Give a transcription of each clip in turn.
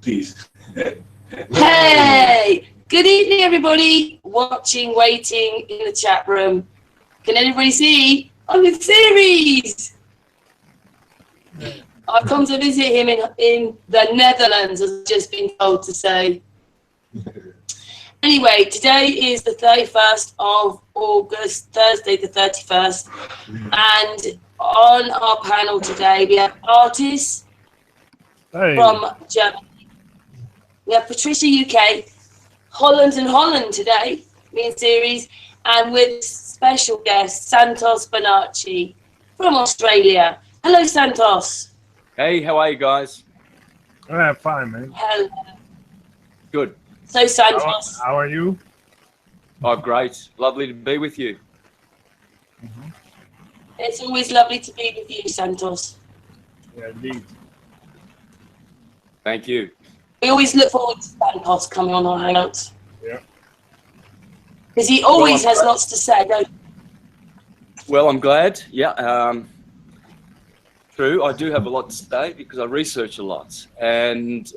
Please. Hey! Good evening, everybody. Watching, waiting in the chat room. Can anybody see? I'm in series. I've come to visit him in the Netherlands, as I've just been told to say. Anyway, today is the 31st of August, Thursday the 31st. And on our panel today, we have artists from Germany. We have Patricia UK, Holland and Holland today, me in series, and with special guest Santos Bonacci from Australia. Hello, Santos. Hey, how are you guys? Fine, man. Hello. Good. So, Santos. How are you? Oh, great. Lovely to be with you. It's always lovely to be with you, Santos. Yeah, indeed. Thank you. We always look forward to Santos coming on our Hangouts. Yeah. Because he always has lots to say, don't he? Well, I'm glad. Yeah. True. I do have a lot to say because I research a lot, and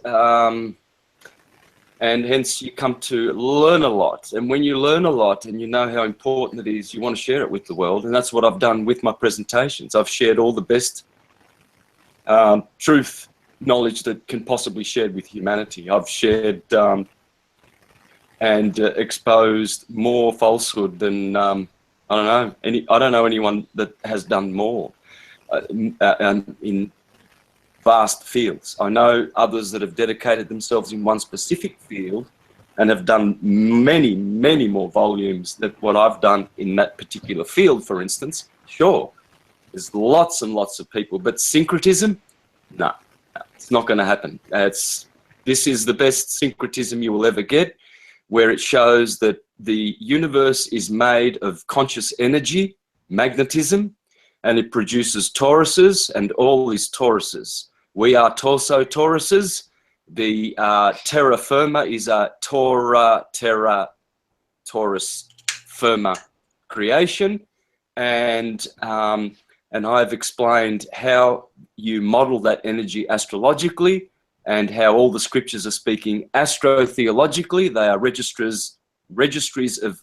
hence you come to learn a lot. And when you learn a lot and you know how important it is, you want to share it with the world. And that's what I've done with my presentations. I've shared all the best truth, knowledge that can possibly be shared with humanity. I've shared and exposed more falsehood than I don't know anyone that has done more in vast fields. I know others that have dedicated themselves in one specific field and have done many, many more volumes than what I've done in that particular field, for instance. Sure, there's lots and lots of people, but syncretism, no, it's not going to happen. This is the best syncretism you will ever get, where it shows that the universe is made of conscious energy, magnetism, and it produces Tauruses, and all is Tauruses. We are torso Tauruses. The terra firma is a terra Taurus firma creation, and I've explained how you model that energy astrologically, and how all the scriptures are speaking astrotheologically. They are registries of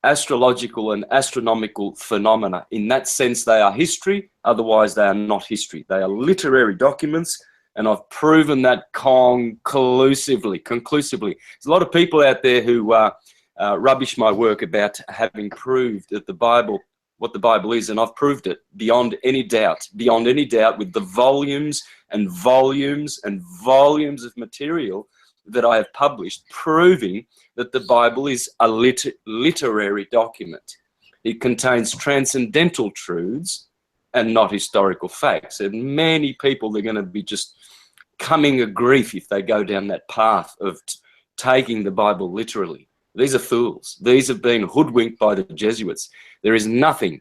astrological and astronomical phenomena. In that sense, they are history. Otherwise, they are not history. They are literary documents, and I've proven that conclusively. There's a lot of people out there who rubbish my work about having proved that the Bible, what the Bible is, and I've proved it beyond any doubt, with the volumes and volumes and volumes of material that I have published, proving that the Bible is a literary document. It contains transcendental truths and not historical facts. And many people are going to be just coming a grief if they go down that path of taking the Bible literally. These are fools. These have been hoodwinked by the Jesuits. There is nothing,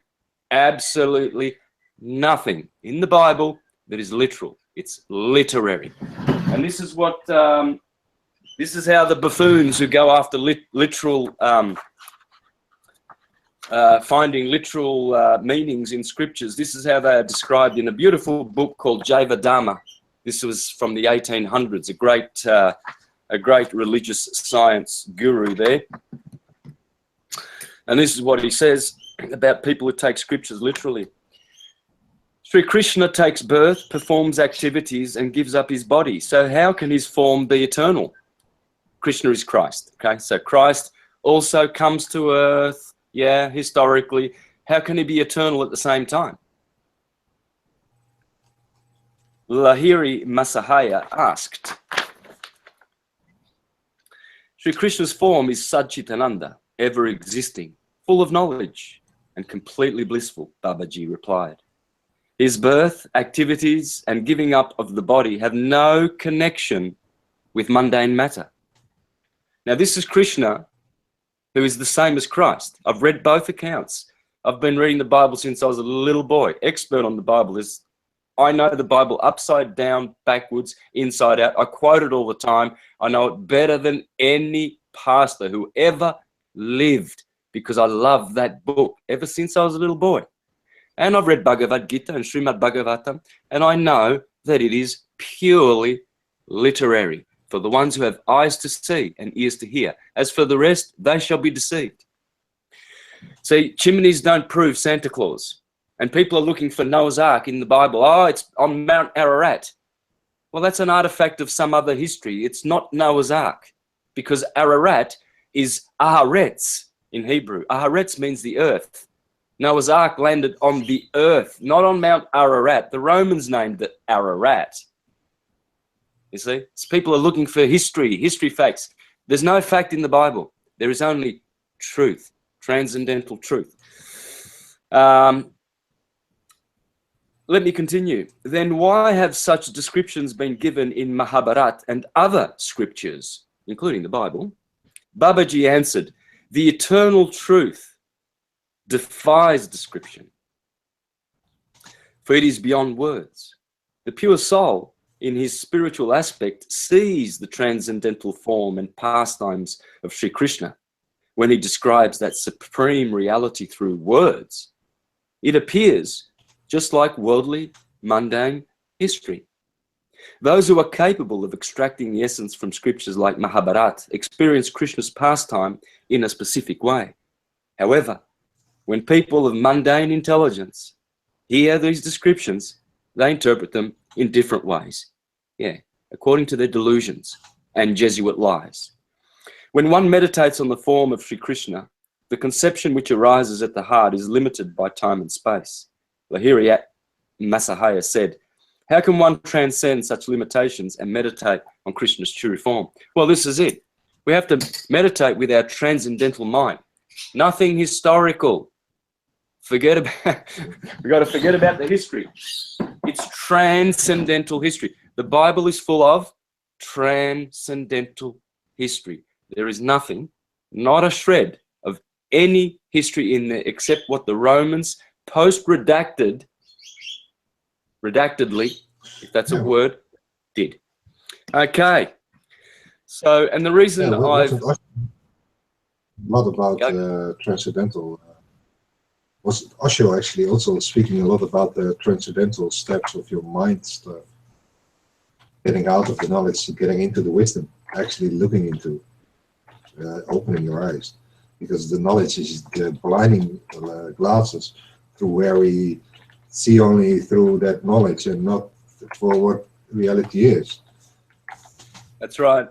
absolutely nothing in the Bible that is literal. It's literary. And this is what... this is how the buffoons who go after literal, finding literal meanings in scriptures, this is how they are described in a beautiful book called Javadharma. This was from the 1800s, a great religious science guru there. And this is what he says about people who take scriptures literally. Sri Krishna takes birth, performs activities, and gives up his body. So how can his form be eternal? Krishna is Christ, okay? So Christ also comes to earth, yeah, historically. How can he be eternal at the same time? Lahiri Masahaya asked, Sri Krishna's form is Satchitananda, ever existing, full of knowledge and completely blissful, Babaji replied. His birth, activities, and giving up of the body have no connection with mundane matter. Now, this is Krishna, who is the same as Christ. I've read both accounts. I've been reading the Bible since I was a little boy. Expert on the Bible. I know the Bible upside down, backwards, inside out. I quote it all the time. I know it better than any pastor who ever lived, because I love that book ever since I was a little boy. And I've read Bhagavad Gita and Srimad Bhagavatam, and I know that it is purely literary, for the ones who have eyes to see and ears to hear. As for the rest, they shall be deceived. See, chimneys don't prove Santa Claus. And people are looking for Noah's Ark in the Bible. Oh, it's on Mount Ararat. Well, that's an artifact of some other history. It's not Noah's Ark, because Ararat is Aharetz in Hebrew. Aharetz means the earth. Noah's Ark landed on the earth, not on Mount Ararat. The Romans named it Ararat. You see? So people are looking for history facts. There's no fact in the Bible. There is only truth, transcendental truth. Let me continue. Then why have such descriptions been given in Mahabharat and other scriptures, including the Bible? Babaji answered, the eternal truth defies description, for it is beyond words. The pure soul, in his spiritual aspect, sees the transcendental form and pastimes of Sri Krishna. When he describes that supreme reality through words, it appears just like worldly, mundane history. Those who are capable of extracting the essence from scriptures like Mahabharat experience Krishna's pastime in a specific way. However, when people of mundane intelligence hear these descriptions, they interpret them in different ways. Yeah, according to their delusions and Jesuit lies. When one meditates on the form of Sri Krishna, the conception which arises at the heart is limited by time and space. Lahiri Masahaya said, how can one transcend such limitations and meditate on Krishna's true form? Well, this is it. We have to meditate with our transcendental mind. Nothing historical. Forget about, we got to forget about the history. It's transcendental history. The Bible is full of transcendental history. There is nothing, not a shred of any history in there except what the Romans post-redactedly, if that's a word, did. Okay. So, and the reason I've... A lot about transcendental. Was Osho actually also speaking a lot about the transcendental steps of your mind stuff? Getting out of the knowledge, getting into the wisdom, actually looking into, opening your eyes. Because the knowledge is the blinding glasses through where we see only through that knowledge and not for what reality is. That's right.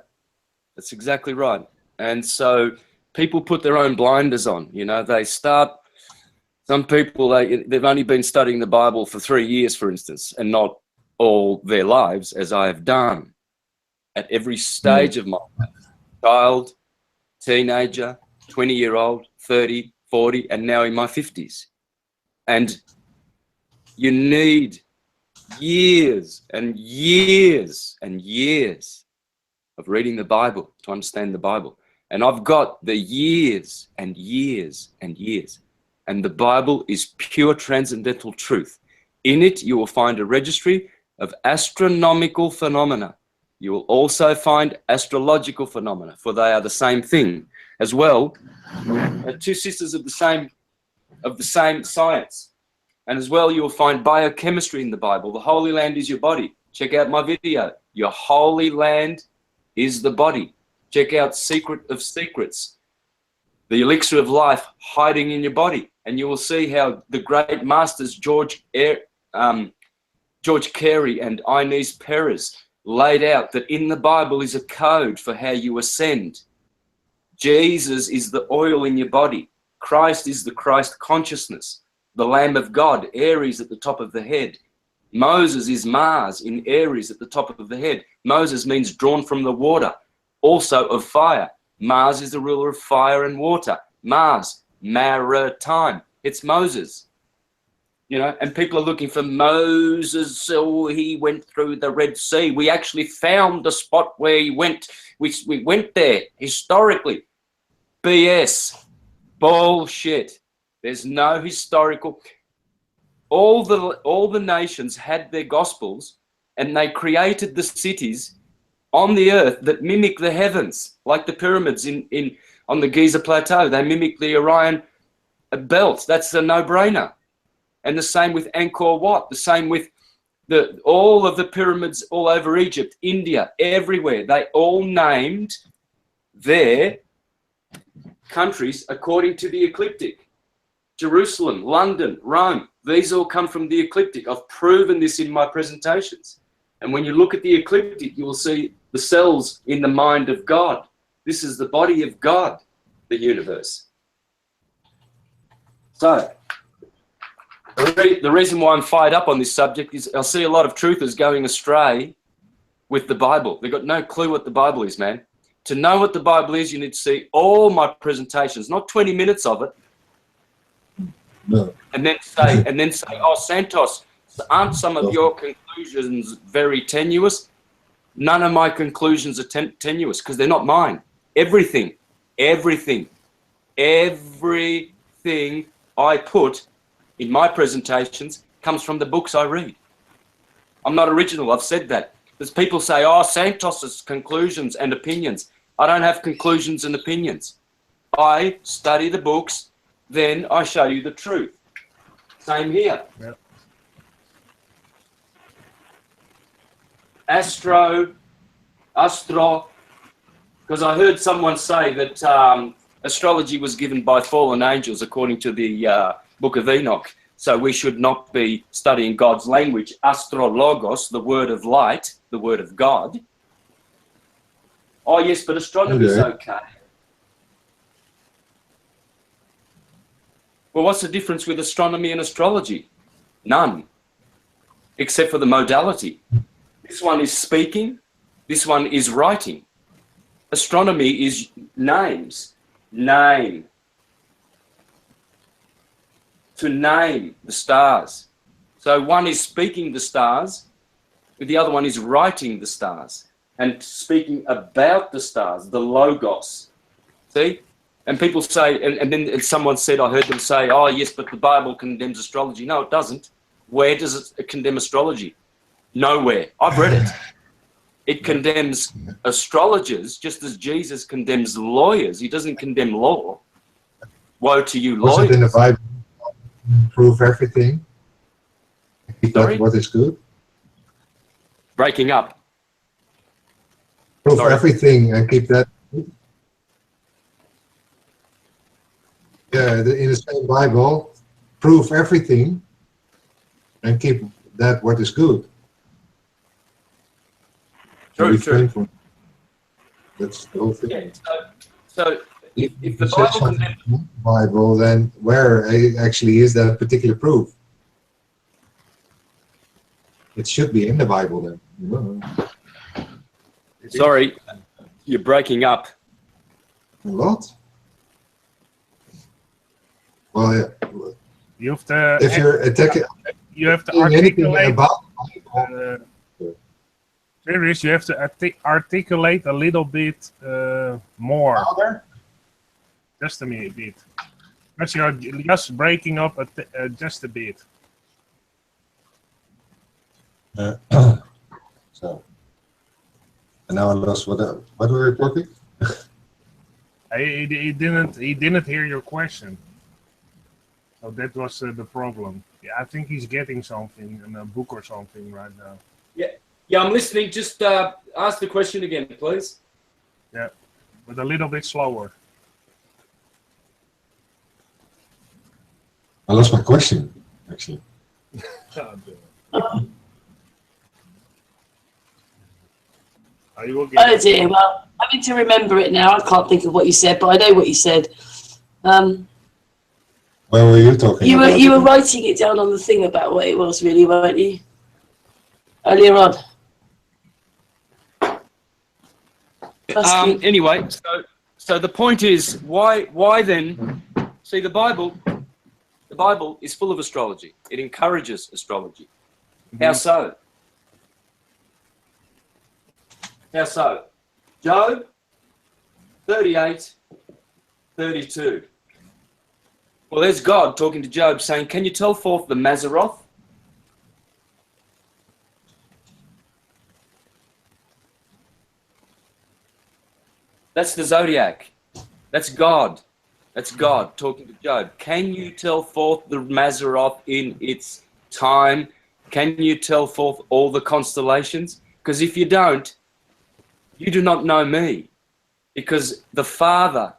That's exactly right. And so people put their own blinders on. You know, they start, some people, they've only been studying the Bible for 3 years, for instance, and not all their lives, as I have done at every stage of my life. Child, teenager, 20-year-old, 30, 40, and now in my 50s. And you need years and years and years of reading the Bible to understand the Bible. And I've got the years and years and years. And the Bible is pure transcendental truth. In it, you will find a registry of astronomical phenomena. You will also find astrological phenomena, for they are the same thing as well. Two sisters of the same science. And as well, you will find biochemistry in the Bible. The Holy Land is your body. Check out my video. Your Holy Land is the body. Check out Secret of Secrets, the elixir of life hiding in your body. And you will see how the great masters George Carey and Inez Perez laid out that in the Bible is a code for how you ascend. Jesus is the oil in your body. Christ is the Christ consciousness. The Lamb of God, Aries at the top of the head. Moses is Mars in Aries at the top of the head. Moses means drawn from the water, also of fire. Mars is the ruler of fire and water. Mars, maritime. It's Moses. You know, and people are looking for Moses, so he went through the Red Sea. We actually found the spot where he went. We went there historically. BS. Bullshit. There's no historical. All the nations had their gospels, and they created the cities on the earth that mimic the heavens, like the pyramids on the Giza Plateau. They mimic the Orion belt. That's a no-brainer. And the same with Angkor Wat. The same with all of the pyramids all over Egypt, India, everywhere, they all named their countries according to the ecliptic. Jerusalem, London, Rome, these all come from the ecliptic. I've proven this in my presentations. And when you look at the ecliptic, you will see the cells in the mind of God. This is the body of God, the universe. So, the reason why I'm fired up on this subject is I see a lot of truthers going astray with the Bible. They've got no clue what the Bible is, man. To know what the Bible is, you need to see all my presentations, not 20 minutes of it. No. And then say, oh, Santos, aren't some of your conclusions very tenuous? None of my conclusions are tenuous because they're not mine. Everything I put in my presentations comes from the books I read. I'm not original, I've said that. There's people say, oh, Santos's conclusions and opinions. I don't have conclusions and opinions. I study the books, then I show you the truth. Same here. Yep. Astro, because I heard someone say that astrology was given by fallen angels according to the Book of Enoch. So we should not be studying God's language, astrologos, the word of light, the word of God. Oh yes, but astronomy is okay. Well, what's the difference with astronomy and astrology? None, except for the modality. This one is speaking, this one is writing. Astronomy is names, name. To name the stars. So one is speaking the stars, the other one is writing the stars and speaking about the stars, the logos. See? And people say, and then someone said, I heard them say, oh yes, but the Bible condemns astrology. No, it doesn't. Where does it condemn astrology? Nowhere. I've read it. It condemns astrologers just as Jesus condemns lawyers. He doesn't condemn law. Woe to you, lawyers. Was it in the Bible? Prove everything. Keep that what is good. Breaking up. Prove everything and keep that. Yeah, in the same Bible, prove everything and keep that what is good. True. That's the whole thing. Yeah, so if the Bible, then where actually is that particular proof? It should be in the Bible then. You know. Sorry, you're breaking up. A lot? Well, yeah. You have to. If you're attacking, you have to anything articulate. about Serious, you have to articulate a little bit more. Louder? Just a bit. Because you're just breaking up just a bit. So, and now I lost what were we talking? He didn't hear your question. So that was the problem. Yeah, I think he's getting something in a book or something right now. Yeah, I'm listening. Just ask the question again, please. Yeah, but a little bit slower. I lost my question, actually. Oh dear, well, I need to remember it now. I can't think of what you said, but I know what you said. Where were you talking you about? You were writing it down on the thing about what it was really, weren't you? Earlier on. Anyway, so the point is, why then? See, the Bible is full of astrology. It encourages astrology. Mm-hmm. How so? How so? Job 38:32. Well, there's God talking to Job saying, can you tell forth the Mazzaroth? That's the zodiac. That's God. That's God talking to Job. Can you tell forth the Mazzaroth in its time Can you tell forth all the constellations? Because if you don't, you do not know me. Because the Father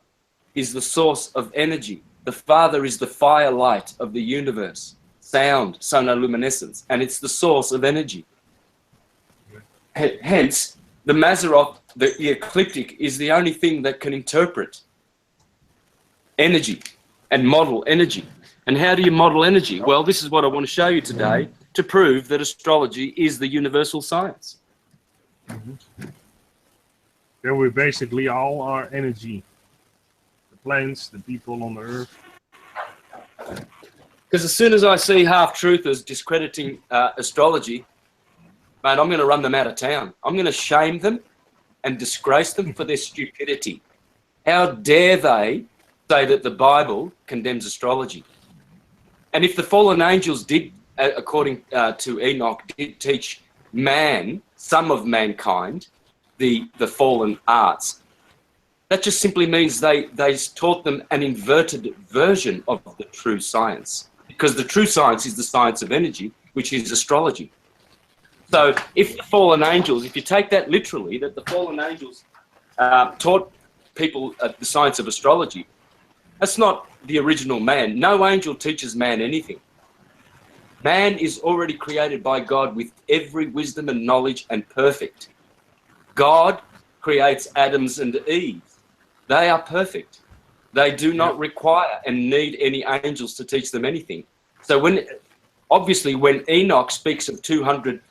is the source of energy. The Father is the firelight of the universe, sound, sonoluminescence, and it's the source of energy. Hence, the Mazzaroth, the ecliptic, is the only thing that can interpret energy and model energy. And how do you model energy? Well, this is what I want to show you today to prove that astrology is the universal science. Then we basically all are energy. The plants, the people on the earth. Because as soon as I see half-truthers discrediting astrology, mate, I'm going to run them out of town. I'm going to shame them and disgrace them for their stupidity. How dare they say that the Bible condemns astrology? And if the fallen angels did, according to Enoch, did teach man, some of mankind, the fallen arts, that just simply means they taught them an inverted version of the true science. Because the true science is the science of energy, which is astrology. So if the fallen angels, if you take that literally, that the fallen angels taught people the science of astrology, that's not the original man. No angel teaches man anything. Man is already created by God with every wisdom and knowledge and perfect. God creates Adams and Eve. They are perfect. They do not require and need any angels to teach them anything. So obviously when Enoch speaks of 200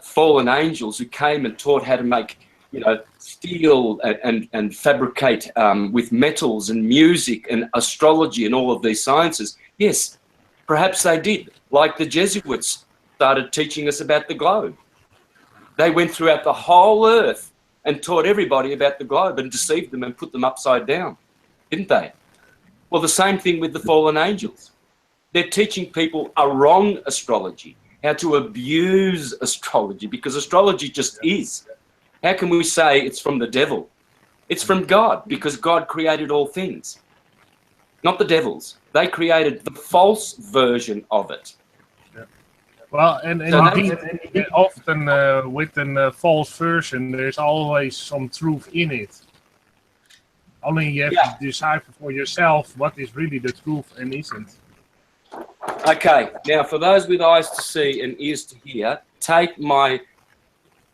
fallen angels who came and taught how to make, steel and fabricate with metals and music and astrology and all of these sciences, yes, perhaps they did. Like the Jesuits started teaching us about the globe. They went throughout the whole earth and taught everybody about the globe and deceived them and put them upside down, didn't they? Well, the same thing with the fallen angels. They're teaching people a wrong astrology, how to abuse astrology, because astrology just is. How can we say it's from the devil? It's from God, because God created all things, not the devils. They created the false version of it. Well, and indeed, often with a false version, there's always some truth in it. Only you have to decipher for yourself what is really the truth and isn't. Okay, now for those with eyes to see and ears to hear, take my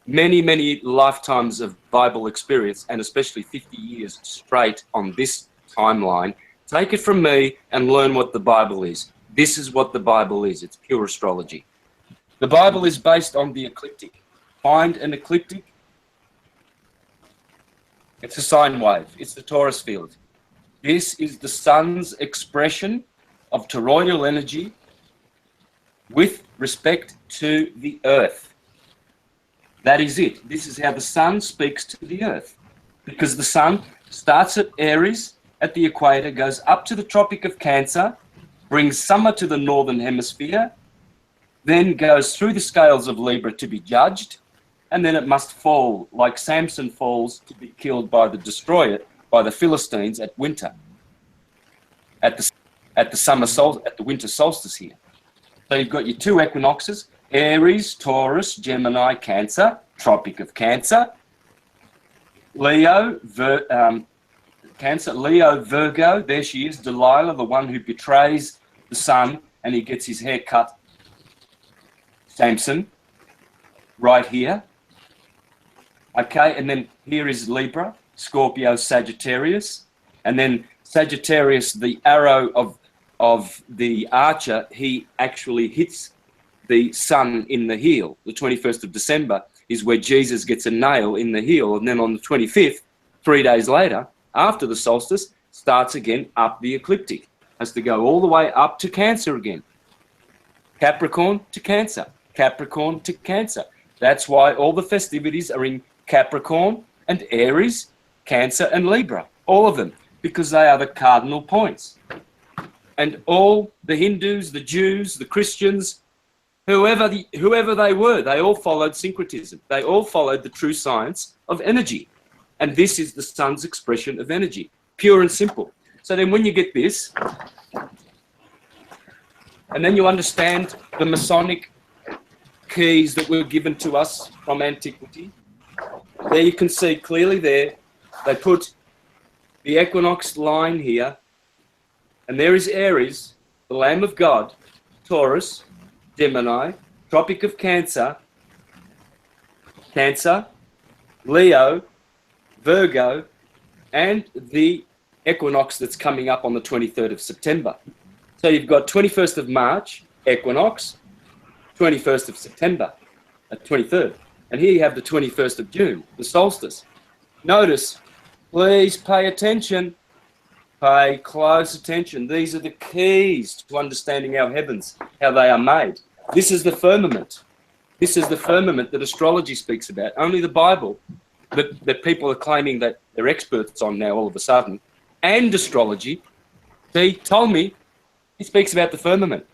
many, many lifetimes of Bible experience, and especially 50 years straight on this timeline, take it from me and learn what the Bible is. This is what the Bible is. It's pure astrology. The Bible is based on the ecliptic. Find an ecliptic. It's a sine wave. It's the torus field. This is the sun's expression of toroidal energy with respect to the earth. That is it. This is how the sun speaks to the earth. Because the sun starts at Aries, at the equator, goes up to the Tropic of Cancer, brings summer to the northern hemisphere, then goes through the scales of Libra to be judged, and then it must fall like Samson falls to be killed by the destroyer, by the Philistines at winter, at the winter solstice here. So you've got your two equinoxes, Aries, Taurus, Gemini, Cancer, Tropic of Cancer, Leo, Cancer, Leo, Virgo. There she is, Delilah, the one who betrays the sun, and he gets his hair cut. Samson, right here. Okay, and then here is Libra, Scorpio, Sagittarius, and then Sagittarius, the arrow of the archer, he actually hits the sun in the heel. The 21st of December is where Jesus gets a nail in the heel, and then on the 25th, 3 days later, after the solstice, starts again up the ecliptic. Has to go all the way up to Cancer again. Capricorn to Cancer. Capricorn to Cancer. That's why all the festivities are in Capricorn and Aries, Cancer and Libra. All of them, because they are the cardinal points. And all the Hindus, the Jews, the Christians, whoever they were, they all followed syncretism. They all followed the true science of energy. And this is the sun's expression of energy, pure and simple. So then when you get this, And then you understand the Masonic keys that were given to us from antiquity. There you can see clearly there, they put the equinox line here, and there is Aries, the Lamb of God, Taurus, Gemini, Tropic of Cancer, Leo, Virgo, and the equinox that's coming up on the 23rd of September. So you've got 21st of March, equinox, 21st of September, 23rd. And here you have the 21st of June, the solstice. Notice, please pay attention. Pay close attention. These are the keys to understanding our heavens, how they are made. This is the firmament. This is the firmament that astrology speaks about. Only the Bible that people are claiming that they're experts on now all of a sudden, and astrology, see, Ptolemy, he speaks about the firmament.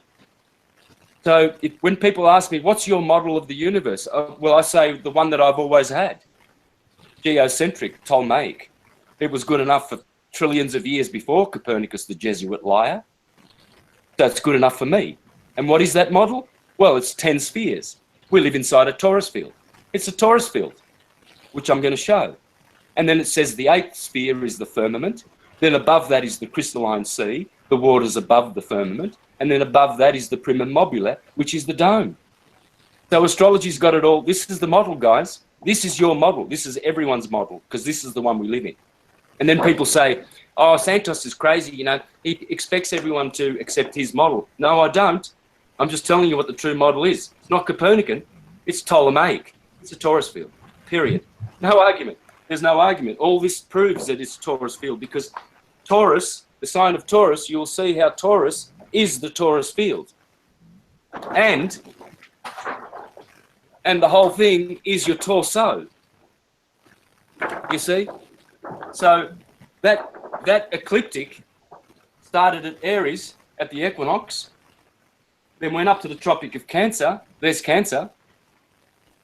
So when people ask me, what's your model of the universe? Well, I say the one that I've always had. Geocentric, Ptolemaic. It was good enough for trillions of years before Copernicus, the Jesuit liar. So it's good enough for me. And what is that model? Well, it's 10 spheres. We live inside a torus field. It's a torus field, which I'm going to show. And then it says the 8th sphere is the firmament. Then above that is the crystalline sea. The water's above the firmament. And then above that is the primum mobile, which is the dome. So astrology's got it all. This is the model, guys. This is your model. This is everyone's model, because this is the one we live in. And then people say, oh, Santos is crazy, you know, he expects everyone to accept his model. No, I don't. I'm just telling you what the true model is. It's not Copernican, it's Ptolemaic. It's a torus field, period. No argument. There's no argument. All this proves that it's a torus field, because Taurus, the sign of Taurus, you'll see how Taurus is the torus field. And the whole thing is your torso. You see? So that ecliptic started at Aries at the equinox, then went up to the Tropic of Cancer, there's Cancer,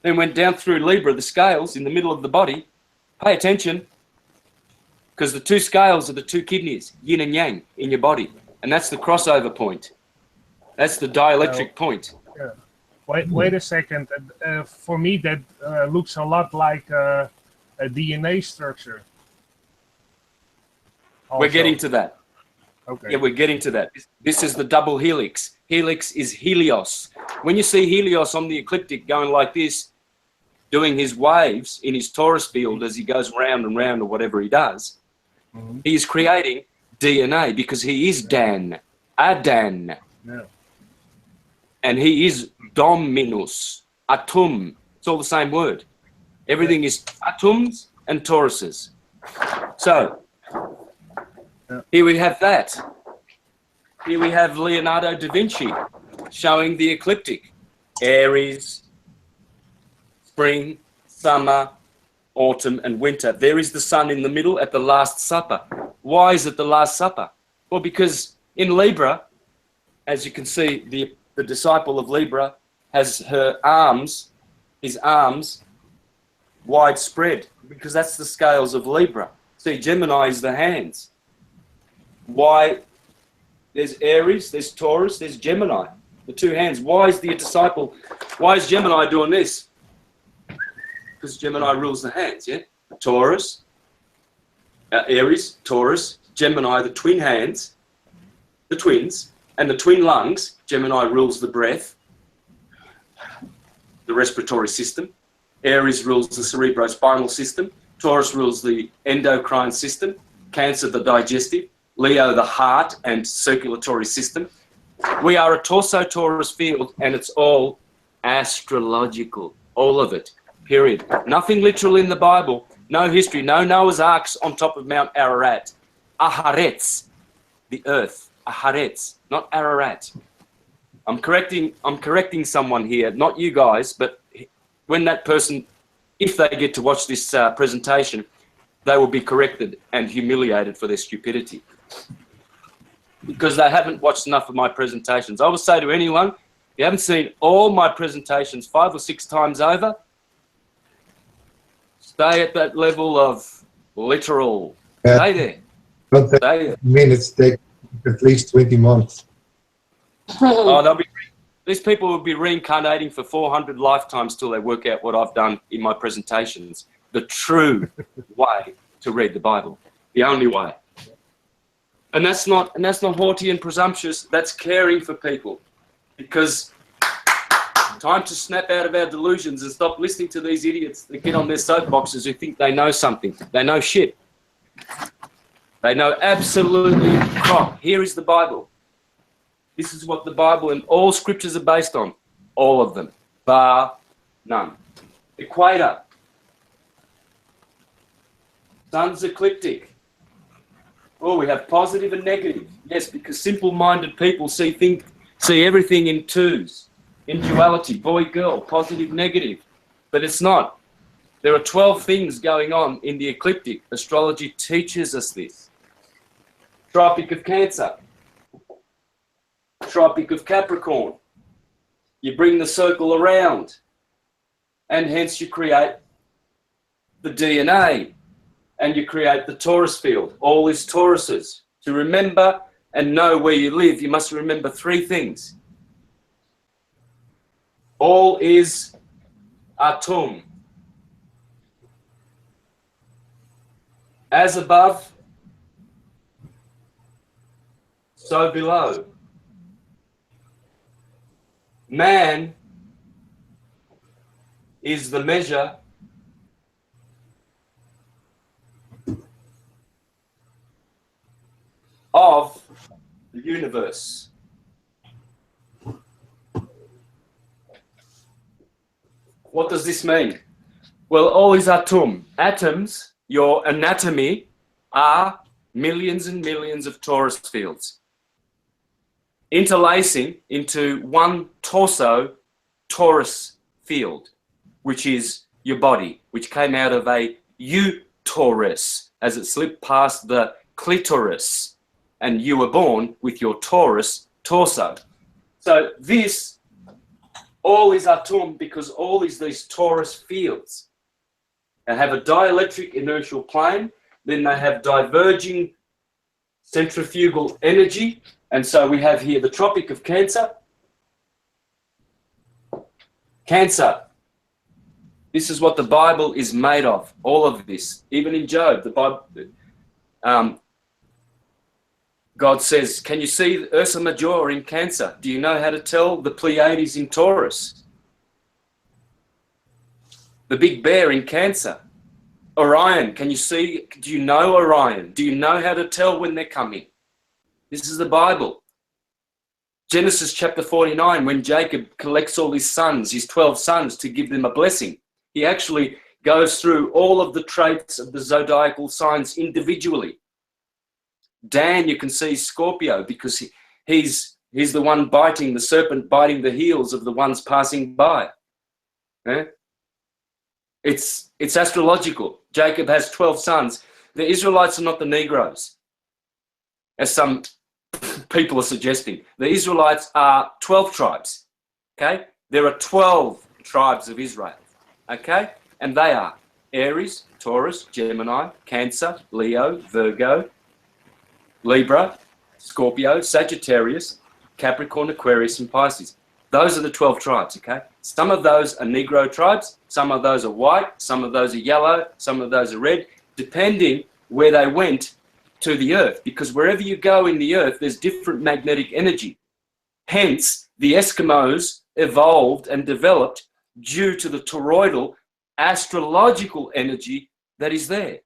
then went down through Libra, the scales in the middle of the body. Pay attention, because the two scales are the two kidneys, yin and yang, in your body. And that's the crossover point. That's the dielectric point. Yeah. Wait a second. For me, that looks a lot like a DNA structure. Also. We're getting to that. Okay. Yeah, we're getting to that. This is the double helix. Helix is Helios. When you see Helios on the ecliptic going like this, doing his waves in his torus field as he goes round and round or whatever he does, he is creating DNA, because he is Dan, Adan. Yeah. And he is Dominus, Atum. It's all the same word. Everything is Atums and Tauruses. So, here we have that. Here we have Leonardo da Vinci showing the ecliptic. Aries, spring, summer, autumn, and winter. There is the sun in the middle at the Last Supper. Why is it the Last Supper? Well, because in Libra, as you can see, the disciple of Libra has her arms, his arms, widespread, because that's the scales of Libra. See, Gemini is the hands. Why? There's Aries, there's Taurus, there's Gemini, the two hands. Why is the disciple, why is Gemini doing this? Because Gemini rules the hands, yeah? Taurus, Aries, Taurus, Gemini, the twin hands, the twins, and the twin lungs. Gemini rules the breath, the respiratory system. Aries rules the cerebrospinal system. Taurus rules the endocrine system. Cancer, the digestive. Leo, the heart and circulatory system. We are a torso-torus field, and it's all astrological, all of it, period. Nothing literal in the Bible, no history, no Noah's Arks on top of Mount Ararat. Aharetz, the earth, Aharetz, not Ararat. I'm correcting someone here, not you guys, but when that person, if they get to watch this presentation, they will be corrected and humiliated for their stupidity, because they haven't watched enough of my presentations. I will say to anyone, if you haven't seen all my presentations 5 or 6 times over, stay at that level of literal. Stay there. But Stay there. minutes take at least 20 months. Oh, these people will be reincarnating for 400 lifetimes till they work out what I've done in my presentations. The true way to read the Bible, the only way. And that's not haughty and presumptuous. That's caring for people, because time to snap out of our delusions and stop listening to these idiots that get on their soapboxes who think they know something. They know shit. They know absolutely crap. Here is the Bible. This is what the Bible and all scriptures are based on. All of them, bar none. Equator. Sun's ecliptic. Oh, we have positive and negative. Yes, because simple-minded people see everything in twos, in duality, boy, girl, positive, negative. But it's not. There are 12 things going on in the ecliptic. Astrology teaches us this. Tropic of Cancer. Tropic of Capricorn. You bring the circle around, and hence you create the DNA, and you create the Taurus field. All is Tauruses. To remember and know where you live, you must remember 3 things. All is Atum. As above, so below. Man is the measure of the universe. What does this mean? Well, all is atum. Atoms, your anatomy, are millions and millions of torus fields interlacing into one torso torus field, which is your body, which came out of a uterus as it slipped past the clitoris, and you were born with your torus torso. So this all is atum, because all is these torus fields. They have a dielectric inertial plane, then they have diverging centrifugal energy. And so we have here the Tropic of Cancer. Cancer. This is what the Bible is made of. All of this. Even in Job, the Bible, God says, can you see Ursa Major in Cancer? Do you know how to tell the Pleiades in Taurus? The Big Bear in Cancer. Orion, can you see? Do you know Orion? Do you know how to tell when they're coming? This is the Bible. Genesis chapter 49, when Jacob collects all his sons, his 12 sons, to give them a blessing, he actually goes through all of the traits of the zodiacal signs individually. Dan, you can see Scorpio, because he's the one biting, the serpent biting the heels of the ones passing by. Eh? It's astrological. Jacob has 12 sons. The Israelites are not the Negroes, as some people are suggesting. The Israelites are 12 tribes, okay? There are 12 tribes of Israel, okay? And they are Aries, Taurus, Gemini, Cancer, Leo, Virgo, Libra, Scorpio, Sagittarius, Capricorn, Aquarius, and Pisces. Those are the 12 tribes, okay? Some of those are Negro tribes, some of those are white, some of those are yellow, some of those are red, depending where they went to the earth, because wherever you go in the earth, there's different magnetic energy. Hence, the Eskimos evolved and developed due to the toroidal astrological energy that is there. It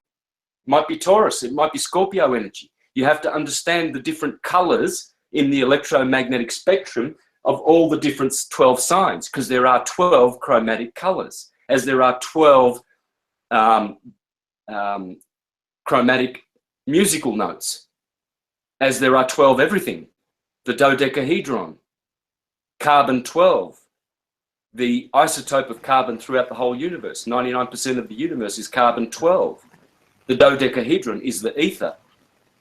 might be Taurus, it might be Scorpio energy. You have to understand the different colors in the electromagnetic spectrum of all the different 12 signs, because there are 12 chromatic colors, as there are 12 chromatic musical notes, as there are 12 everything. The dodecahedron, carbon 12, the isotope of carbon throughout the whole universe. 99% of the universe is carbon 12. The dodecahedron is the ether,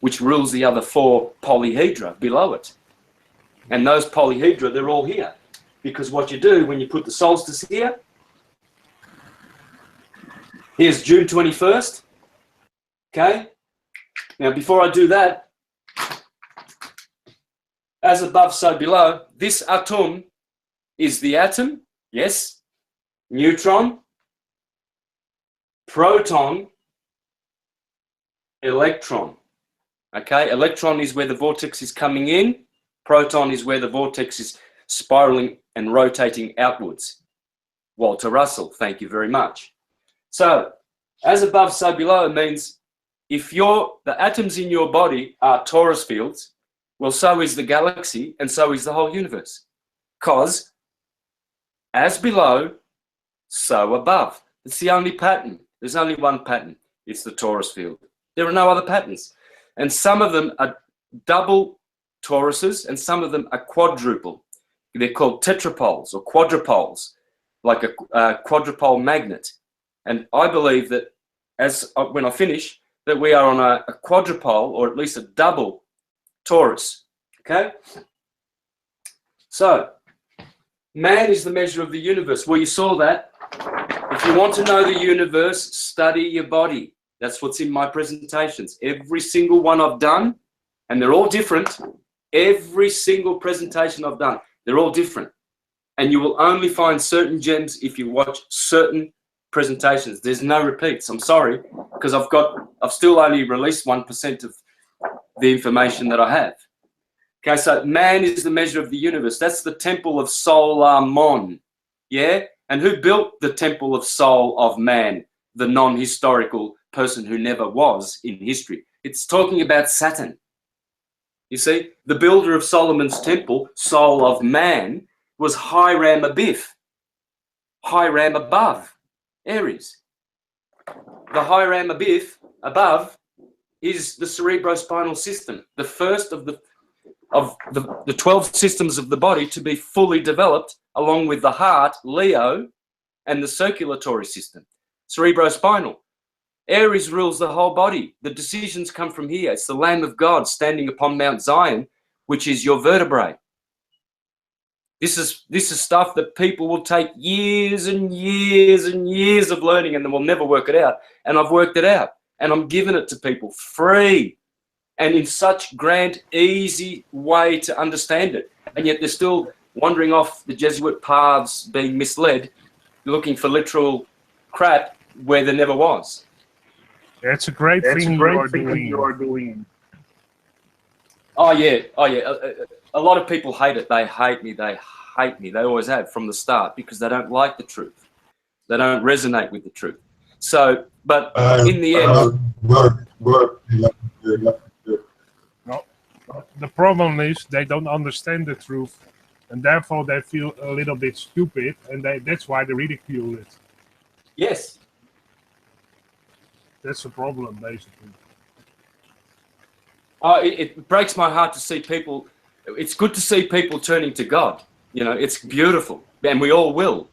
which rules the other 4 polyhedra below it. And those polyhedra, they're all here. Because what you do when you put the solstice here, here's June 21st, okay? Now, before I do that, as above, so below. This atom is the atom, yes, neutron, proton, electron. Okay, electron is where the vortex is coming in, proton is where the vortex is spiraling and rotating outwards. Walter Russell, thank you very much. So, as above, so below means if the atoms in your body are torus fields, well, so is the galaxy and so is the whole universe. Because as below, so above. It's the only pattern. There's only one pattern. It's the torus field. There are no other patterns. And some of them are double toruses and some of them are quadruple. They're called tetrapoles or quadrupoles, like a quadrupole magnet. And I believe that when I finish, that we are on a quadrupole or at least a double torus. Okay? So, man is the measure of the universe. Well, you saw that. If you want to know the universe, study your body. That's what's in my presentations. Every single one I've done, and they're all different. Every single presentation I've done, they're all different. And you will only find certain gems if you watch certain presentations. There's no repeats. I'm sorry, because I've still only released 1% of the information that I have. Okay, so man is the measure of the universe. That's the temple of Solomon. Yeah? And who built the temple of soul of man? The non-historical person who never was in history. It's talking about Saturn. You see, the builder of Solomon's temple, soul of man, was Hiram Abiff. Hiram above, Aries. The Hiram Abiff above is the cerebrospinal system, the first of the 12 systems of the body to be fully developed, along with the heart, Leo, and the circulatory system, cerebrospinal. Aries rules the whole body. The decisions come from here. It's the Lamb of God standing upon Mount Zion, which is your vertebrae. This is stuff that people will take years and years and years of learning and they will never work it out. And I've worked it out. And I'm giving it to people free and in such grand, easy way to understand it. And yet they're still wandering off the Jesuit paths, being misled, looking for literal crap where there never was. It's a great thing you are doing. Oh, yeah. A lot of people hate it. They hate me. They hate me. They always have from the start because they don't like the truth. They don't resonate with the truth. So, but in the end... No, the problem is they don't understand the truth and therefore they feel a little bit stupid and that's why they ridicule it. Yes. That's the problem, basically. Oh, it breaks my heart to see people. It's good to see people turning to God. You know, it's beautiful, and we all will.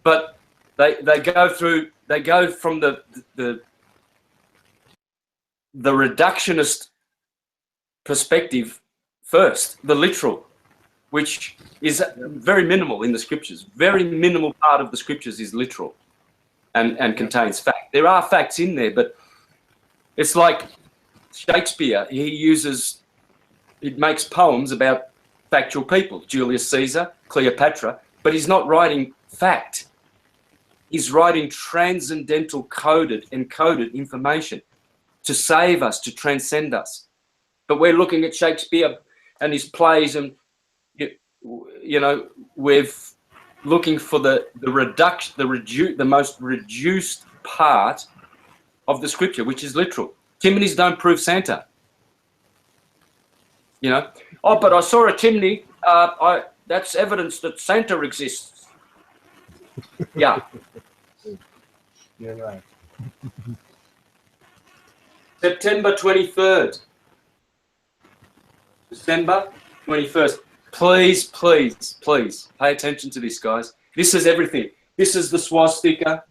But they go from the reductionist perspective first, the literal, which is very minimal in the scriptures. Very minimal part of the scriptures is literal. And contains fact. There are facts in there, but it's like Shakespeare. He makes poems about factual people, Julius Caesar, Cleopatra, but he's not writing fact. He's writing transcendental encoded information to save us, to transcend us. But we're looking at Shakespeare and his plays and, you know, we've looking for the most reduced part of the scripture, which is literal. Chimneys don't prove Santa. You know, oh, but I saw a chimney. That's evidence that Santa exists. Yeah. You're right. September 23rd. December 21st. Please, please, please pay attention to this, guys. This is everything. This is the swastika.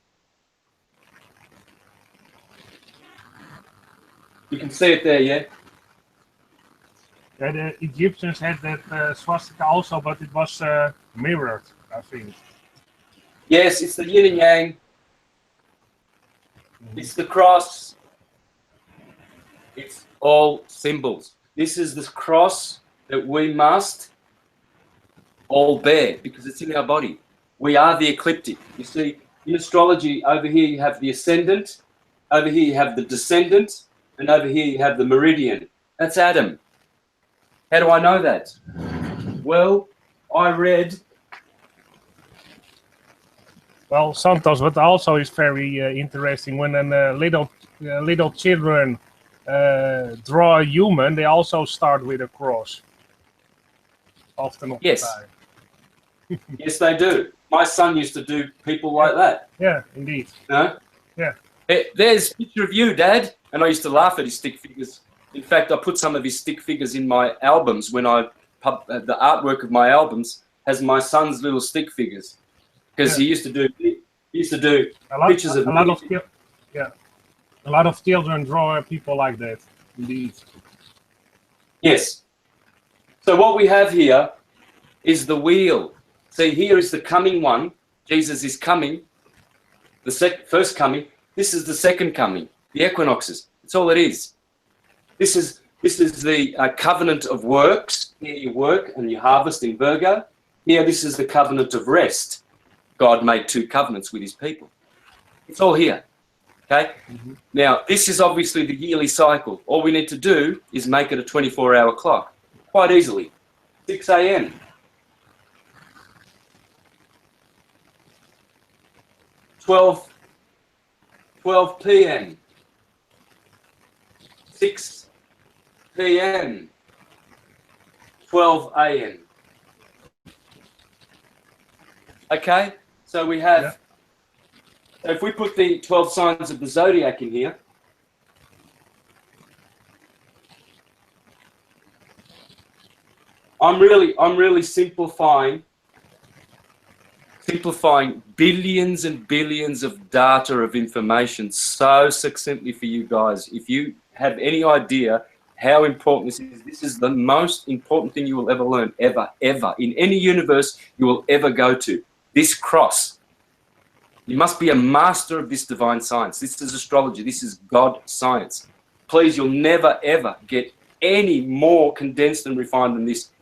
You can see it there, yeah? Yeah, the Egyptians had that swastika also, but it was mirrored, I think. Yes, it's the yin and yang. It's the cross. It's all symbols. This is the cross that we must all bear because it's in our body. We are the ecliptic. You see, in astrology, over here you have the ascendant, over here you have the descendant, and over here you have the meridian. That's Adam. How do I know that? Well, I read... Well, Santos, what also is very interesting, when little children draw a human, they also start with a cross. Often of the time. Yes, they do. My son used to do people like that. Yeah, indeed. No? Yeah. There's a picture of you, Dad. And I used to laugh at his stick figures. In fact, I put some of his stick figures in my albums when the artwork of my albums has my son's little stick figures. Because he used to do pictures of me. A lot of children draw people like that, indeed. Yes. So what we have here is the wheel. See, here is the coming one. Jesus is coming. The first coming. This is the second coming. The equinoxes. That's all it is. This is the covenant of works. Here you work and you harvest in Virgo. Here, this is the covenant of rest. God made 2 covenants with his people. It's all here. Okay? Mm-hmm. Now, this is obviously the yearly cycle. All we need to do is make it a 24-hour clock. Quite easily. 6 a.m. 12 p.m. 6 p.m. 12 a.m. Okay? So we have, if we put the 12 signs of the zodiac in here, I'm really simplifying billions and billions of data of information so succinctly for you guys. If you have any idea how important this is the most important thing you will ever learn, ever, in any universe you will ever go to. This cross. You must be a master of this divine science. This is astrology. This is God science. Please, you'll never, ever get any more condensed and refined than this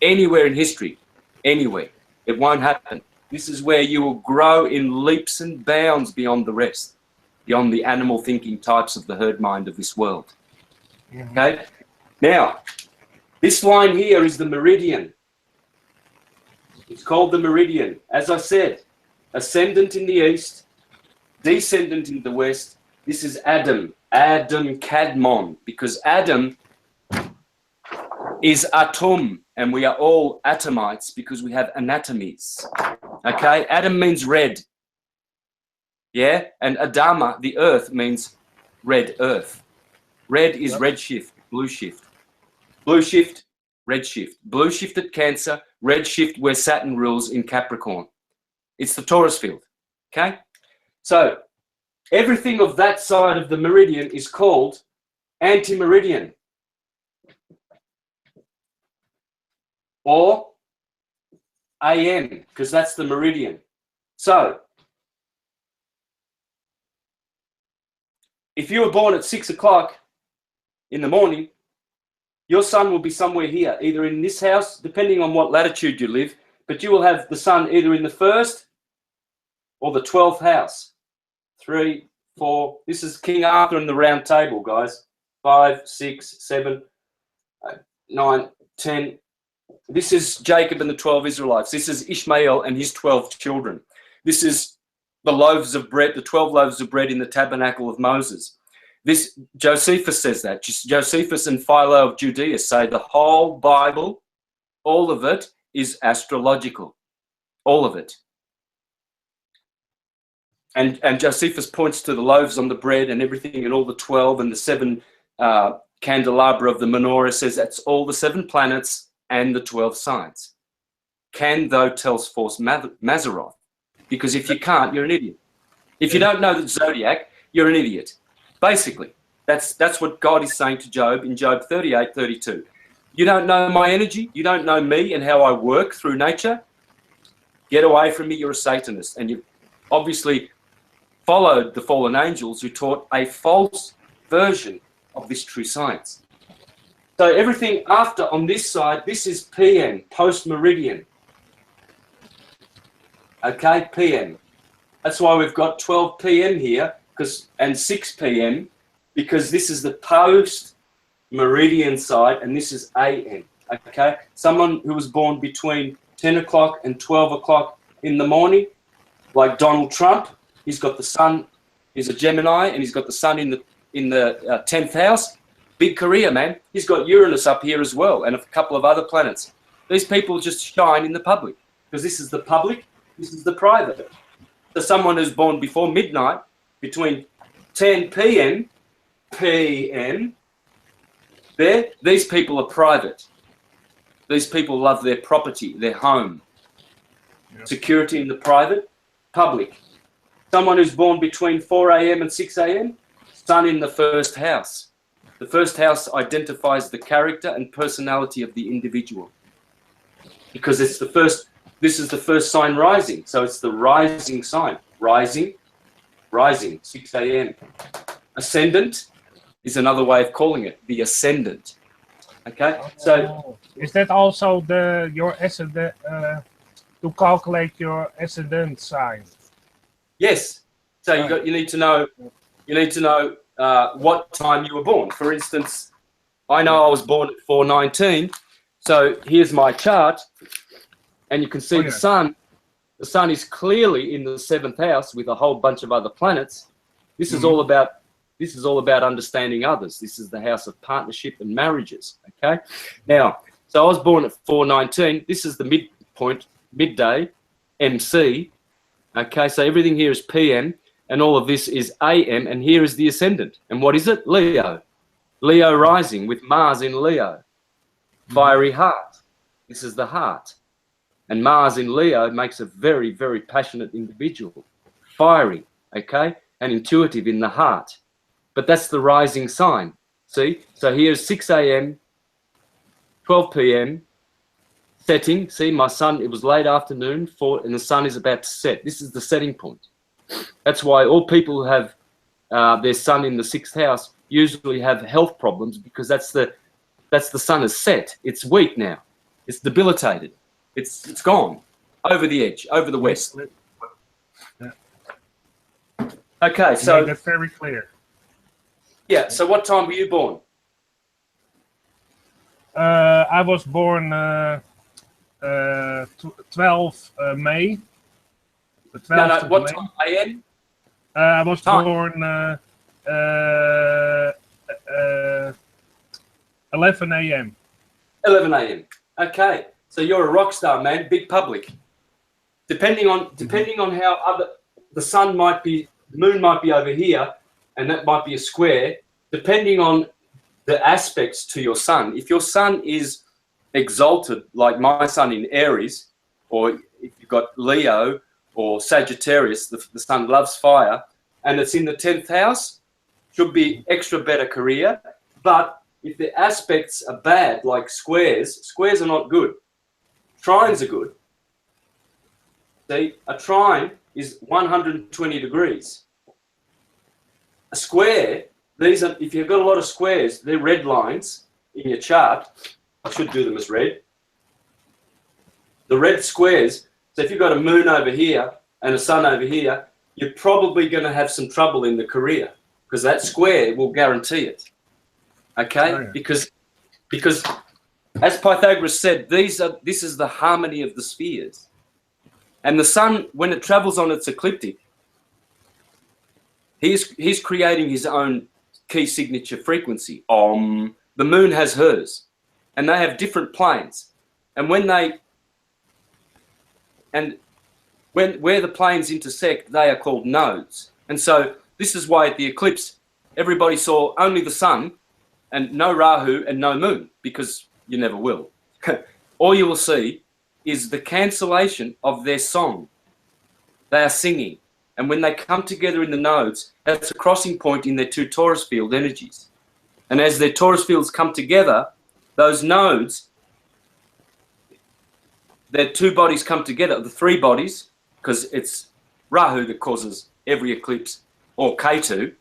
anywhere in history. Anywhere. It won't happen. This is where you will grow in leaps and bounds beyond the rest, beyond the animal thinking types of the herd mind of this world. Okay? Now, this line here is the meridian. It's called the meridian. As I said, ascendant in the east, descendant in the west. This is Adam, Adam Kadmon, because Adam is atom, and we are all atomites because we have anatomies. Okay, Adam means red. Yeah, and Adama, the earth, means red earth. Red is red shift, blue shift. Blue shift, red shift. Blue shift at Cancer, red shift where Saturn rules in Capricorn. It's the Taurus field. Okay? So everything of that side of the meridian is called anti-meridian. Or AM, because that's the meridian. So if you were born at 6 o'clock in the morning, your sun will be somewhere here, either in this house, depending on what latitude you live, but you will have the sun either in the 1st or the 12th house. 3, 4, this is King Arthur and the Round Table, guys. 5, 6, 7, 8, 9, 10. This is Jacob and the 12 Israelites. This is Ishmael and his 12 children. This is the loaves of bread, the 12 loaves of bread in the tabernacle of Moses. This, Josephus says that. Josephus and Philo of Judea say the whole Bible, all of it, is astrological. All of it. And Josephus points to the loaves on the bread and everything and all the 12 and the 7 candelabra of the menorah, says that's all the 7 planets and the 12 signs. Can, thou tells false Mazaroth? Because if you can't, you're an idiot. If you don't know the zodiac, you're an idiot. Basically, that's what God is saying to Job in Job 38:32. You don't know my energy, you don't know me and how I work through nature, get away from me, you're a Satanist. And you've obviously followed the fallen angels who taught a false version of this true science. So everything after on this side, this is PM, post-meridian. Okay, PM. That's why we've got 12 PM here and 6 PM, because this is the post-meridian side and this is AM. Okay, someone who was born between 10 o'clock and 12 o'clock in the morning, like Donald Trump, he's got the sun, he's a Gemini, and he's got the sun in the 10th house. Big career, man. He's got Uranus up here as well, and a couple of other planets. These people just shine in the public, because this is the public, this is the private. So someone who's born before midnight, between 10 PM, these people are private. These people love their property, their home. Yep. Security in the private, public. Someone who's born between 4 AM and 6 AM, sun in the first house. The first house identifies the character and personality of the individual, because it's the first, this is the first sign rising. So it's the rising sign. Rising, 6 AM. Ascendant is another way of calling it, the ascendant. Okay, so is that also your ascendant to calculate your ascendant sign? Yes. So you need to know what time you were born. For instance, I know I was born at 4:19. So here's my chart, and you can see the sun. The sun is clearly in the 7th house with a whole bunch of other planets. This is all about. This is all about understanding others. This is the house of partnership and marriages. Okay. Now, so I was born at 4:19. This is the midpoint, midday, MC. Okay. So everything here is PM, and all of this is AM, and here is the ascendant. And what is it? Leo. Leo rising with Mars in Leo. Fiery heart. This is the heart. And Mars in Leo makes a very, very passionate individual. Fiery, okay, and intuitive in the heart. But that's the rising sign. See? So here's 6 AM, 12 PM, setting. See, my sun, it was late afternoon, and the sun is about to set. This is the setting point. That's why all people who have their sun in the 6th house usually have health problems, because that's the sun is set. It's weak now. It's debilitated. It's gone. Over the edge, over the west. Okay, so that's very clear. Yeah, so what time were you born? I was born 12 May. The 12th what May. time? AM? I was born 11 AM. 11 AM. Okay, so you're a rock star, man. Big public. Depending on how the sun might be, the moon might be over here, and that might be a square, depending on the aspects to your sun. If your sun is exalted, like my sun in Aries, or if you've got Leo or Sagittarius, the sun loves fire, and it's in the 10th house, should be extra better career. But if the aspects are bad, like squares are not good. Trines are good. See, a trine is 120 degrees. A square, these are, if you've got a lot of squares, they're red lines in your chart. I should do them as red. The red squares, so if you've got a moon over here and a sun over here, you're probably going to have some trouble in the career, because that square will guarantee it. Okay? Oh, yeah. Because as Pythagoras said, this is the harmony of the spheres. And the sun, when it travels on its ecliptic, he's creating his own key signature frequency. The moon has hers, and they have different planes. And where the planes intersect, they are called nodes. And so this is why at the eclipse, everybody saw only the sun and no Rahu and no moon, because you never will. All you will see is the cancellation of their song. They are singing. And when they come together in the nodes, that's a crossing point in their two Taurus field energies. And as their Taurus fields come together, those nodes, their two bodies come together, the three bodies, because it's Rahu that causes every eclipse, or Ketu,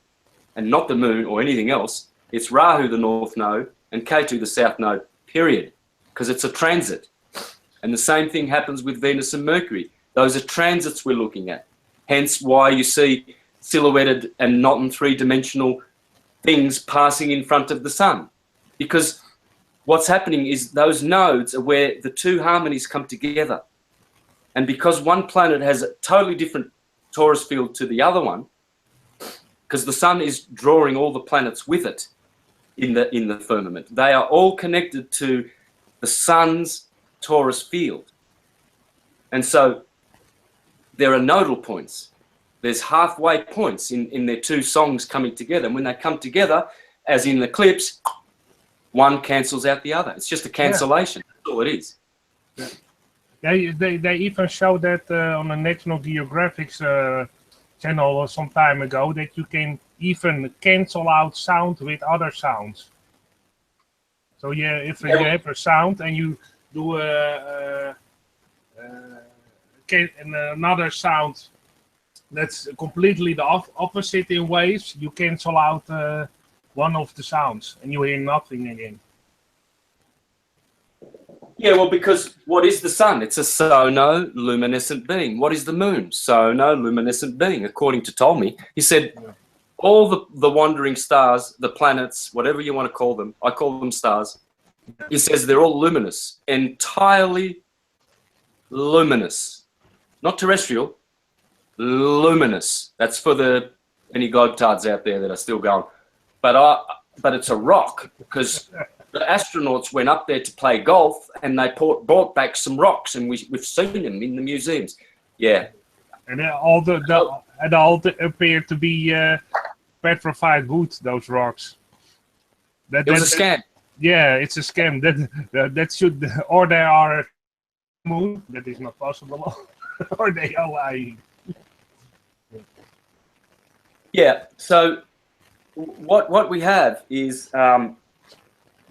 and not the moon or anything else. It's Rahu, the north node, and K2 the south node, period, because it's a transit. And the same thing happens with Venus and Mercury. Those are transits we're looking at. Hence why you see silhouetted and not in three-dimensional things passing in front of the sun. Because what's happening is those nodes are where the two harmonies come together. And because one planet has a totally different torus field to the other one, because the sun is drawing all the planets with it in the firmament, they are all connected to the sun's torus field. And so there are nodal points. There's halfway points in their two songs coming together. And when they come together, as in the eclipse, one cancels out the other. It's just a cancellation. Yeah. That's all it is. Yeah. They even showed that on a National Geographic channel some time ago, that you can even cancel out sound with other sounds. So yeah, if you have a sound and you do another sound that's completely the opposite in waves, you cancel out one of the sounds and you hear nothing again. Yeah, well, because what is the sun? It's a sono-luminescent being. What is the moon? Sono-luminescent being, according to Ptolemy. He said all the wandering stars, the planets, whatever you want to call them, I call them stars, he says they're all luminous, entirely luminous. Not terrestrial, luminous. That's for any godtards out there that are still going. But it's a rock, because the astronauts went up there to play golf and they brought back some rocks, and we've seen them in the museums. Yeah. And all appear to be petrified wood, those rocks. It was a scam. Yeah, it's a scam. That should, or they are moon, that is not possible, or they are lying. Yeah, so what we have is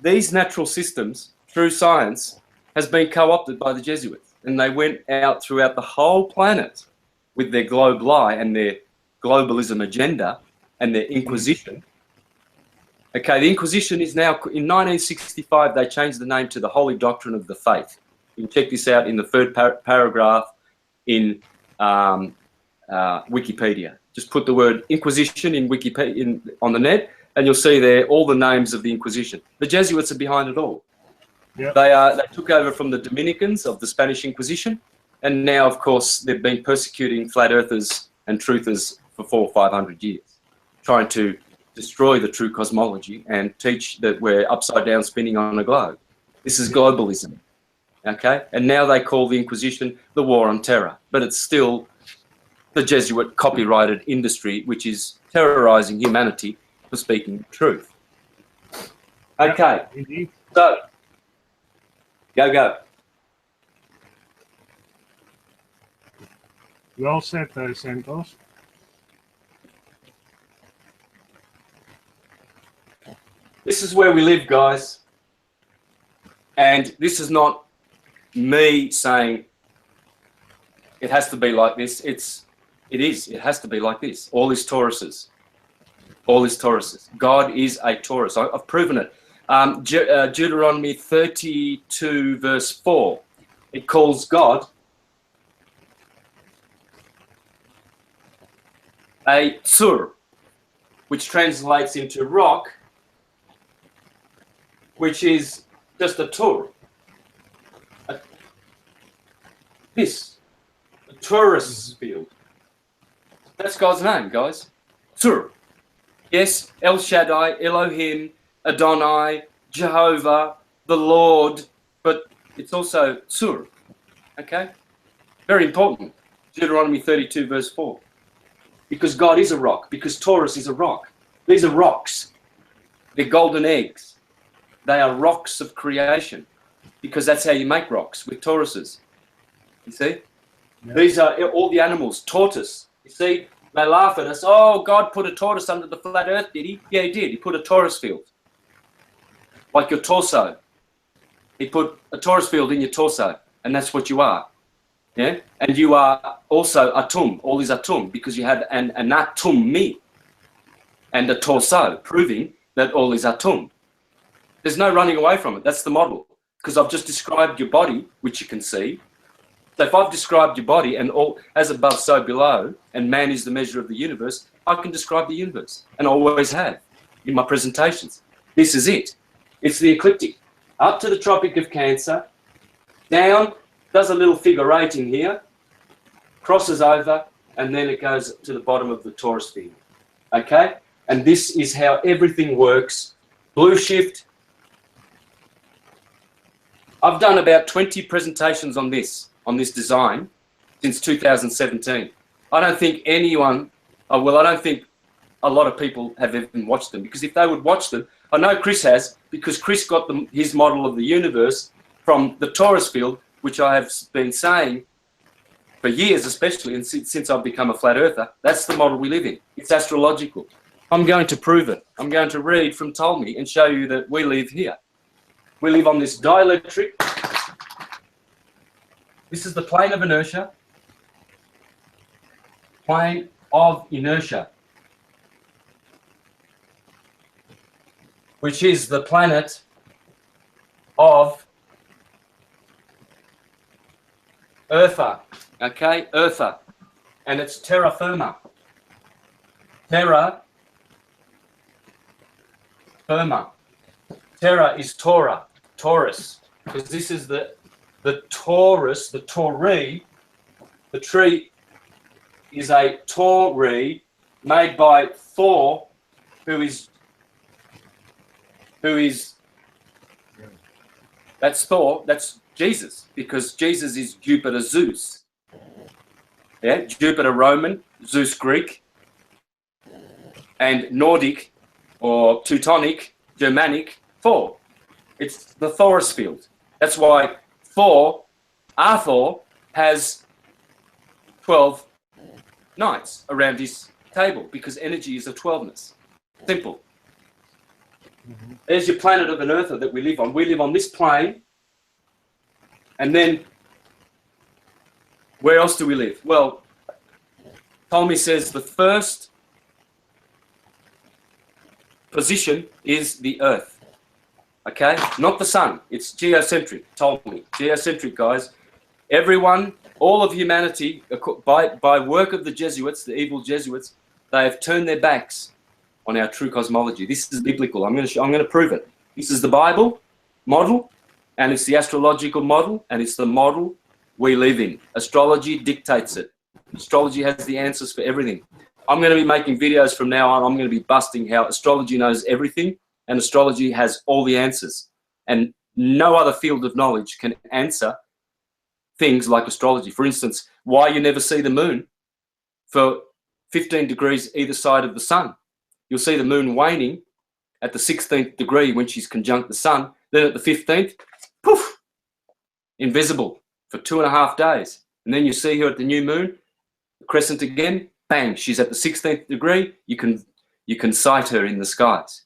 these natural systems, through science, has been co-opted by the Jesuits, and they went out throughout the whole planet with their globe lie and their globalism agenda and their Inquisition. Okay, the Inquisition is now, in 1965, they changed the name to the Holy Doctrine of the Faith. You can check this out in the third paragraph in Wikipedia. Just put the word Inquisition in Wikipedia on the net, and you'll see there all the names of the Inquisition. The Jesuits are behind it all. Yep. They took over from the Dominicans of the Spanish Inquisition, and now, of course, they've been persecuting flat earthers and truthers for 400 or 500 years, trying to destroy the true cosmology and teach that we're upside down spinning on a globe. This is globalism, okay? And now they call the Inquisition the War on Terror, but it's still the Jesuit copyrighted industry, which is terrorizing humanity for speaking the truth. Okay, so go. Well said, Santos. This is where we live, guys. And this is not me saying it has to be like this. It has to be like this. All is Tauruses. All is Tauruses. God is a Taurus. I've proven it. Deuteronomy 32 verse 4. It calls God a Tsur, which translates into rock, which is just a Tur. A Taurus field. That's God's name, guys. Tsur. Yes, El Shaddai, Elohim, Adonai, Jehovah, the Lord, but it's also Tsur. Okay? Very important. Deuteronomy 32 verse 4. Because God is a rock, because Taurus is a rock. These are rocks. They're golden eggs. They are rocks of creation, because that's how you make rocks, with Tauruses. You see? Yeah. These are all the animals. Tortoise. You see? They laugh at us. Oh, God put a tortoise under the flat earth, did he? Yeah, he did. He put a Taurus field. Like your torso. He put a Taurus field in your torso, and that's what you are. Yeah? And you are also atum. All is atum, because you had an atum me and a torso, proving that all is atum. There's no running away from it. That's the model. Because I've just described your body, which you can see. So if I've described your body and all as above, so below, and man is the measure of the universe, I can describe the universe, and I always have in my presentations. This is it. It's the ecliptic. Up to the Tropic of Cancer, down, does a little figure 8 in here, crosses over, and then it goes to the bottom of the Taurus field. Okay? And this is how everything works. Blue shift. I've done about 20 presentations on this design since 2017. I don't think anyone, well, I don't think a lot of people have even watched them, because if they would watch them, I know Chris has, because Chris got his model of the universe from the Taurus field, which I have been saying for years, especially, and since I've become a flat earther. That's the model we live in. It's astrological. I'm going to prove it. I'm going to read from Ptolemy and show you that we live here. We live on this dielectric. This is the plane of inertia. Plane of inertia, which is the planet of Eartha, okay, Eartha, and it's terra firma. Terra firma. Terra is Torah, Taurus, because this is the Taurus, the Tauri. The tree is a Tauri made by Thor, who is that's Thor, that's Jesus, because Jesus is Jupiter Zeus. Yeah, Jupiter Roman, Zeus Greek, and Nordic or Teutonic, Germanic, Thor. It's the Taurus field. That's why Thor, Arthur, has 12 knights around his table, because energy is a 12ness. Simple. There's your planet of an Earther that we live on. We live on this plane. And then, where else do we live? Well, Ptolemy says the first position is the Earth. Okay? Not the sun. It's geocentric, Ptolemy. Geocentric, guys. Everyone, all of humanity, by work of the Jesuits, the evil Jesuits, they have turned their backs on our true cosmology. This is biblical. I'm going to prove it. This is the Bible model, and it's the astrological model, and it's the model we live in. Astrology dictates it. Astrology has the answers for everything. I'm going to be making videos from now on. I'm going to be busting how astrology knows everything, and astrology has all the answers. And no other field of knowledge can answer things like astrology. For instance, why you never see the moon for 15 degrees either side of the sun. You'll see the moon waning at the 16th degree when she's conjunct the sun. Then at the 15th, poof, invisible for 2.5 days. And then you see her at the new moon, the crescent again, bang, she's at the 16th degree. You can sight her in the skies.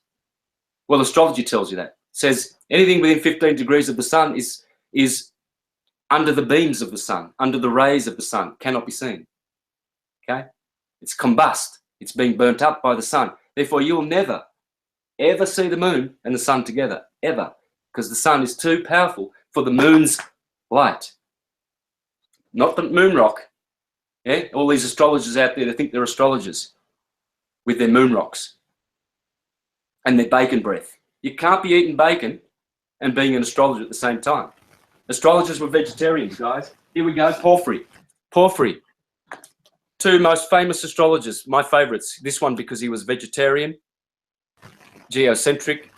Well, astrology tells you that. It says anything within 15 degrees of the sun is under the beams of the sun, under the rays of the sun, cannot be seen. Okay? It's combust. It's being burnt up by the sun. Therefore, you'll never, ever see the moon and the sun together, ever, because the sun is too powerful for the moon's light. Not the moon rock. Yeah? All these astrologers out there, they think they're astrologers with their moon rocks and their bacon breath. You can't be eating bacon and being an astrologer at the same time. Astrologers were vegetarians, guys. Here we go, Porphyry. Porphyry. Two most famous astrologers, my favorites. This one because he was vegetarian, geocentric,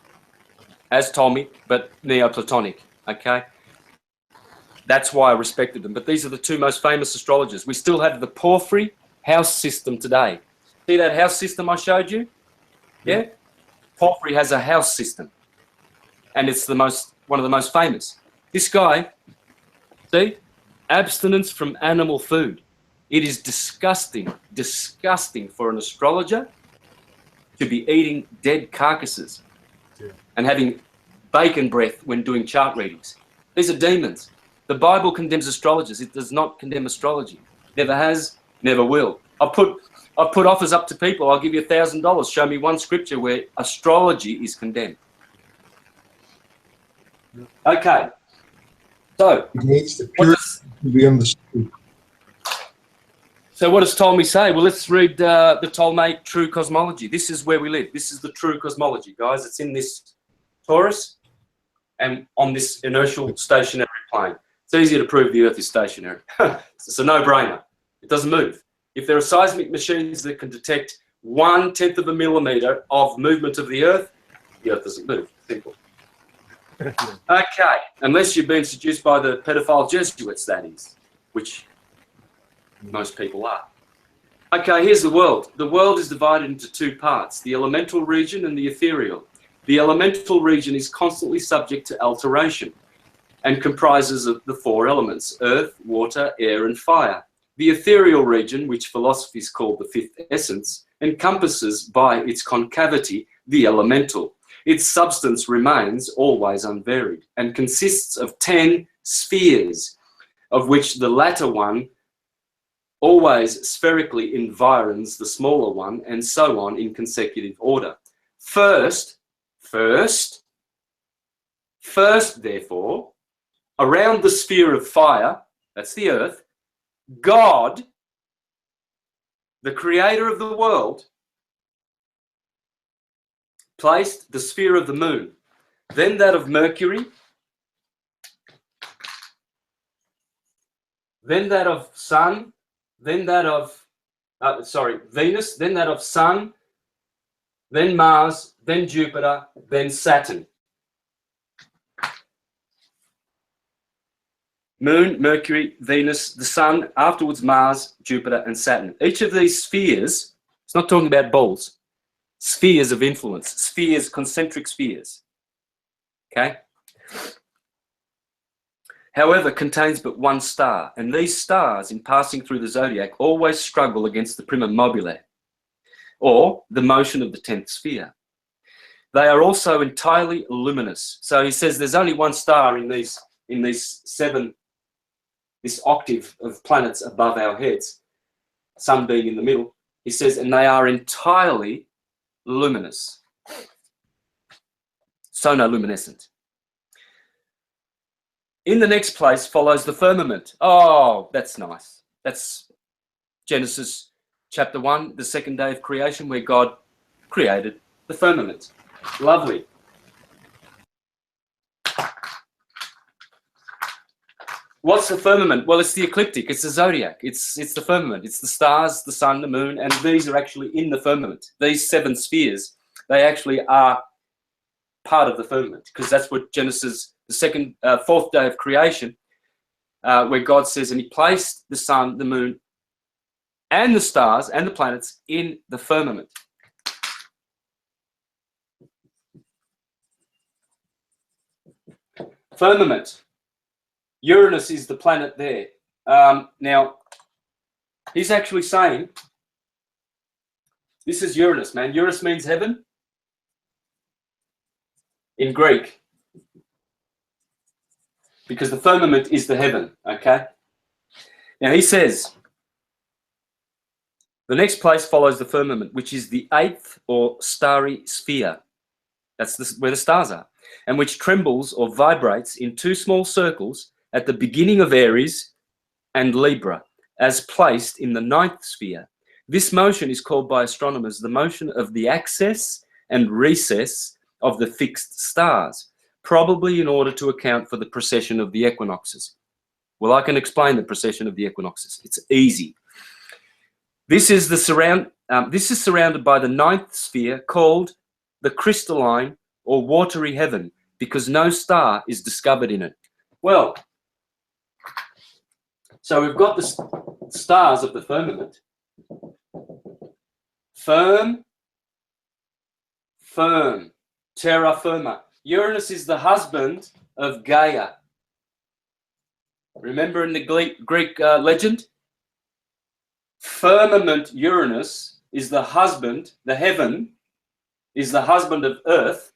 as Ptolemy, but Neoplatonic, okay? That's why I respected them. But these are the two most famous astrologers. We still have the Porphyry house system today. See that house system I showed you? Yeah? Porphyry has a house system. And it's one of the most famous. This guy, see? Abstinence from animal food. It is disgusting, disgusting for an astrologer to be eating dead carcasses and having bacon breath when doing chart readings. These are demons. The Bible condemns astrologers. It does not condemn astrology. Never has, never will. I've put offers up to people. I'll give you $1,000. Show me one scripture where astrology is condemned. Okay. So, It needs the what pure does, to be understood. so what does Ptolemy say? Well, let's read the Ptolemaic true cosmology. This is where we live. This is the true cosmology, guys. It's in this torus and on this inertial stationary plane. It's easy to prove the Earth is stationary. It's a no-brainer. It doesn't move. If there are seismic machines that can detect 1/10 of a millimeter of movement of the Earth doesn't move. Simple. Okay, unless you've been seduced by the pedophile Jesuits, that is, which most people are. Okay, here's the world. The world is divided into two parts, the elemental region and the ethereal. The elemental region is constantly subject to alteration and comprises of the four elements, earth, water, air, and fire. The ethereal region, which philosophies call the fifth essence, encompasses by its concavity the elemental. Its substance remains always unvaried and consists of 10 spheres, of which the latter one always spherically environs the smaller one, and so on in consecutive order. First, therefore, around the sphere of fire, that's the earth, God, the creator of the world, placed the sphere of the moon, then that of Mercury, then that of Sun, then that of, Venus, then that of Sun, then Mars, then Jupiter, then Saturn. Moon, Mercury, Venus, the Sun, afterwards Mars, Jupiter, and Saturn. Each of these spheres, it's not talking about balls, spheres of influence, spheres, concentric spheres, okay? However, contains but one star, and these stars, in passing through the zodiac, always struggle against the prima mobile, or the motion of the 10th sphere. They are also entirely luminous. So he says there's only one star in these seven, this octave of planets above our heads, Sun being in the middle. He says, and they are entirely luminous, sonoluminescent. In the next place follows the firmament. Oh, that's nice. That's Genesis chapter 1, the second day of creation, where God created the firmament. Lovely. What's the firmament? Well, it's the ecliptic. It's the zodiac. It's the firmament. It's the stars, the sun, the moon, and these are actually in the firmament. These seven spheres, they actually are part of the firmament, because that's what Genesis, the fourth day of creation, where God says, and he placed the sun, the moon, and the stars and the planets in the firmament. Firmament. Uranus is the planet there. Now, he's actually saying, this is Uranus, man. Uranus means heaven in Greek, because the firmament is the heaven, okay? Now, he says, the next place follows the firmament, which is the eighth or starry sphere. That's where the stars are, and which trembles or vibrates in two small circles at the beginning of Aries and Libra, as placed in the ninth sphere. This motion is called by astronomers the motion of the axis and recess of the fixed stars, probably in order to account for the precession of the equinoxes. Well, I can explain the precession of the equinoxes. It's easy. This is surrounded by the ninth sphere, called the crystalline or watery heaven, because no star is discovered in it. Well, so we've got the stars of the firmament. Firm, terra firma. Uranus is the husband of Gaia. Remember in the Greek legend? Firmament Uranus is the husband, the heaven is the husband of Earth.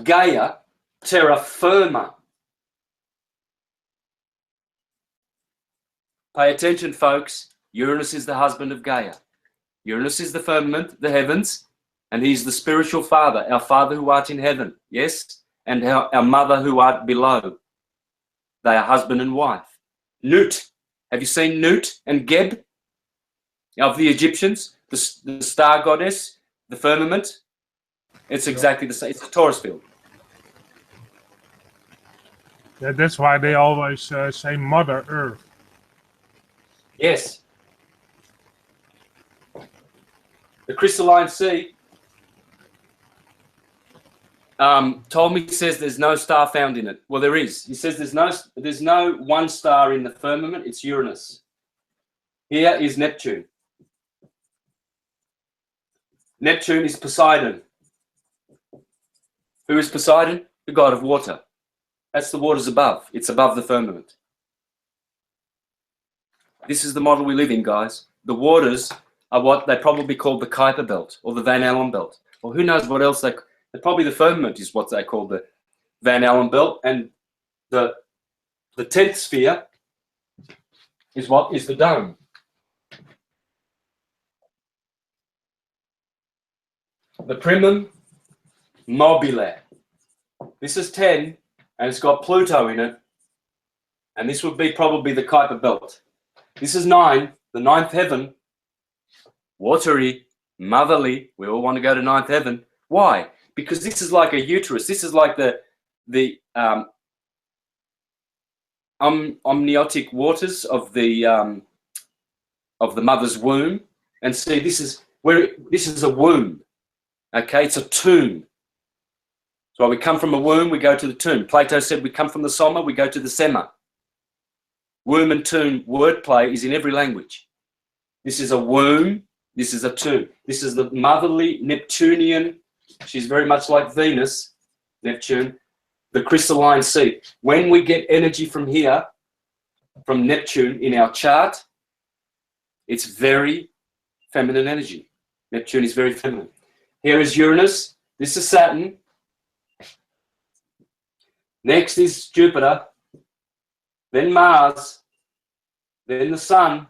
Gaia, terra firma. Pay attention, folks. Uranus is the husband of Gaia. Uranus is the firmament, the heavens, and he's the spiritual father, our Father who art in heaven, yes? And our mother who art below. They are husband and wife. Nut. Have you seen Nut and Geb of the Egyptians? The star goddess, the firmament? It's exactly the same. It's a Taurus field. Yeah, that's why they always say Mother Earth. Yes. The crystalline sea, Ptolemy says there's no star found in it. Well, there is. He says there's no one star in the firmament. It's Uranus. Here is Neptune. Neptune is Poseidon. Who is Poseidon? The god of water. That's the waters above. It's above the firmament. This is the model we live in, guys. The waters are what they probably call the Kuiper belt or the Van Allen belt. Or who knows what else probably the firmament is what they call the Van Allen belt. And the 10th sphere is what is the dome. The primum mobile. This is 10 and it's got Pluto in it. And this would be probably the Kuiper belt. This is 9, the 9th heaven. Watery, motherly. We all want to go to 9th heaven. Why? Because this is like a uterus. This is like the amniotic waters of the mother's womb. And see, this is a womb. Okay, it's a tomb. So we come from a womb, we go to the tomb. Plato said we come from the soma, we go to the sema. Womb and tomb wordplay is in every language. This is a womb, this is a tomb. This is the motherly Neptunian. She's very much like Venus, Neptune, the crystalline sea. When we get energy from here, from Neptune in our chart, it's very feminine energy. Neptune is very feminine. Here is Uranus. This is Saturn. Next is Jupiter. Then Mars. Then the Sun.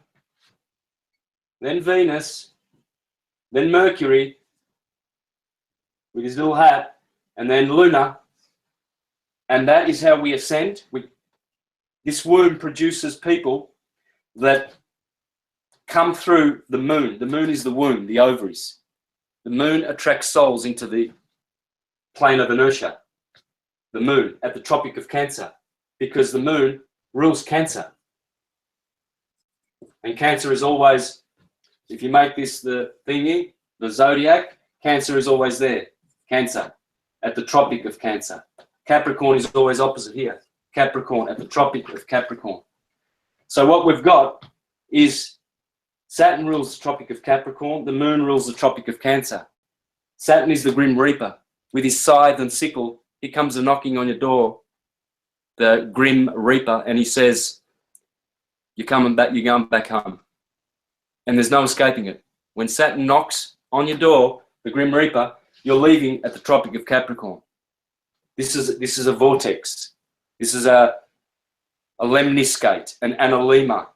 Then Venus. Then Mercury with his little hat. And then Luna. And that is how we ascend. This womb produces people that come through the moon. The moon is the womb, the ovaries. The moon attracts souls into the plane of inertia. The moon at the Tropic of Cancer, because the moon rules Cancer. And Cancer is always, if you make this the thingy, the zodiac, Cancer is always there. Cancer at the Tropic of Cancer. Capricorn is always opposite here. Capricorn at the Tropic of Capricorn. So what we've got is Saturn rules the Tropic of Capricorn. The moon rules the Tropic of Cancer. Saturn is the Grim Reaper. With his scythe and sickle, he comes a knocking on your door, the Grim Reaper, and he says, you're coming back, you're going back home. And there's no escaping it. When Saturn knocks on your door, the Grim Reaper, you're leaving at the Tropic of Capricorn. This is a vortex. This is a lemniscate, an analemma,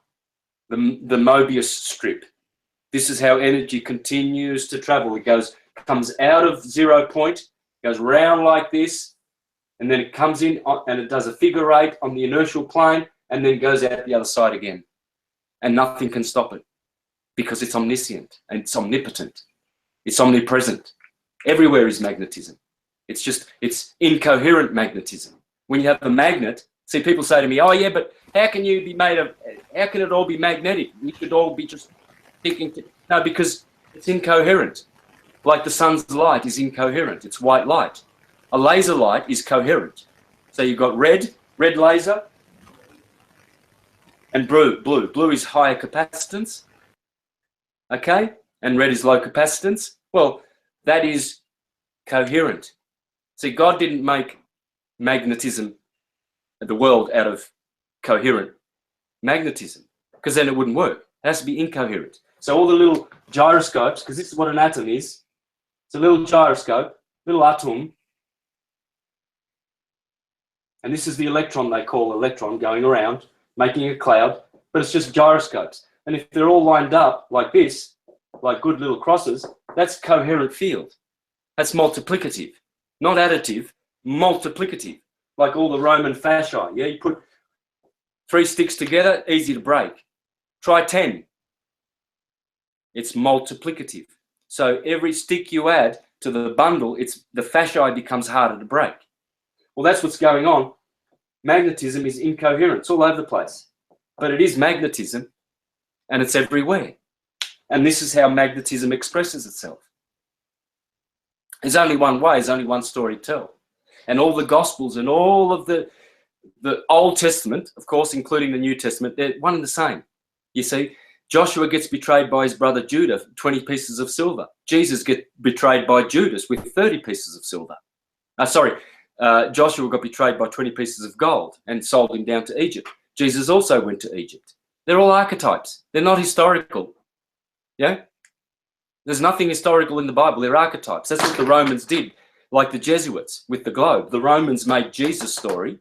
the Mobius strip. This is how energy continues to travel. It comes out of 0 point, goes round like this, and then it comes in and it does a figure 8 on the inertial plane and then goes out the other side again. And nothing can stop it because it's omniscient and it's omnipotent. It's omnipresent. Everywhere is magnetism. It's incoherent magnetism. When you have a magnet, see, people say to me, oh yeah, but how can it all be magnetic? We should all be just thinking, no, because it's incoherent. Like the sun's light is incoherent. It's white light. A laser light is coherent. So you've got red laser, and blue. Blue is higher capacitance, okay? And red is low capacitance. Well, that is coherent. See, God didn't make magnetism, the world, out of coherent magnetism, because then it wouldn't work. It has to be incoherent. So all the little gyroscopes, because this is what an atom is. It's a little gyroscope, little atom. And this is the electron they call electron going around, making a cloud, but it's just gyroscopes. And if they're all lined up like this, like good little crosses, that's coherent field. That's multiplicative, not additive, multiplicative. Like all the Roman fasci, yeah? You put 3 sticks together, easy to break. Try 10. It's multiplicative. So every stick you add to the bundle, the fasci becomes harder to break. Well, that's what's going on. Magnetism is incoherent. It's all over the place. But it is magnetism, and it's everywhere. And this is how magnetism expresses itself. There's only one way. There's only one story to tell. And all the Gospels and all of the Old Testament, of course, including the New Testament, they're one and the same. You see, Joshua gets betrayed by his brother Judah, 20 pieces of silver. Jesus gets betrayed by Judas with 30 pieces of silver. Joshua got betrayed by 20 pieces of gold and sold him down to Egypt. Jesus also went to Egypt. They're all archetypes. They're not historical. Yeah? There's nothing historical in the Bible. They're archetypes. That's what the Romans did, like the Jesuits with the globe. The Romans made Jesus' story,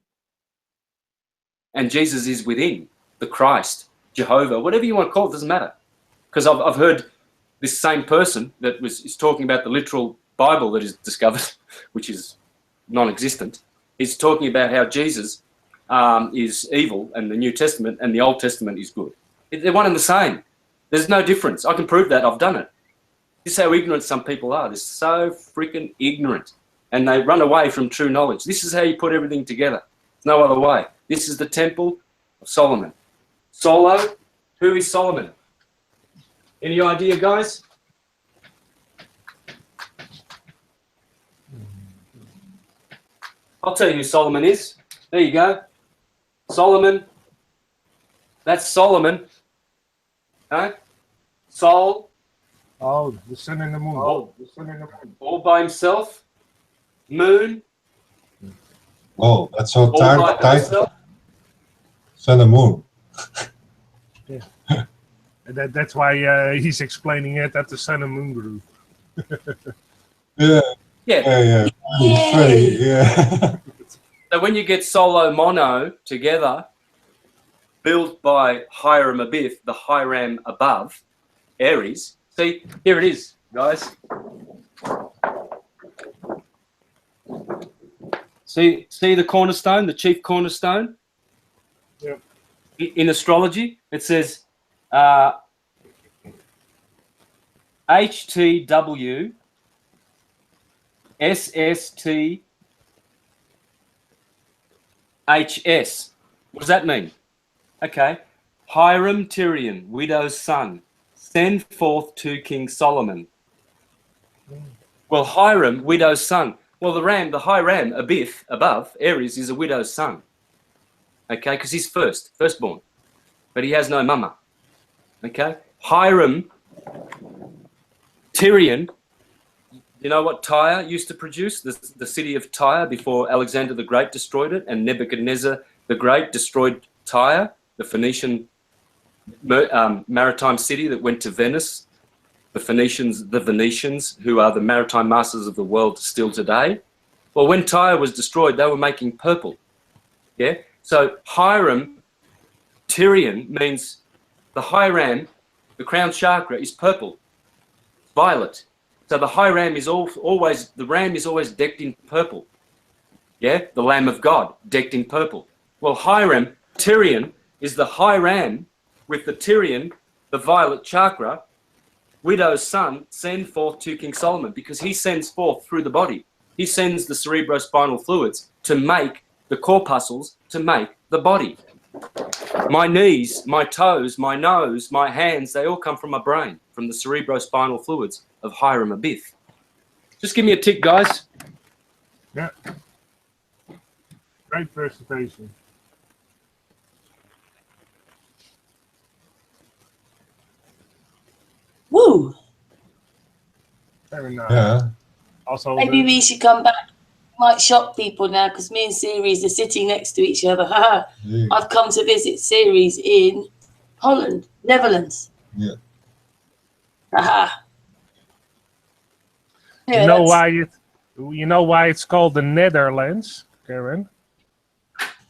and Jesus is within the Christ, Jehovah, whatever you want to call it, doesn't matter. Because I've heard this same person that is talking about the literal Bible that is discovered, which is non-existent. He's talking about how Jesus is evil and the New Testament and the Old Testament is good. They're one and the same. There's no difference. I can prove that. I've done it. This is how ignorant some people are. They're so freaking ignorant. And they run away from true knowledge. This is how you put everything together. There's no other way. This is the Temple of Solomon. Solo, who is Solomon? Any idea, guys? I'll tell you who Solomon is. There you go. Solomon. That's Solomon. Huh? Sol. Oh, the sun and the moon. Oh, the sun and the moon. All by himself. Moon. Oh, that's so All by tight. himself. Sun and moon. Yeah. And that's why he's explaining it at the sun and moon group. Yeah. Yeah. Funny. Yeah. So when you get solo mono together, built by Hiram Abith, the Hiram above, Aries. See, here it is, guys. See the cornerstone, the chief cornerstone? Yep. In astrology, it says HTW SST HS. What does that mean? Okay. Hiram Tyrion, widow's son, send forth to King Solomon. Well, Hiram, widow's son. Well, the Hiram, Abith, above, Aries, is a widow's son. Okay, because he's firstborn. But he has no mama. Okay? Hiram, Tyrion, you know what Tyre used to produce? The city of Tyre before Alexander the Great destroyed it, and Nebuchadnezzar the Great destroyed Tyre, the Phoenician maritime city that went to Venice. The Venetians, who are the maritime masters of the world still today. Well, when Tyre was destroyed, they were making purple. Yeah? So Hiram, Tyrion, means the Hiram, the crown chakra, is purple, violet. So the Hiram is the ram is always decked in purple. Yeah? The Lamb of God, decked in purple. Well, Hiram, Tyrion, is the Hiram with the Tyrion, the violet chakra, widow's son, send forth to King Solomon, because he sends forth through the body. He sends the cerebrospinal fluids to make the corpuscles, to make the body. My knees, my toes, my nose, my hands, they all come from my brain, from the cerebrospinal fluids of Hiram Abith. Just give me a tick, guys. Yeah. Great presentation. Woo! Very nice. Yeah. Also, Maybe we should come back. Might shock people now because me and Ceres are sitting next to each other. Yeah. I've come to visit Ceres in Holland, Netherlands. Yeah. Aha. You know why it's called the Netherlands, Karen?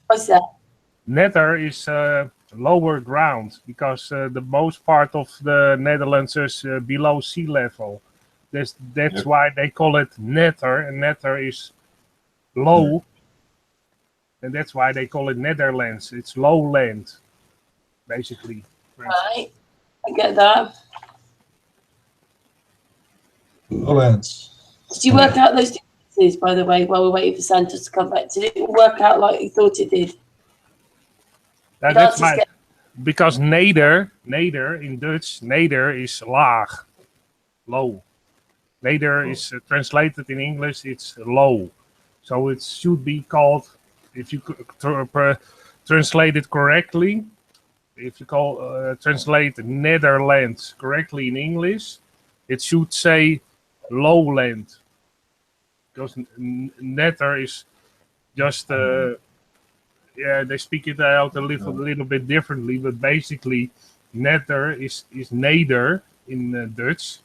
What's that? Nether is lower ground, because the most part of the Netherlands is below sea level. That's why they call it netter, and netter is low, and that's why they call it Netherlands. It's low land, basically. Right, I get that. Lowlands. Did you work out those differences, by the way, while we're waiting for Santos to come back? Did it work out like you thought it did? That's my, because neder in Dutch, neder is laag, low. Neder is translated in English, it's low. So it should be called, if you translate it correctly, if you translate Netherlands correctly in English, it should say lowland. Because netter is just, they speak it out a little bit differently, but basically netter is neder in Dutch,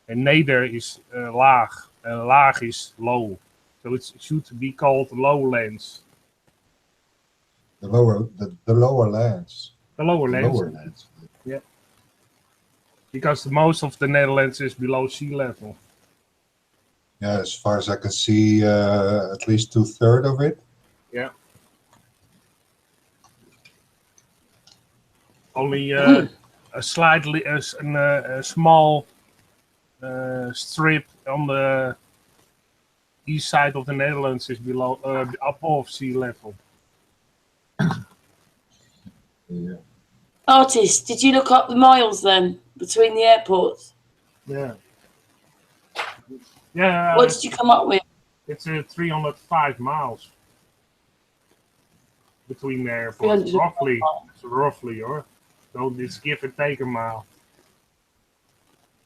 and neder is laag, and laag is low. So it should be called lowlands. The lower lands. The lower lands. Yeah. Because most of the Netherlands is below sea level. Yeah, as far as I can see, at least 2/3 of it. Yeah. Only a slightly a small strip on the east side of the Netherlands is below above sea level. Yeah. Artist, did you look up the miles then between the airports? Yeah. Yeah. What did you come up with? It's 305 miles between the airports. Roughly, or so it's give or take a mile.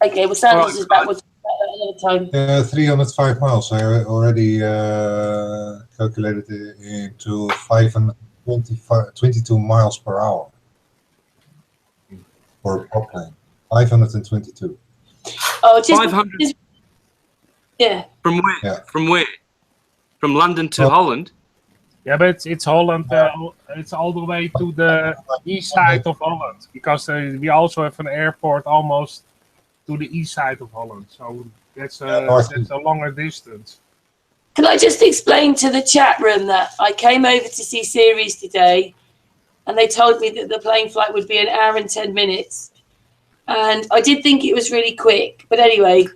Okay, well, Santos is back. We'll talk about that another time. 305 miles. I already calculated it into 522 miles per hour for a prop plane. 522. Oh, just 500. Yeah. From where? Yeah. From where? From London to Holland? Yeah, but it's Holland. It's all the way to the east side of Holland, because we also have an airport almost to the east side of Holland. So that's a longer distance. Can I just explain to the chat room that I came over to see series today, and they told me that the plane flight would be 1 hour and 10 minutes, and I did think it was really quick. But anyway,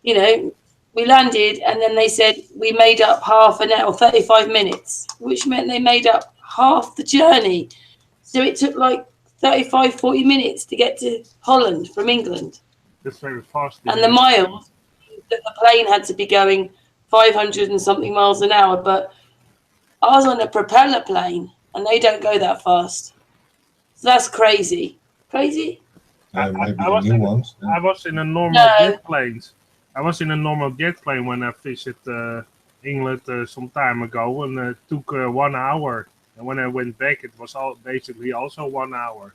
you know, we landed, and then they said we made up half an hour, 35 minutes, which meant they made up half the journey. So it took like 35, 40 minutes to get to Holland from England. That's very fast. And the miles that the plane had to be going 500 and something miles an hour, but I was on a propeller plane, and they don't go that fast. So that's crazy. Crazy? Maybe the new ones. Yeah. I was in a normal jet plane. I was in a normal jet plane when I visited England some time ago, and it took 1 hour. And when I went back, it was basically also 1 hour.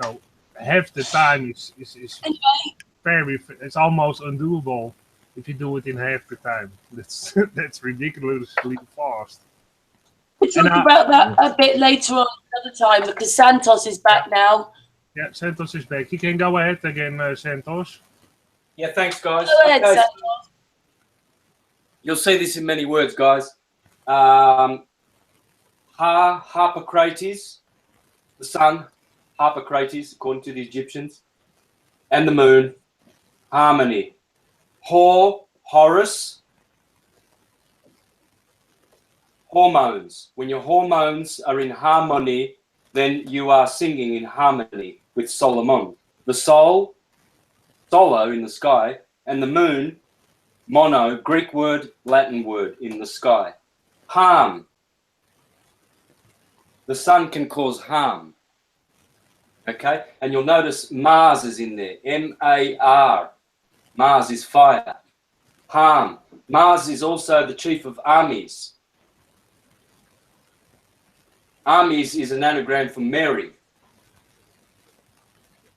So half the time is it's almost undoable if you do it in half the time. That's ridiculously fast. We'll talk about that a bit later on another time, because Santos is back now. Yeah, Santos is back. You can go ahead again, Santos. Yeah, thanks, guys. Go ahead, Okay. Santos. You'll see this in many words, guys. Harpocrates, the sun, Harpocrates, according to the Egyptians, and the moon, harmony. Horus, hormones. When your hormones are in harmony, then you are singing in harmony with Solomon. The sol, solo in the sky, and the moon, mono, Greek word, Latin word, in the sky. Harm. The sun can cause harm. Okay? And you'll notice Mars is in there. M-A-R. Mars is fire. Harm. Mars is also the chief of armies. Armies is an anagram for Mary.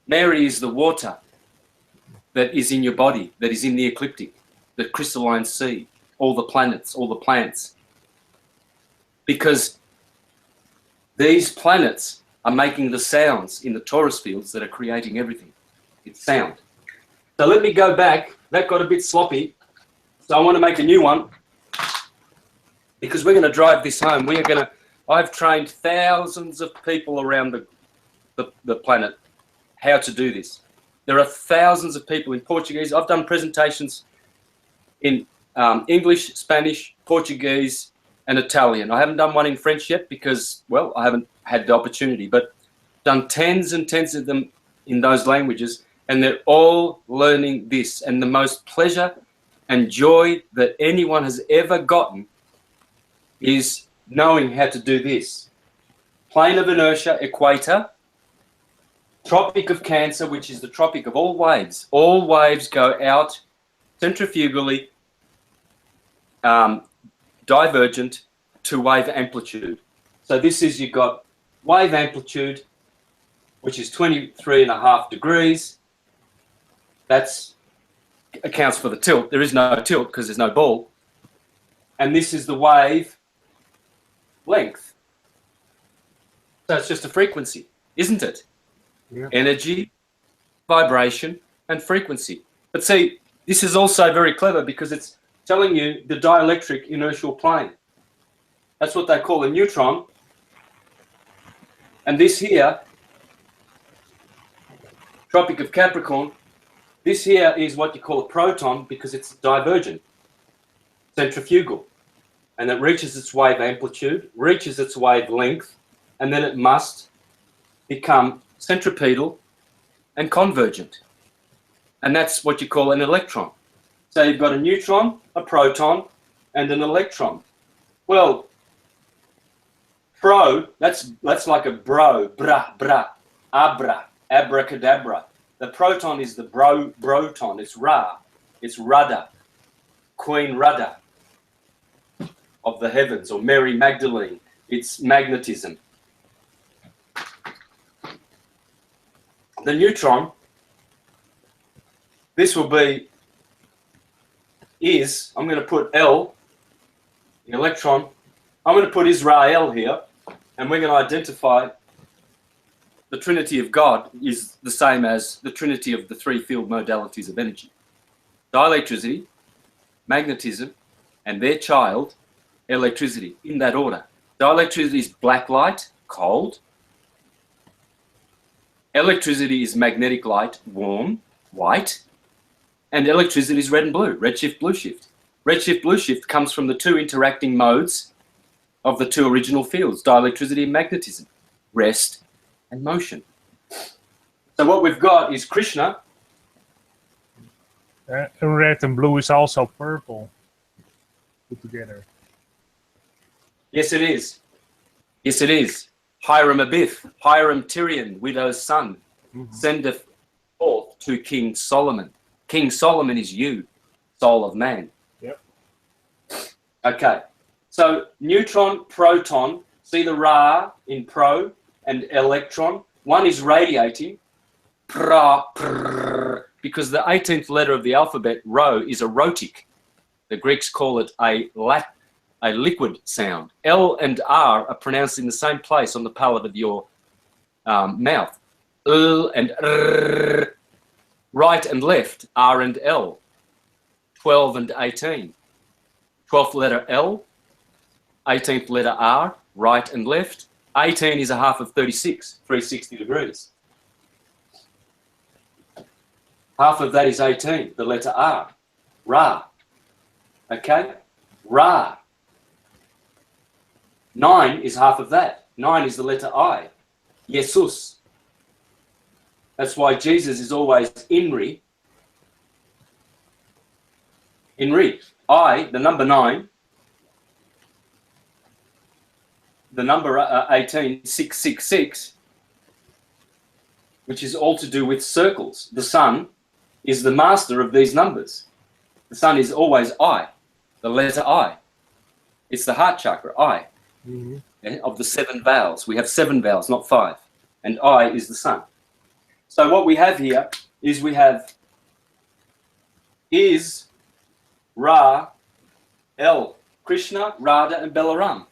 Mary is the water that is in your body, that is in the ecliptic, the crystalline sea, all the planets, all the plants. Because these planets are making the sounds in the torus fields that are creating everything. It's sound. So let me go back. That got a bit sloppy. So I want to make a new one because we're going to drive this home. I've trained thousands of people around the planet how to do this. There are thousands of people in Portuguese. I've done presentations in English, Spanish, Portuguese, and Italian. I haven't done one in French yet because, well, I haven't had the opportunity, but done tens and tens of them in those languages, and they're all learning this. And the most pleasure and joy that anyone has ever gotten is knowing how to do this. Plane of inertia, equator, Tropic of Cancer, which is the tropic of all waves. All waves go out centrifugally, divergent to wave amplitude. So this is, you've got wave amplitude, which is 23.5 degrees. That's accounts for the tilt. There is no tilt because there's no ball. And this is the wave length. So it's just a frequency, isn't it? Yeah. Energy, vibration, and frequency. But see, this is also very clever because it's telling you the dielectric inertial plane. That's what they call a neutron. And this here, Tropic of Capricorn, this here is what you call a proton because it's divergent, centrifugal. And it reaches its wave amplitude, reaches its wave length, and then it must become centripetal and convergent. And that's what you call an electron. So you've got a neutron, a proton, and an electron. Well, that's like a abra, abracadabra. The proton is the broton, it's Ra, it's Rudda, Queen Rudda of the heavens, or Mary Magdalene, it's magnetism. The neutron, this will be, I'm going to put L, the electron, I'm going to put Israel here, and we're going to identify the Trinity of God is the same as the Trinity of the three field modalities of energy. Dielectricity, magnetism, and their child, electricity, in that order. Dielectricity is black light, cold. Electricity is magnetic light, warm, white. And electricity is red and blue, redshift, blue shift. Redshift, blue shift comes from the two interacting modes of the two original fields, dielectricity and magnetism, rest and motion. So what we've got is Krishna. Red and blue is also purple put together. Yes, it is. Yes, it is. Hiram Abith, Hiram Tyrion, widow's son, sendeth forth to King Solomon. King Solomon is you, soul of man. Yep. Okay. So neutron, proton, see the Ra in pro and electron. One is radiating, because the 18th letter of the alphabet, Rho, is a rhotic. The Greeks call it a liquid sound. L and R are pronounced in the same place on the palate of your mouth. L and R. Right and left, R and L. 12 and 18. 12th letter L, 18th letter R, right and left. 18 is a half of 36, 360 degrees. Half of that is 18, the letter R, Ra. Okay? Ra. 9 is half of that. 9 is the letter I, Jesus. That's why Jesus is always Inri. Inri. I, the number 9, the number 18, 666, which is all to do with circles. The sun is the master of these numbers. The sun is always I, the letter I. It's the heart chakra, I, of the 7 vowels. We have 7 vowels, not 5. And I is the sun. So what we have here is we have is Ra, El, Krishna, Radha, and Balaram,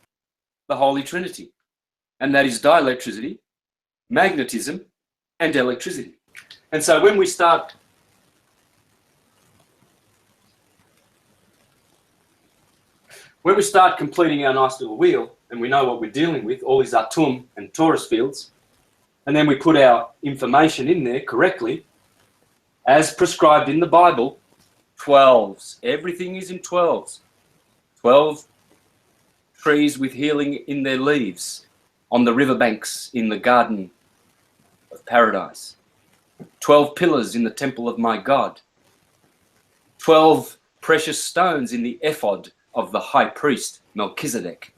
the Holy Trinity. And that is dielectricity, magnetism, and electricity. And so when we start completing our nice little wheel, and we know what we're dealing with, all these Atum and Taurus fields, and then we put our information in there correctly, as prescribed in the Bible, 12s. Everything is in 12s. 12 trees with healing in their leaves on the riverbanks in the garden of paradise. 12 pillars in the temple of my God. 12 precious stones in the ephod of the high priest Melchizedek.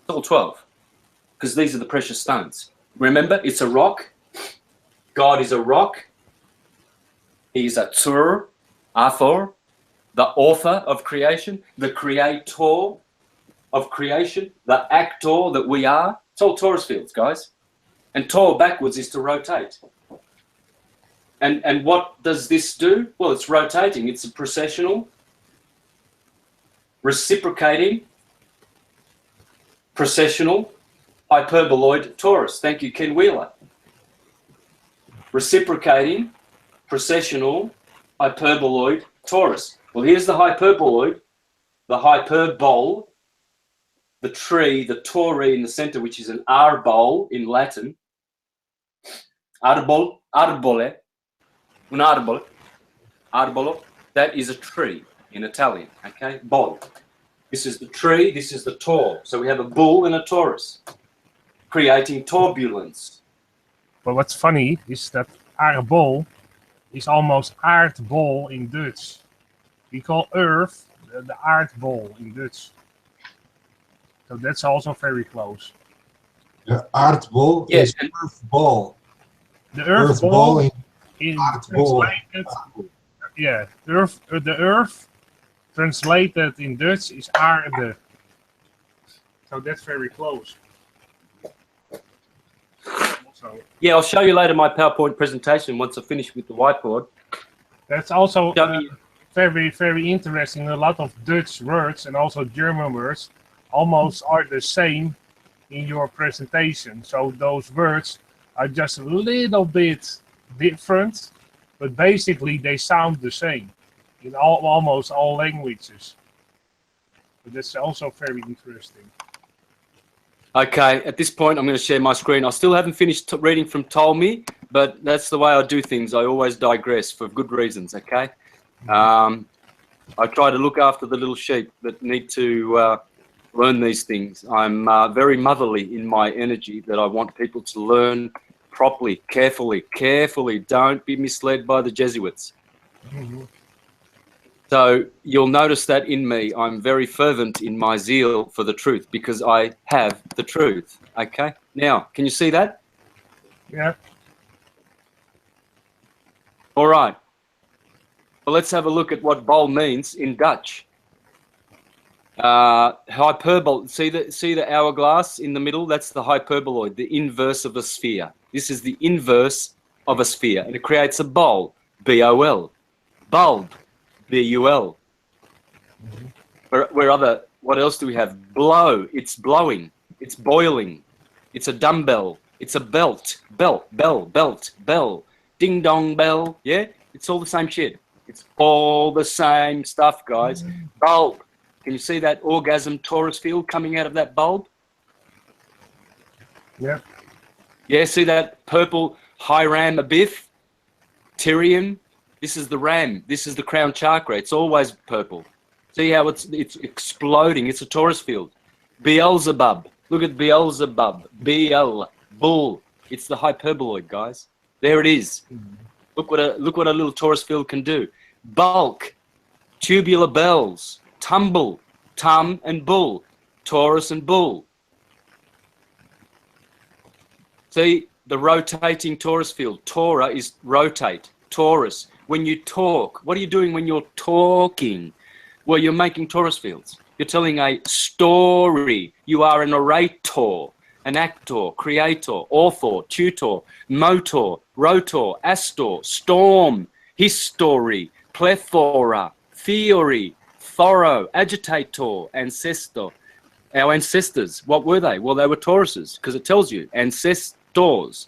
It's all 12, because these are the precious stones. Remember, it's a rock. God is a rock. He is a Tzur, Athor, the author of creation, the creator of creation, the actor that we are. It's all Taurus fields, guys. And Tor backwards is to rotate. And what does this do? Well, it's rotating. It's a processional, reciprocating, processional, hyperboloid Taurus. Thank you, Ken Wheeler. Reciprocating, processional, hyperboloid Taurus. Well, here's the hyperboloid, the hyperbole, the tree, the Tauri in the center, which is an arbole in Latin. Arbole, arbole, un arbole, arbolo. That is a tree in Italian, okay? Bol. This is the tree, this is the Taur. So we have a bull and a Taurus, creating turbulence. But what's funny is that arbol is almost aardbol in Dutch. We call Earth the aardbol in Dutch. So that's also very close. The aardbol Yes. is earth ball. The Earth ball in aardbol. translated, yeah, the Earth translated in Dutch is aarde. So that's very close. Also, Yeah, I'll show you later my PowerPoint presentation once I finish with the whiteboard. that's also Show me- very, very interesting. A lot of Dutch words and also German words almost are the same in your presentation. So those words are just a little bit different, but basically they sound the same in almost all languages. But that's also very interesting. Okay, at this point, I'm going to share my screen. I still haven't finished reading from Ptolemy, but that's the way I do things. I always digress for good reasons, okay? I try to look after the little sheep that need to learn these things. I'm very motherly in my energy that I want people to learn properly, carefully. Don't be misled by the Jesuits. Mm-hmm. So you'll notice that in me, I'm very fervent in my zeal for the truth because I have the truth. Okay. Now, can you see that? Yeah. All right. Well, let's have a look at what bol means in Dutch. Hyperbole. See the hourglass in the middle? That's the hyperboloid, the inverse of a sphere. This is the inverse of a sphere, and it creates a bol, B-O-L, bulb, B-U-L. What else do we have? Blow. It's blowing. It's boiling. It's a dumbbell. It's a belt. Bell. Ding dong bell. Yeah, it's all the same shit. It's all the same stuff, guys. Bulb. Can you see that orgasm Taurus field coming out of that bulb? Yeah. Yeah, see that purple Hiram Abith? Tyrium? This is the ram. This is the crown chakra. It's always purple. See how it's exploding. It's a Taurus field. Beelzebub. Look at Beelzebub. Beel. Bull. It's the hyperboloid, guys. There it is. Look what a little Taurus field can do. Bulk. Tubular bells. Tumble. Tum and bull. Taurus and bull. See the rotating Taurus field. Torah is rotate. Taurus. When you talk, what are you doing when you're talking? Well, you're making Taurus fields. You're telling a story. You are an orator, an actor, creator, author, tutor, motor, rotor, astor, storm, history, plethora, theory, thorough, agitator, ancestor. Our ancestors, what were they? Well, they were Tauruses, because it tells you, ancestors.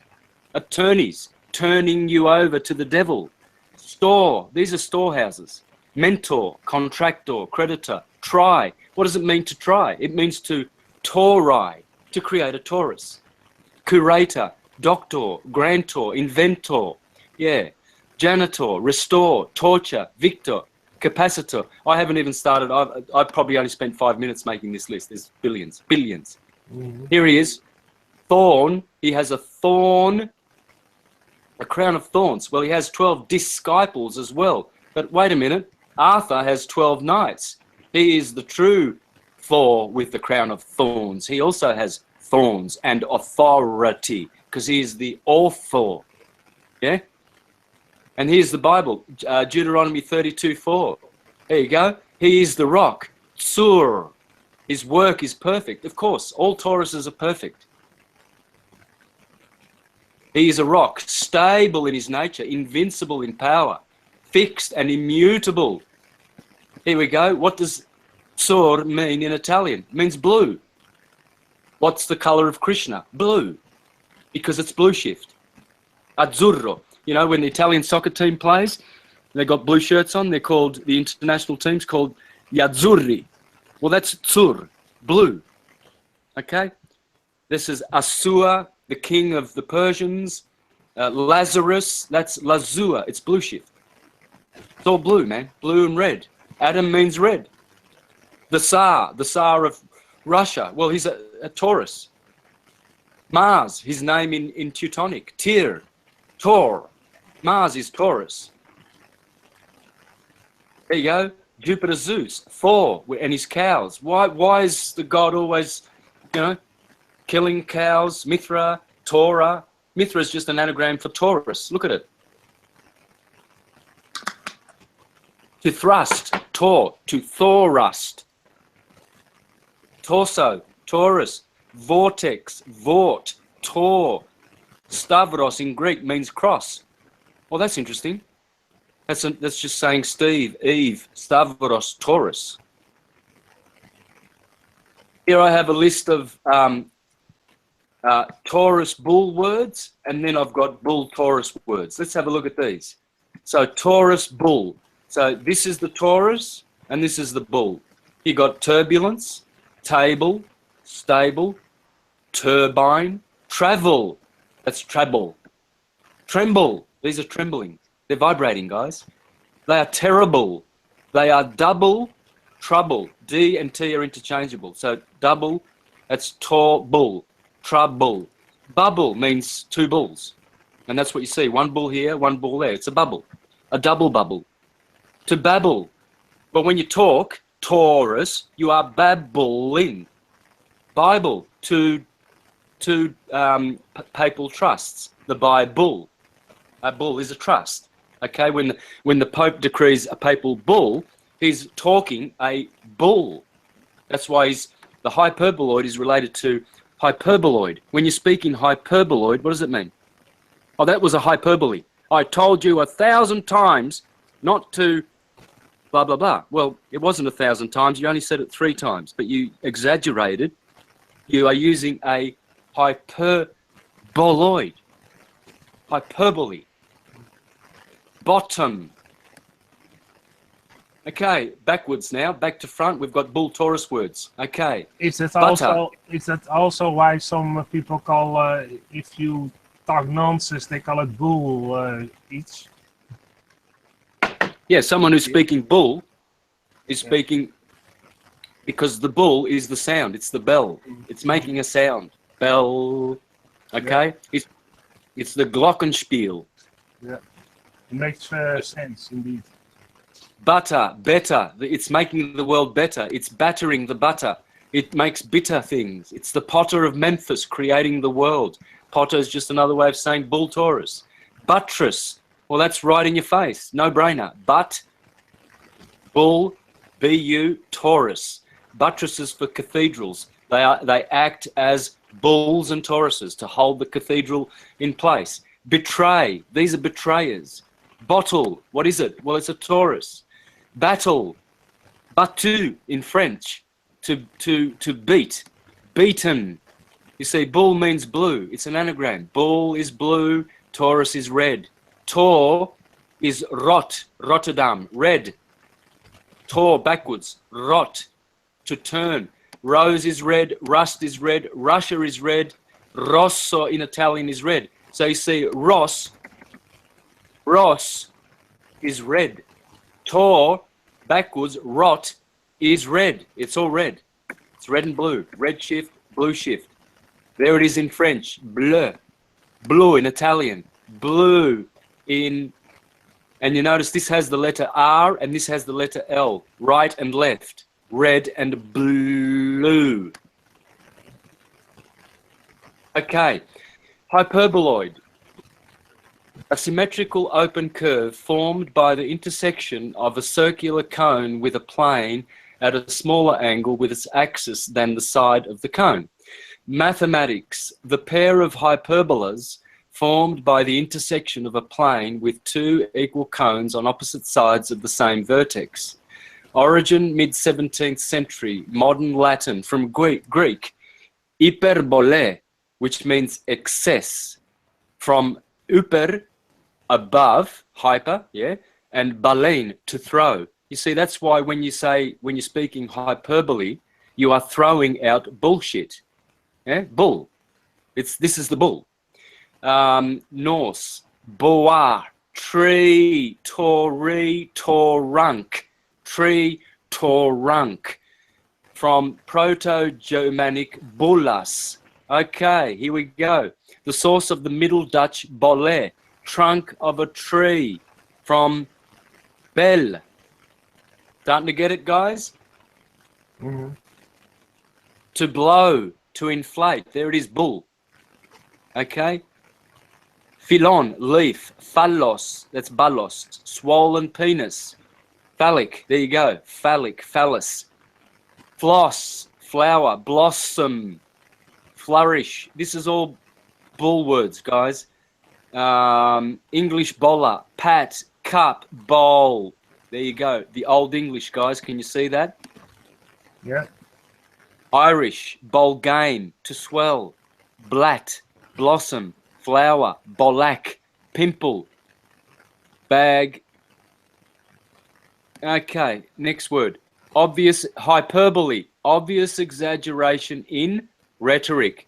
attorneys turning you over to the devil. Store, these are storehouses. Mentor, contractor, creditor, try. What does it mean to try? It means to Torai, to create a Taurus. Curator, doctor, grantor, inventor, yeah. Janitor, restore, torture, victor, capacitor. I haven't even started. I've probably only spent 5 minutes making this list. There's billions. Here he is. Thorn. He has a thorn, a crown of thorns. Well, he has 12 disciples as well. But wait a minute. Arthur has 12 knights. He is the true Thor with the crown of thorns. He also has thorns and authority because he is the author. Yeah? And here's the Bible, Deuteronomy 32:4. There you go. He is the rock, Tsur. His work is perfect. Of course, all Tauruses are perfect. He is a rock, stable in his nature, invincible in power, fixed and immutable. Here we go. What does Tsur mean in Italian? It means blue. What's the color of Krishna? Blue, because it's blue shift. Azzurro. You know, when the Italian soccer team plays, they got blue shirts on. They're called, the international team's called gli azzurri. Well, that's Tsur, blue. Okay? This is Asua, the king of the Persians. Lazarus, that's Lazua. It's blue shift. It's all blue, man. Blue and red. Adam means red. The Tsar of Russia. Well, he's a Taurus. Mars, his name in Teutonic. Tyr, Tor. Mars is Taurus. There you go. Jupiter, Zeus, Thor, and his cows. Why is the god always, you know, killing cows? Mithra, Torah. Mithra is just an anagram for Taurus. Look at it. To thrust, Tor. To Thorust. Torso, Taurus. Vortex, Vort, Tor. Stavros in Greek means cross. Well, that's interesting. That's just saying Steve, Eve, Stavros, Taurus. Here I have a list of Taurus bull words, and then I've got bull Taurus words. Let's have a look at these. So Taurus bull. So this is the Taurus, and this is the bull. You got turbulence, table, stable, turbine, travel. That's treble. Tremble. These are trembling. They're vibrating, guys. They are terrible. They are double trouble. D and T are interchangeable. So double, that's tor bull. Trouble. Bubble means two bulls. And that's what you see. One bull here, one bull there. It's a bubble. A double bubble. To babble. But when you talk, Taurus, you are babbling. Bible. To papal trusts. The Bible. A bull is a trust. Okay, when the Pope decrees a papal bull, he's talking a bull. That's why the hyperboloid is related to hyperboloid. When you speak in hyperboloid, what does it mean? Oh, that was a hyperbole. I told you 1,000 times not to blah, blah, blah. Well, it wasn't 1,000 times. You only said it 3 times, but you exaggerated. You are using a hyperboloid. Hyperbole. Bottom. Okay, backwards now, back to front. We've got bull Taurus words. Okay. Is that also why some people call if you talk nonsense, they call it bull each? Yeah, someone who's speaking bull is speaking because the bull is the sound. It's the bell. It's making a sound. Bell. Okay. Yeah. It's the glockenspiel. Yeah. It makes sense indeed. Butter, better. It's making the world better. It's battering the butter. It makes bitter things. It's the potter of Memphis creating the world. Potter is just another way of saying bull Taurus. Buttress. Well, that's right in your face. No brainer. But, bull, B-U, Taurus. Buttresses for cathedrals. They act as bulls and Tauruses to hold the cathedral in place. Betray. These are betrayers. Bottle. What is it? Well, it's a Taurus. Battle. Battu in French. To beat. Beaten. You see, bull means blue. It's an anagram. Bull is blue, Taurus is red. Tor is rot, Rotterdam, red. Tor backwards, rot, to turn. Rose is red, rust is red, Russia is red, rosso in Italian is red. So you see, Ross is red. Tor, backwards, rot is red. It's all red. It's red and blue. Red shift, blue shift. There it is in French, bleu. Blue in Italian, blue in, and you notice this has the letter R and this has the letter L, right and left, red and blue. Okay, hyperboloid. A symmetrical open curve formed by the intersection of a circular cone with a plane at a smaller angle with its axis than the side of the cone. Mathematics, the pair of hyperbolas formed by the intersection of a plane with two equal cones on opposite sides of the same vertex. Origin, mid-17th century, modern Latin, from Greek, hyperbole, which means excess, from hyper, above, hyper, yeah, and balein, to throw. You see, that's why when you're speaking hyperbole, you are throwing out bullshit. Yeah, bull. This is the bull. Norse, boar, tree, tori, torunk, tree, torunk, from Proto-Germanic bullas. Okay, here we go. The source of the Middle Dutch bolle, trunk of a tree, from bell. Starting to get it, guys? Mm-hmm. To blow, to inflate. There it is, bull. Okay? Filon, leaf. Phallos, that's ballos. Swollen penis. Phallic, there you go. Phallic, phallus. Floss, flower. Blossom, flourish. This is all bull words, guys. English bowler, pat, cup, bowl. There you go. The Old English, guys. Can you see that? Yeah. Irish, bowl game, to swell. Blat, blossom, flower. Bollack, pimple. Bag. Okay, next word. Obvious hyperbole, obvious exaggeration in rhetoric.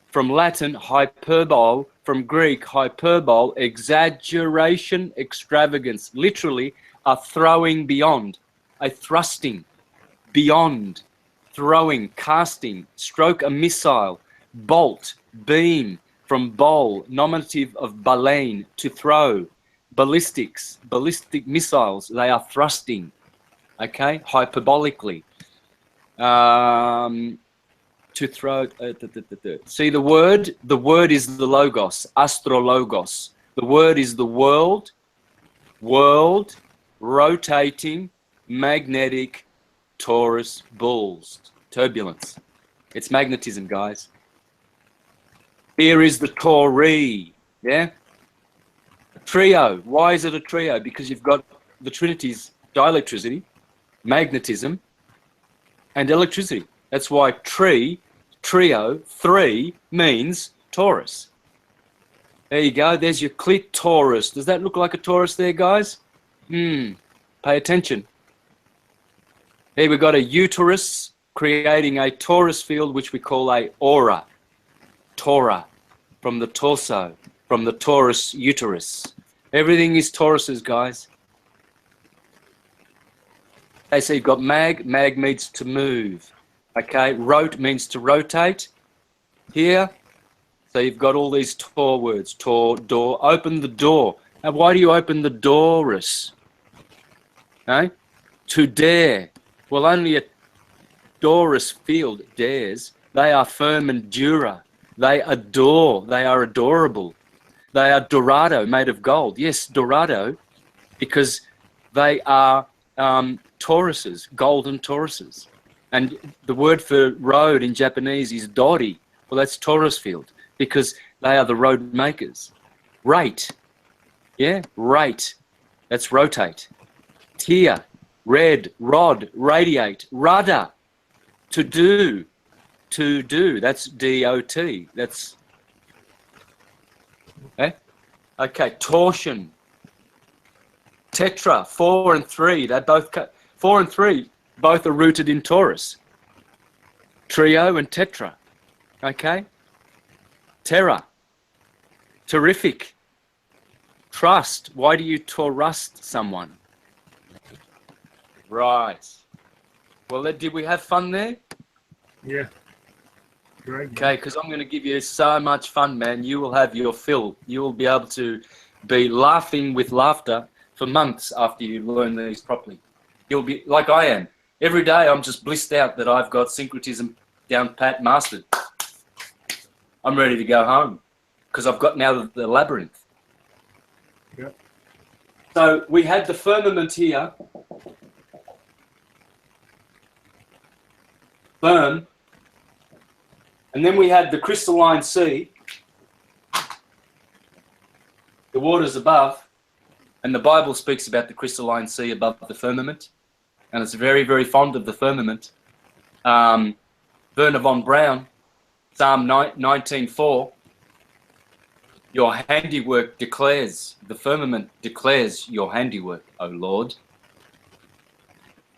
From Latin, hyperbole, from Greek, hyperbole, exaggeration, extravagance. Literally, a throwing beyond, a thrusting, beyond, throwing, casting, stroke a missile, bolt, beam, from bowl, nominative of baleine, to throw, ballistics, ballistic missiles, they are thrusting, okay, hyperbolically. To throw, see the word is the logos, astrologos. The word is the world, rotating, magnetic, Taurus bulls, turbulence. It's magnetism, guys. Here is the Tauri, yeah? A trio. Why is it a trio? Because you've got the trinities, dielectricity, magnetism, and electricity. That's why trio, three means Taurus. There you go. There's your clitoris. Does that look like a Taurus there, guys? Pay attention. Here we've got a uterus creating a torus field, which we call a aura. Tora, from the torso, from the torus uterus. Everything is Tauruses, guys. Okay, so you've got mag means to move. Okay, rot means to rotate. Here, so you've got all these Tor words. Tor, door, open the door. Now, why do you open the doorus? Okay? To dare. Well, only a Dorus field dares. They are firm and dura. They adore. They are adorable. They are dorado, made of gold. Yes, dorado, because they are Tauruses, golden Tauruses. And the word for road in Japanese is dori. Well, that's Taurus field, because they are the road makers. Rate. Yeah, rate. That's rotate. Tear. Red. Rod. Radiate. Rudder. To do. to do. That's D-O-T. That's okay. Torsion. Tetra, 4 and 3. They both 4 and 3 both are rooted in Taurus. Trio and tetra. Okay. Terror. Terrific. Trust. Why do you trust someone? Right. Well, did we have fun there? Yeah. Great. Okay, because I'm going to give you so much fun, man. You will have your fill. You will be able to be laughing with laughter for months after you learn these properly. You'll be like I am. Every day I'm just blissed out that I've got syncretism down pat mastered. I'm ready to go home because I've got now the labyrinth. Yep. So we had the firmament here. Firm. And then we had the crystalline sea. The waters above. And the Bible speaks about the crystalline sea above the firmament. And it's very, very fond of the firmament. Werner von Braun, Psalm 19:4, your handiwork declares, the firmament declares your handiwork, O Lord.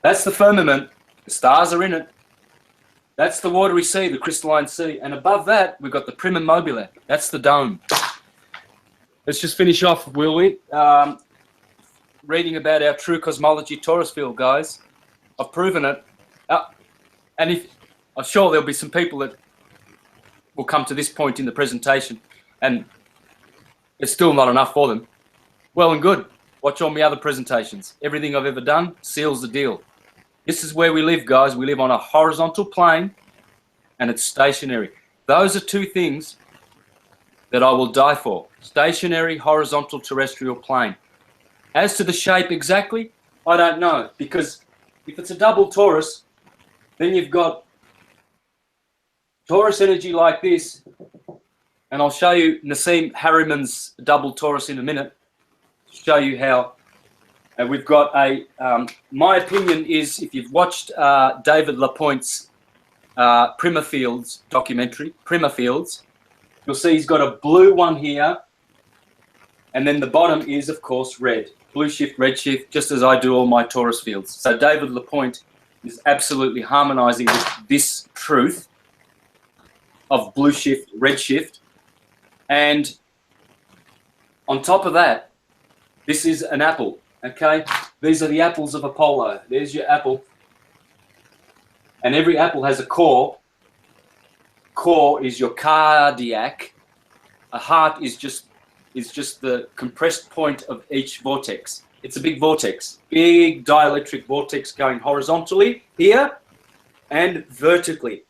That's the firmament. The stars are in it. That's the watery sea, the crystalline sea. And above that, we've got the primum mobile. That's the dome. Let's just finish off, will we? Reading about our true cosmology Taurus field, guys. I've proven it. And I'm sure there'll be some people that will come to this point in the presentation and it's still not enough for them. Well and good. Watch all my other presentations. Everything I've ever done seals the deal. This is where we live, guys. We live on a horizontal plane and it's stationary. Those are two things that I will die for. Stationary, horizontal, terrestrial plane. As to the shape exactly, I don't know. Because if it's a double Taurus, then you've got Taurus energy like this. And I'll show you Nassim Harriman's double Taurus in a minute. Show you how. And we've got a, my opinion is, if you've watched David Lapointe's Prima Fields documentary, Prima Fields, you'll see he's got a blue one here. And then the bottom is, of course, red. Blue shift, red shift, just as I do all my Taurus fields. So David Lapointe is absolutely harmonizing with this truth of blue shift, red shift. And on top of that, this is an apple, okay? These are the apples of Apollo. There's your apple. And every apple has a core. Core is your cardiac. A heart is just the compressed point of each vortex. It's a big vortex, big dielectric vortex going horizontally here and vertically.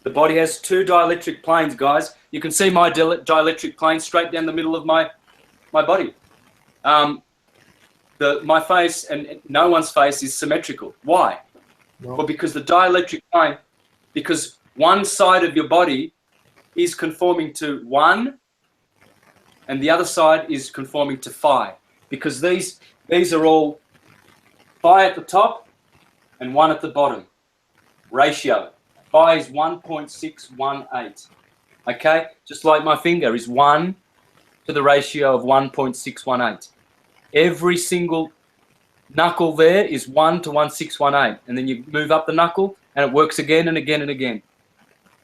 The body has two dielectric planes, guys. You can see my dielectric plane straight down the middle of my body. My face and no one's face is symmetrical. Why? No. Well, because the dielectric plane, because one side of your body is conforming to 1 and the other side is conforming to phi. Because these are all phi at the top and 1 at the bottom. Ratio. Phi is 1.618. Okay? Just like my finger is 1 to the ratio of 1.618. Every single knuckle there is 1 to 1.618. And then you move up the knuckle and it works again and again and again.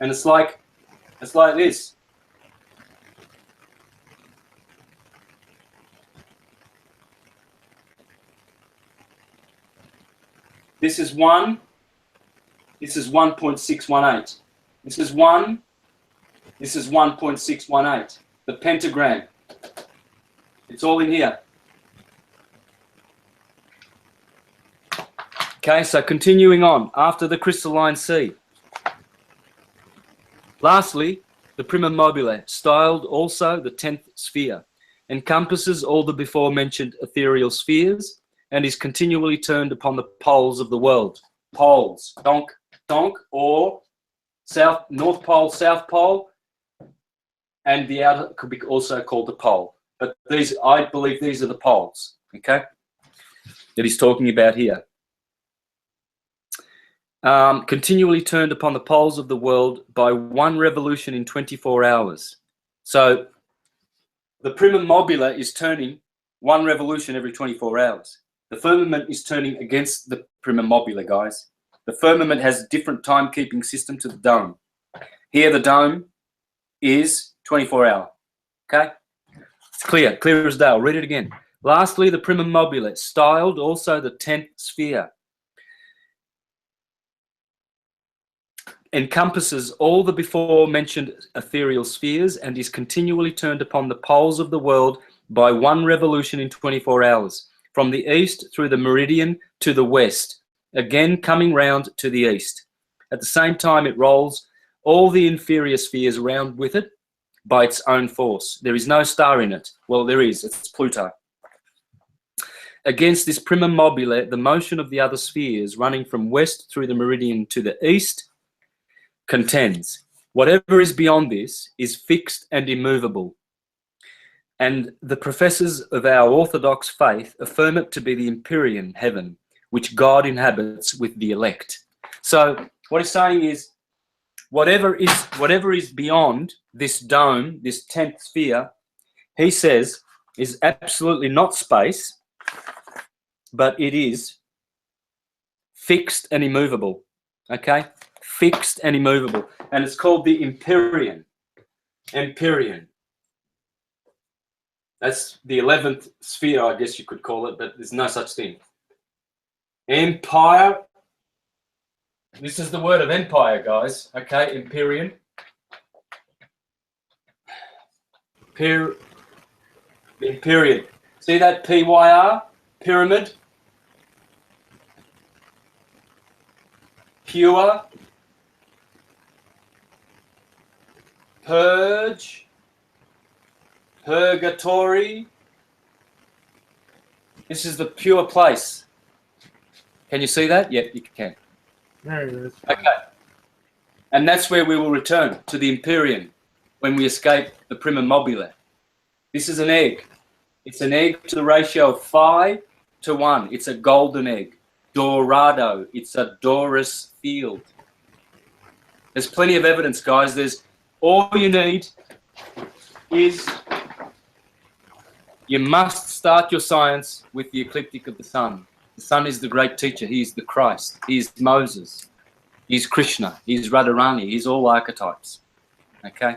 And it's like this. This is 1. This is 1.618. This is 1. This is 1.618. The pentagram. It's all in here. Okay, so continuing on, after the crystalline sea. Lastly, the primum mobile, styled also the 10th sphere, encompasses all the before mentioned ethereal spheres and is continually turned upon the poles of the world. Poles, donk, donk, or south, north pole, south pole, and the outer could be also called the pole. But these, I believe these are the poles, okay, that he's talking about here. continually turned upon the poles of the world by one revolution in 24 hours. So the primum mobile is turning one revolution every 24 hours. The firmament is turning against the primum mobile, guys. The firmament has a different timekeeping system to the dome. Here, the dome is 24 hour. Okay? It's clear as day. I'll read it again. Lastly, the primum mobile, styled also the 10th sphere, encompasses all the before mentioned ethereal spheres and is continually turned upon the poles of the world by one revolution in 24 hours, from the east through the meridian to the west, again coming round to the east. At the same time, it rolls all the inferior spheres round with it by its own force. There is no star in it. Well, there is. It's Pluto. Against this primum mobile, the motion of the other spheres running from west through the meridian to the east contends. Whatever is beyond this is fixed and immovable. And the professors of our orthodox faith affirm it to be the empyrean heaven, which God inhabits with the elect. So what he's saying is, whatever is beyond this dome, this 10th sphere, he says, is absolutely not space, but it is fixed and immovable. Okay? Fixed and immovable. And it's called the empyrean. Empyrean. That's the 11th sphere, I guess you could call it, but there's no such thing. Empire. This is the word of empire, guys. Okay, empyrean. Empyrean. See that PYR? Pyramid. Pure. Purge. Purgatory. This is the pure place. Can you see that? Yep, you can. There it is. Okay. And that's where we will return, to the empyrean, when we escape the primum mobile. This is an egg. It's an egg to the ratio of 5 to 1. It's a golden egg. Dorado. It's a Doris field. There's plenty of evidence, guys. There's all you need is you must start your science with the ecliptic of the sun. The sun is the great teacher. He is the Christ. He is Moses. He is Krishna. He is Radharani. He is all archetypes. Okay?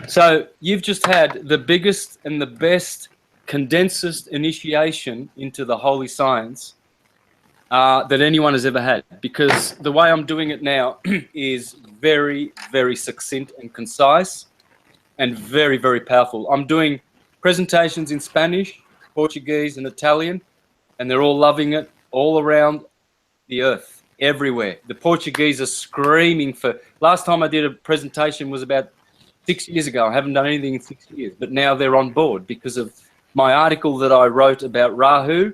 So you've just had the biggest and the best condensest initiation into the holy science that anyone has ever had, because the way I'm doing it now is very, very succinct and concise and very, very powerful. I'm doing presentations in Spanish, Portuguese and Italian, and they're all loving it all around the earth, everywhere. The Portuguese are screaming for... Last time I did a presentation was about 6 years ago. I haven't done anything in 6 years, but now they're on board because of my article that I wrote about Rahu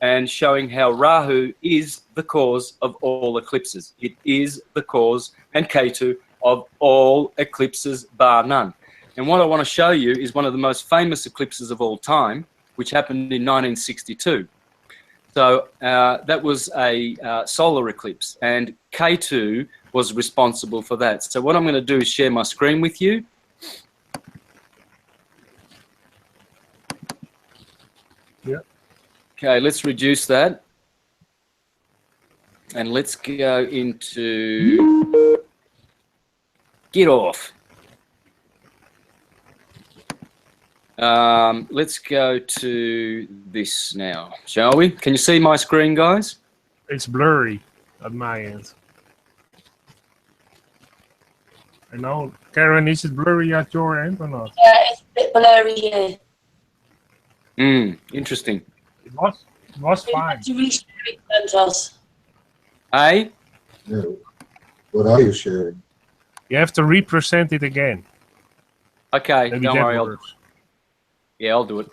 and showing how Rahu is the cause of all eclipses. It is the cause, and Ketu, of all eclipses bar none. And what I want to show you is one of the most famous eclipses of all time, which happened in 1962. So that was a solar eclipse, and Ketu was responsible for that. So what I'm going to do is share my screen with you. Yeah. Okay, let's reduce that. And let's go into... Get off. Let's go to this now, shall we? Can you see my screen, guys? It's blurry at my end. I know, Karen, is it blurry at your end or not? Yeah, it's a bit blurry here. Interesting. It was fine. To reshare it, Santos. Hey? Yeah. What are you sharing? You have to represent it again. Okay, Maybe don't that worry. works. Yeah, I'll do it.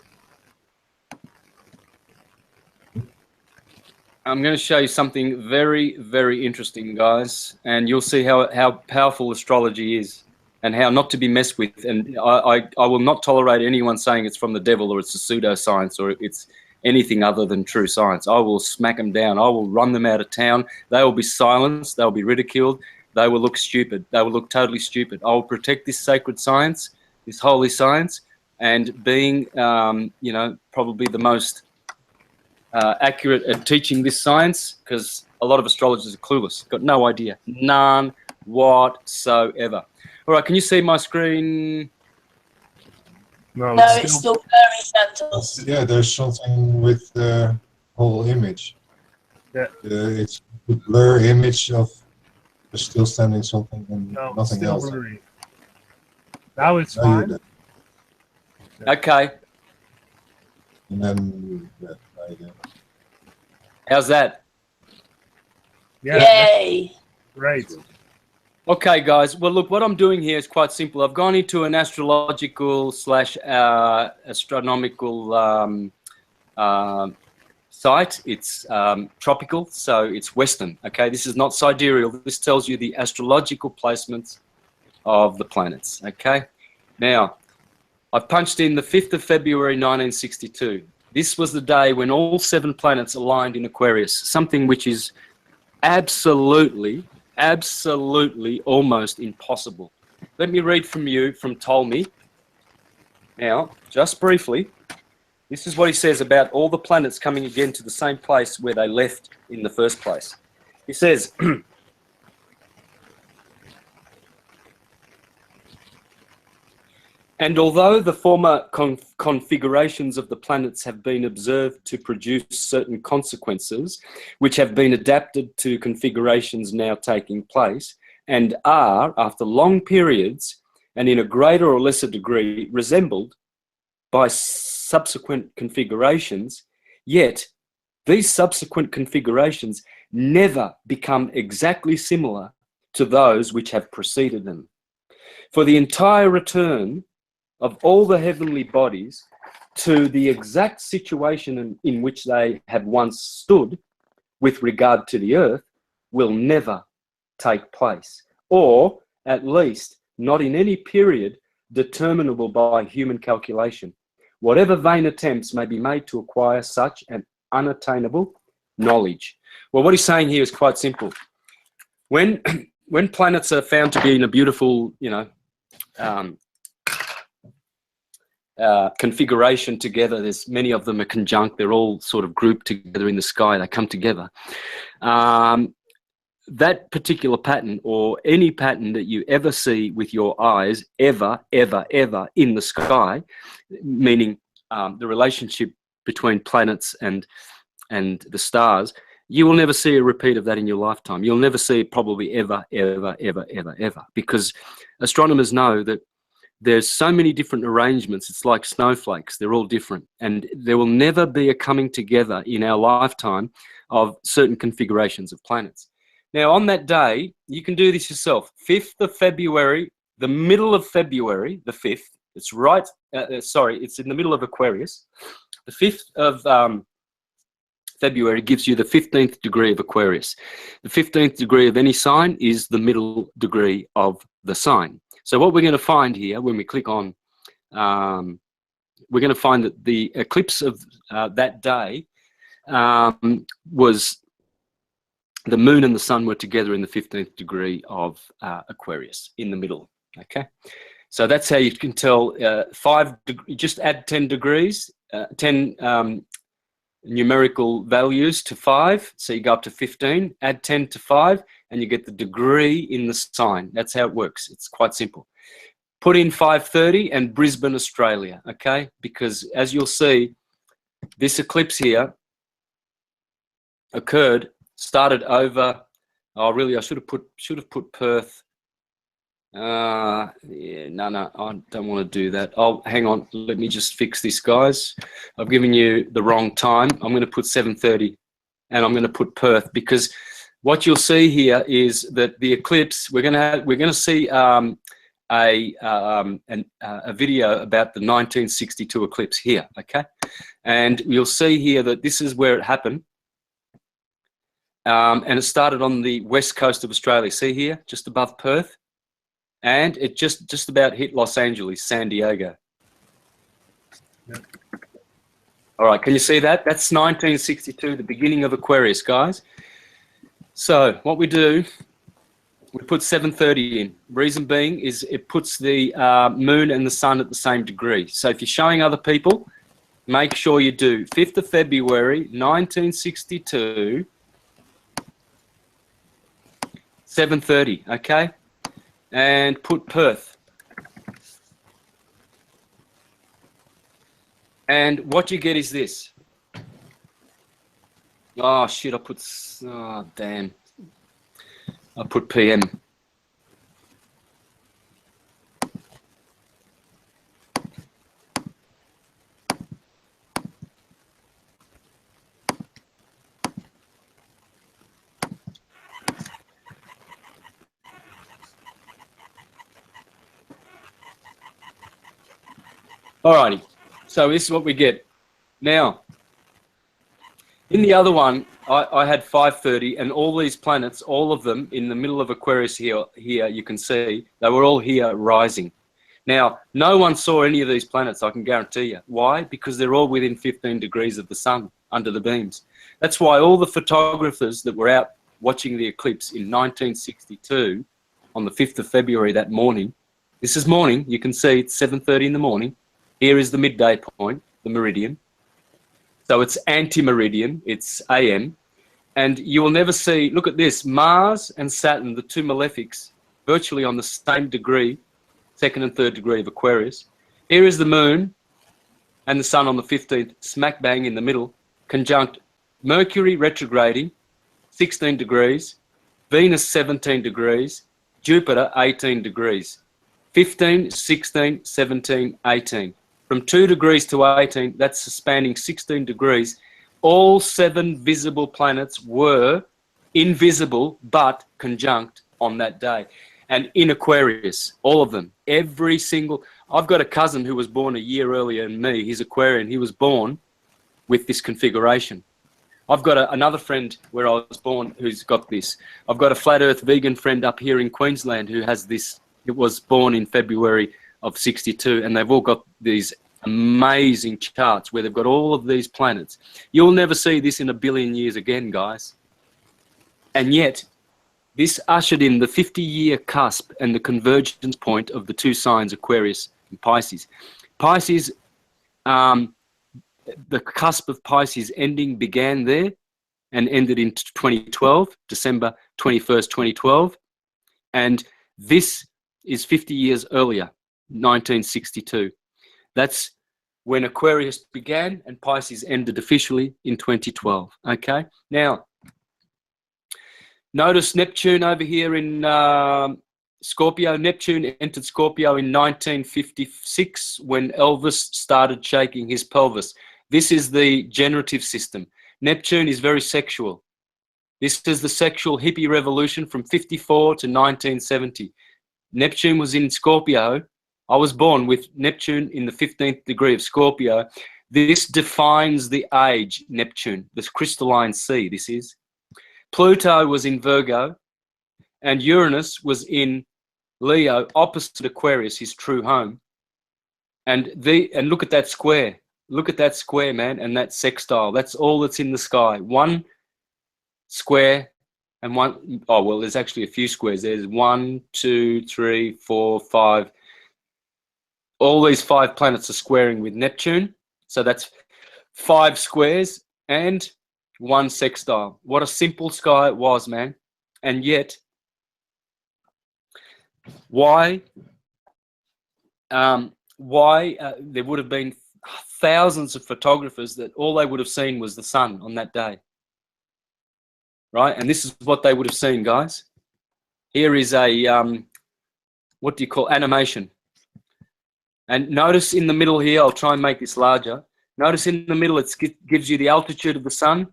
I'm going to show you something very, very interesting, guys, and you'll see how powerful astrology is and how not to be messed with. And I will not tolerate anyone saying it's from the devil or it's a pseudoscience or it's anything other than true science. I will smack them down. I will run them out of town. They will be silenced. They'll be ridiculed. They will look stupid. They will look totally stupid. I will protect this sacred science, this holy science, and being, you know, probably the most accurate at teaching this science, because a lot of astrologers are clueless, got no idea, none whatsoever. All right, can you see my screen? No, No, it's still blurry, Santos. Yeah, there's something with the whole image. Yeah. It's a blur image of still standing something and no, nothing still else. blurry. Now it's Now you're fine. there. Okay, And then, yeah, now you go. how's that? Yeah, Yay! great. Okay, guys. Well, look, what I'm doing here is quite simple. I've gone into an astrological slash astronomical site. It's tropical, so it's Western. Okay, this is not sidereal. This tells you the astrological placements of the planets. Okay, now I've punched in the 5th of February 1962. This was the day when all 7 planets aligned in Aquarius, something which is absolutely almost impossible. Let me read from you from Ptolemy. Now, just briefly, this is what he says about all the planets coming again to the same place where they left in the first place. He says, and although the former configurations of the planets have been observed to produce certain consequences, which have been adapted to configurations now taking place, and are, after long periods, and in a greater or lesser degree, resembled by subsequent configurations, yet these subsequent configurations never become exactly similar to those which have preceded them. For the entire return of all the heavenly bodies to the exact situation in which they have once stood with regard to the earth will never take place, or at least not in any period determinable by human calculation, whatever vain attempts may be made to acquire such an unattainable knowledge. Well, what he's saying here is quite simple. When planets are found to be in a beautiful, you know, configuration together, there's many of them are conjunct, they're all sort of grouped together in the sky, they come together. That particular pattern, or any pattern that you ever see with your eyes, ever in the sky, meaning the relationship between planets and the stars, you will never see a repeat of that in your lifetime. You'll never see it probably ever, because astronomers know that there's so many different arrangements. It's like snowflakes. They're all different. And there will never be a coming together in our lifetime of certain configurations of planets. Now, on that day, you can do this yourself. 5th of February, the middle of February, the 5th, it's right, it's in the middle of Aquarius. The 5th of February gives you the 15th degree of Aquarius. The 15th degree of any sign is the middle degree of the sign. So what we're going to find here when we click on, we're going to find that the eclipse of that day was the moon and the sun were together in the 15th degree of Aquarius, in the middle. Okay, so that's how you can tell. Just add 10 degrees, 10 numerical values to 5, so you go up to 15. Add 10 to 5, and you get the degree in the sign. That's how it works. It's quite simple. Put in 5:30 and Brisbane, Australia. Okay, because as you'll see, this eclipse here started over. Oh, really? I should have put Perth. Yeah, no, I don't want to do that. Oh, hang on. Let me just fix this, guys. I've given you the wrong time. I'm going to put 7:30, and I'm going to put Perth, because what you'll see here is that the eclipse. We're going to see a video about the 1962 eclipse here. Okay, and you'll see here that this is where it happened. And it started on the west coast of Australia. See here, just above Perth, and it just about hit Los Angeles, San Diego. Yeah. All right, can you see that? That's 1962, the beginning of Aquarius, guys. So what we do, we put 7:30 in. Reason being is it puts the moon and the sun at the same degree. So if you're showing other people, make sure you do 5th of February, 1962, 7:30, okay? And put Perth. And what you get is this. Oh, shit, oh, damn. I put PM. Alrighty, so this is what we get. Now, in the other one, I had 5:30, and all these planets, all of them in the middle of Aquarius here, you can see, they were all here rising. Now, no one saw any of these planets, I can guarantee you. Why? Because they're all within 15 degrees of the sun, under the beams. That's why all the photographers that were out watching the eclipse in 1962, on the 5th of February that morning, this is morning, you can see it's 7:30 in the morning. Here is the midday point, the meridian. So it's anti-meridian, it's AM. And you will never see, look at this, Mars and Saturn, the two malefics, virtually on the same degree, 2nd and 3rd degree of Aquarius. Here is the moon and the sun on the 15th, smack bang in the middle, conjunct Mercury retrograding, 16 degrees, Venus 17 degrees, Jupiter 18 degrees, 15, 16, 17, 18. From 2 degrees to 18, that's spanning 16 degrees. All 7 visible planets were invisible but conjunct on that day. And in Aquarius, all of them, every single... I've got a cousin who was born a year earlier than me. He's Aquarian. He was born with this configuration. I've got another friend where I was born who's got this. I've got a flat earth vegan friend up here in Queensland who has this. It was born in February of 62, and they've all got these amazing charts where they've got all of these planets. You'll never see this in a billion years again, guys. And yet, this ushered in the 50-year cusp and the convergence point of the two signs, Aquarius and Pisces. Pisces, the cusp of Pisces ending began there and ended in 2012, December 21st, 2012. And this is 50 years earlier, 1962. That's when Aquarius began and Pisces ended officially in 2012. Okay, now notice Neptune over here in Scorpio. Neptune entered Scorpio in 1956 when Elvis started shaking his pelvis. This is the generative system. Neptune is very sexual. This is the sexual hippie revolution from 54 to 1970. Neptune was in Scorpio. I was born with Neptune in the 15th degree of Scorpio. This defines the age, Neptune, this crystalline sea, this is. Pluto was in Virgo, and Uranus was in Leo, opposite Aquarius, his true home. And look at that square. Look at that square, man, and that sextile. That's all that's in the sky. One square and one, oh, well, there's actually a few squares. There's 1, 2, 3, 4, 5. All these 5 planets are squaring with Neptune. So that's 5 squares and 1 sextile. What a simple sky it was, man. And yet, why there would have been thousands of photographers that all they would have seen was the sun on that day, right? And this is what they would have seen, guys. Here is a what do you call animation? And notice in the middle here, I'll try and make this larger. Notice in the middle, it gives you the altitude of the sun,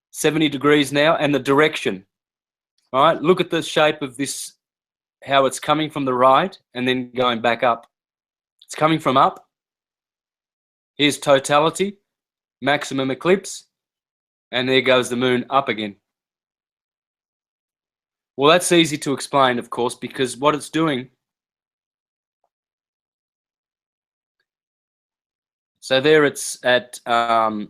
70 degrees now, and the direction. All right, look at the shape of this, how it's coming from the right and then going back up. It's coming from up. Here's totality, maximum eclipse, and there goes the moon up again. Well, that's easy to explain, of course, because what it's doing. So there it's at, all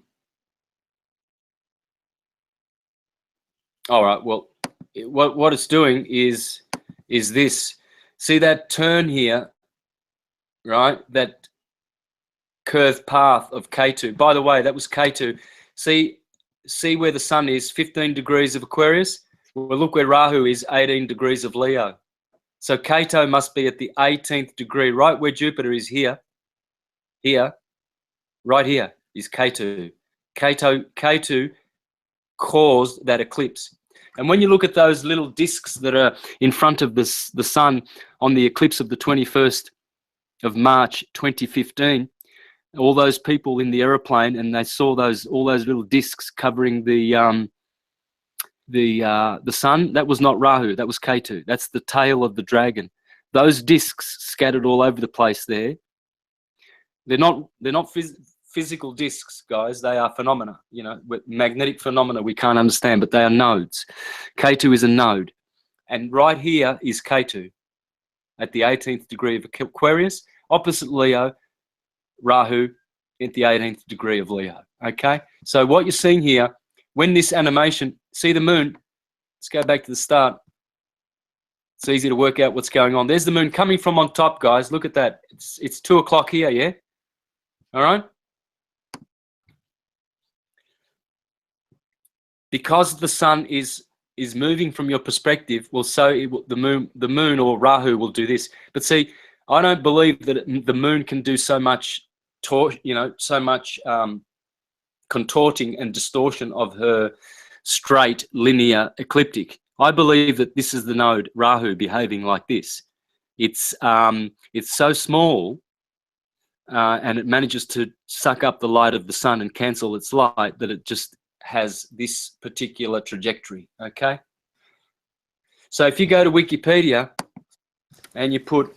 right, well, what it's doing is this. See that turn here, right? That curved path of K2. By the way, that was K2. See where the sun is, 15 degrees of Aquarius? Well, look where Rahu is, 18 degrees of Leo. So K2 must be at the 18th degree, right where Jupiter is here. Here, right here is K2. K2 caused that eclipse. And when you look at those little discs that are in front of the sun on the eclipse of the 21st of March 2015, all those people in the aeroplane, and they saw all those little discs covering the sun, that was not Rahu, that was Ketu. That's the tail of the dragon. Those discs scattered all over the place there. They're not physical discs, guys. They are phenomena, you know, magnetic phenomena we can't understand, but they are nodes. Ketu is a node. And right here is Ketu at the 18th degree of Aquarius, opposite Leo, Rahu at the 18th degree of Leo. Okay? So what you're seeing here, when this animation, see the moon, let's go back to the start. It's easy to work out what's going on. There's the moon coming from on top, guys. Look at that. It's 2 o'clock here, yeah? All right? Because the sun is moving from your perspective, well, so the moon or Rahu will do this. But see, I don't believe that the moon can do so much, so much contorting and distortion of her straight linear ecliptic. I believe that this is the node Rahu behaving like this. It's so small, and it manages to suck up the light of the sun and cancel its light, that it just has this particular trajectory. Okay, so if you go to Wikipedia and you put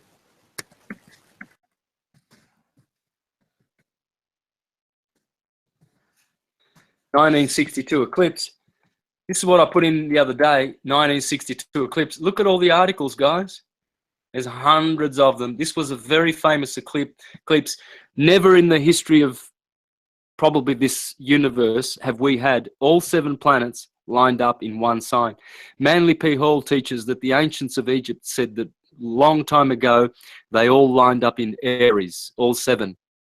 "1962 eclipse," this is what I put in the other day, 1962 eclipse. Look at all the articles, guys. There's hundreds of them. This was a very famous eclipse. Never in the history of probably this universe have we had all 7 planets lined up in one sign. Manly P. Hall teaches that the ancients of Egypt said that long time ago they all lined up in Aries, all 7,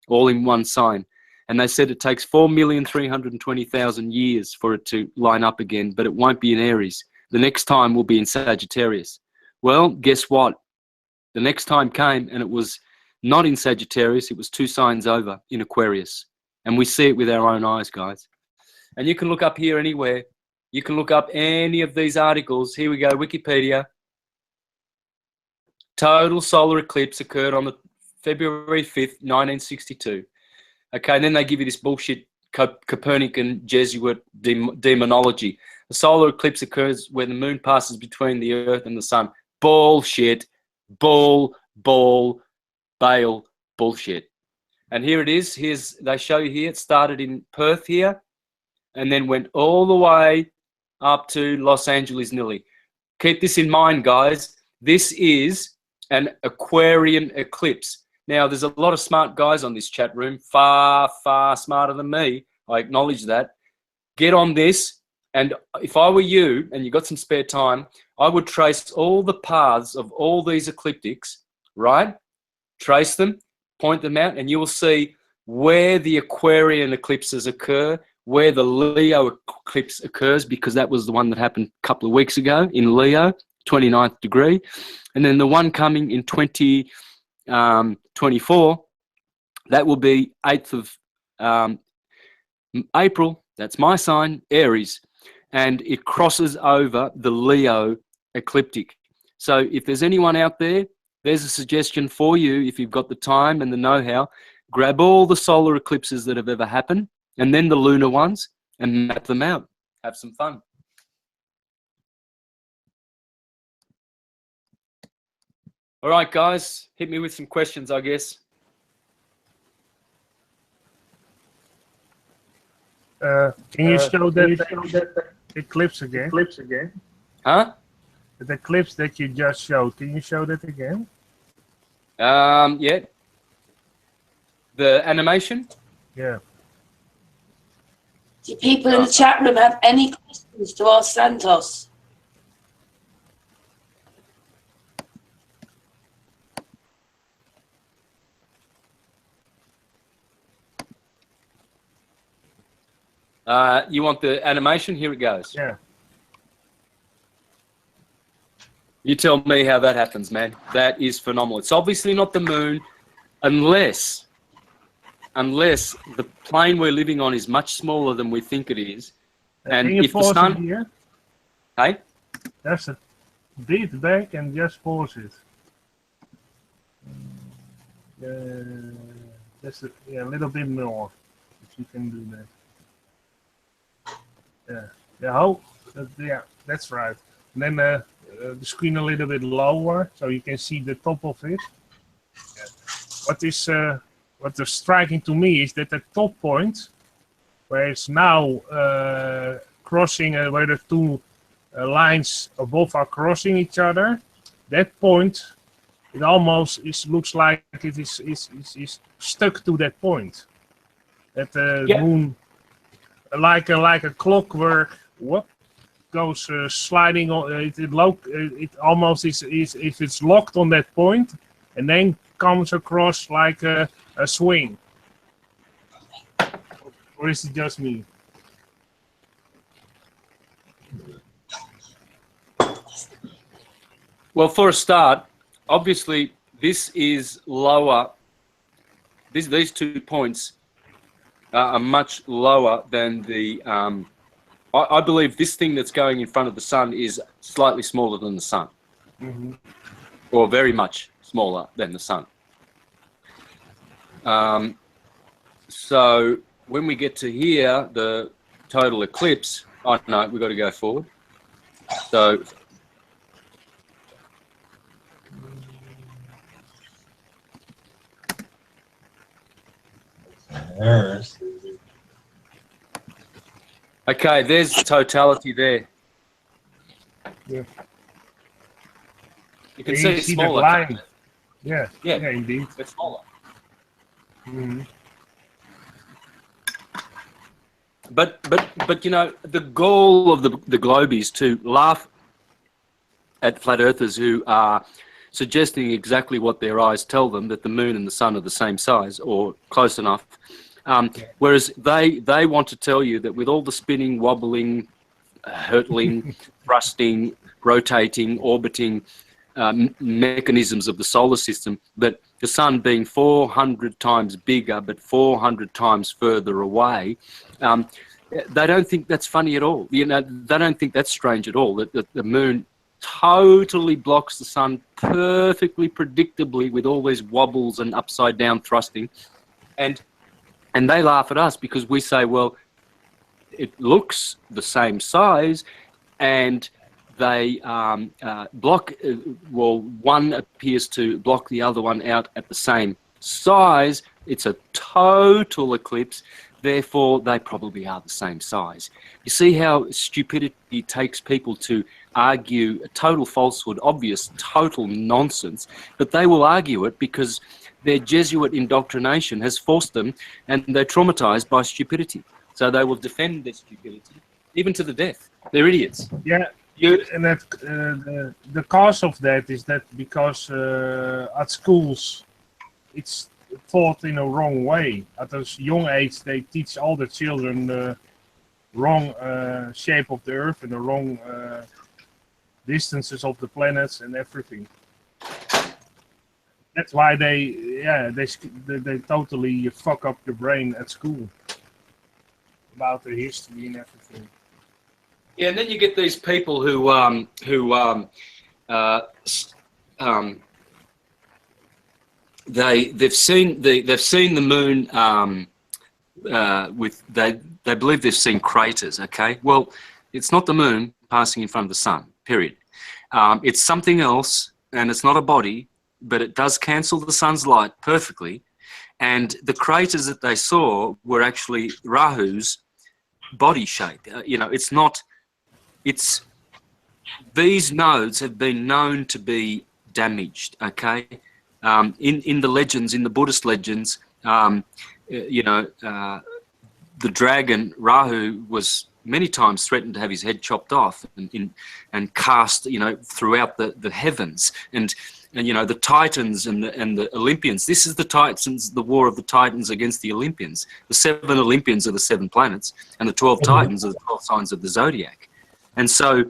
all in one sign. And they said it takes 4,320,000 years for it to line up again, but it won't be in Aries. The next time will be in Sagittarius. Well, guess what? The next time came and it was not in Sagittarius, it was 2 signs over in Aquarius. And we see it with our own eyes, guys. And you can look up here anywhere. You can look up any of these articles. Here we go, Wikipedia. Total solar eclipse occurred on the February 5th, 1962. Okay, and then they give you this bullshit Copernican Jesuit demonology. A solar eclipse occurs where the moon passes between the earth and the sun. Bullshit. Bail, bullshit. And here it is. They show you here. It started in Perth here and then went all the way up to Los Angeles nearly. Keep this in mind, guys. This is an Aquarian eclipse. Now, there's a lot of smart guys on this chat room, far, far smarter than me. I acknowledge that. Get on this. And if I were you and you got some spare time, I would trace all the paths of all these ecliptics, right? Trace them, point them out, and you will see where the Aquarian eclipses occur, where the Leo eclipse occurs, because that was the one that happened a couple of weeks ago in Leo, 29th degree. And then the one coming in 2024, that will be 8th of April. That's my sign, Aries. And it crosses over the Leo ecliptic. So if there's anyone out there, there's a suggestion for you. If you've got the time and the know-how, grab all the solar eclipses that have ever happened and then the lunar ones and map them out. Have some fun. All right, guys, hit me with some questions, I guess. Can you show that eclipse again? Huh? The eclipse that you just showed. Can you show that again? Yeah. The animation? Yeah. Do people in the chat room have any questions to ask Santos? You want the animation? Here it goes. Yeah. You tell me how that happens, man. That is phenomenal. It's obviously not the moon unless the plane we're living on is much smaller than we think it is. And can you if the pause sun... it here? Hey? That's a bit back and just pause it. Just a little bit more, if you can do that. Yeah, that's right. And then the screen a little bit lower, so you can see the top of it. Yeah. What is striking to me is that the top point, where it's now crossing, where the two lines above are crossing each other, that point, it almost looks like it is stuck to that point. That the moon, like a clockwork, goes sliding on. It almost is if it's locked on that point, and then comes across like a swing. Or is it just me? Well, for a start, obviously this is lower. These 2 points are much lower than the. I believe this thing that's going in front of the sun is slightly smaller than the sun, or very much smaller than the sun. So when we get to here, the total eclipse. Oh no, we've got to go forward. So. Okay, there's totality there. Yeah. You can see it's smaller. That line. Yeah, indeed. It's smaller. But you know, the goal of the globe is to laugh at flat earthers who are suggesting exactly what their eyes tell them, that the moon and the sun are the same size or close enough. Whereas they want to tell you that with all the spinning, wobbling, hurtling, thrusting, rotating, orbiting mechanisms of the solar system, that the sun being 400 times bigger but 400 times further away, they don't think that's funny at all. You know, they don't think that's strange at all, that the moon totally blocks the sun perfectly predictably with all these wobbles and upside down thrusting. And they laugh at us because we say, well, it looks the same size, and they block, well, one appears to block the other one out at the same size. It's a total eclipse, therefore they probably are the same size. You see how stupidity takes people to argue a total falsehood, obvious total nonsense, but they will argue it because their Jesuit indoctrination has forced them, and they're traumatized by stupidity. So they will defend their stupidity, even to the death. They're idiots. Yeah, and that the cause of that is that because at schools it's taught in a wrong way. At a young age, they teach all the children the wrong shape of the Earth and the wrong distances of the planets and everything. That's why they totally fuck up the brain at school about the history and everything. Yeah, and then you get these people who they've seen the moon they believe they've seen craters. Okay, well, it's not the moon passing in front of the sun. Period. It's something else, and it's not a body, but it does cancel the sun's light perfectly. And the craters that they saw were actually Rahu's body shape. You know, it's not. It's these nodes have been known to be damaged. Okay, in the legends, in the Buddhist legends, you know, the dragon Rahu was many times threatened to have his head chopped off and cast, you know, throughout the heavens. And you know, the Titans and the Olympians. This is the Titans, the war of the Titans against the Olympians. The 7 Olympians are the 7 planets, and the 12 Titans are the 12 signs of the zodiac. And so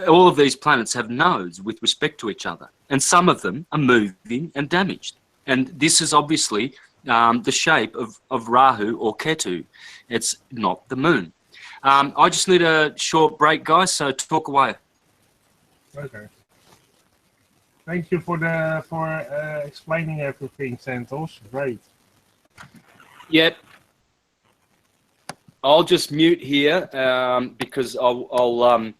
all of these planets have nodes with respect to each other, and some of them are moving and damaged. And this is obviously the shape of Rahu or Ketu. It's not the moon. I just need a short break, guys, so talk away. Okay. Thank you for explaining everything, Santos. Great. Yep. I'll just mute here because I'm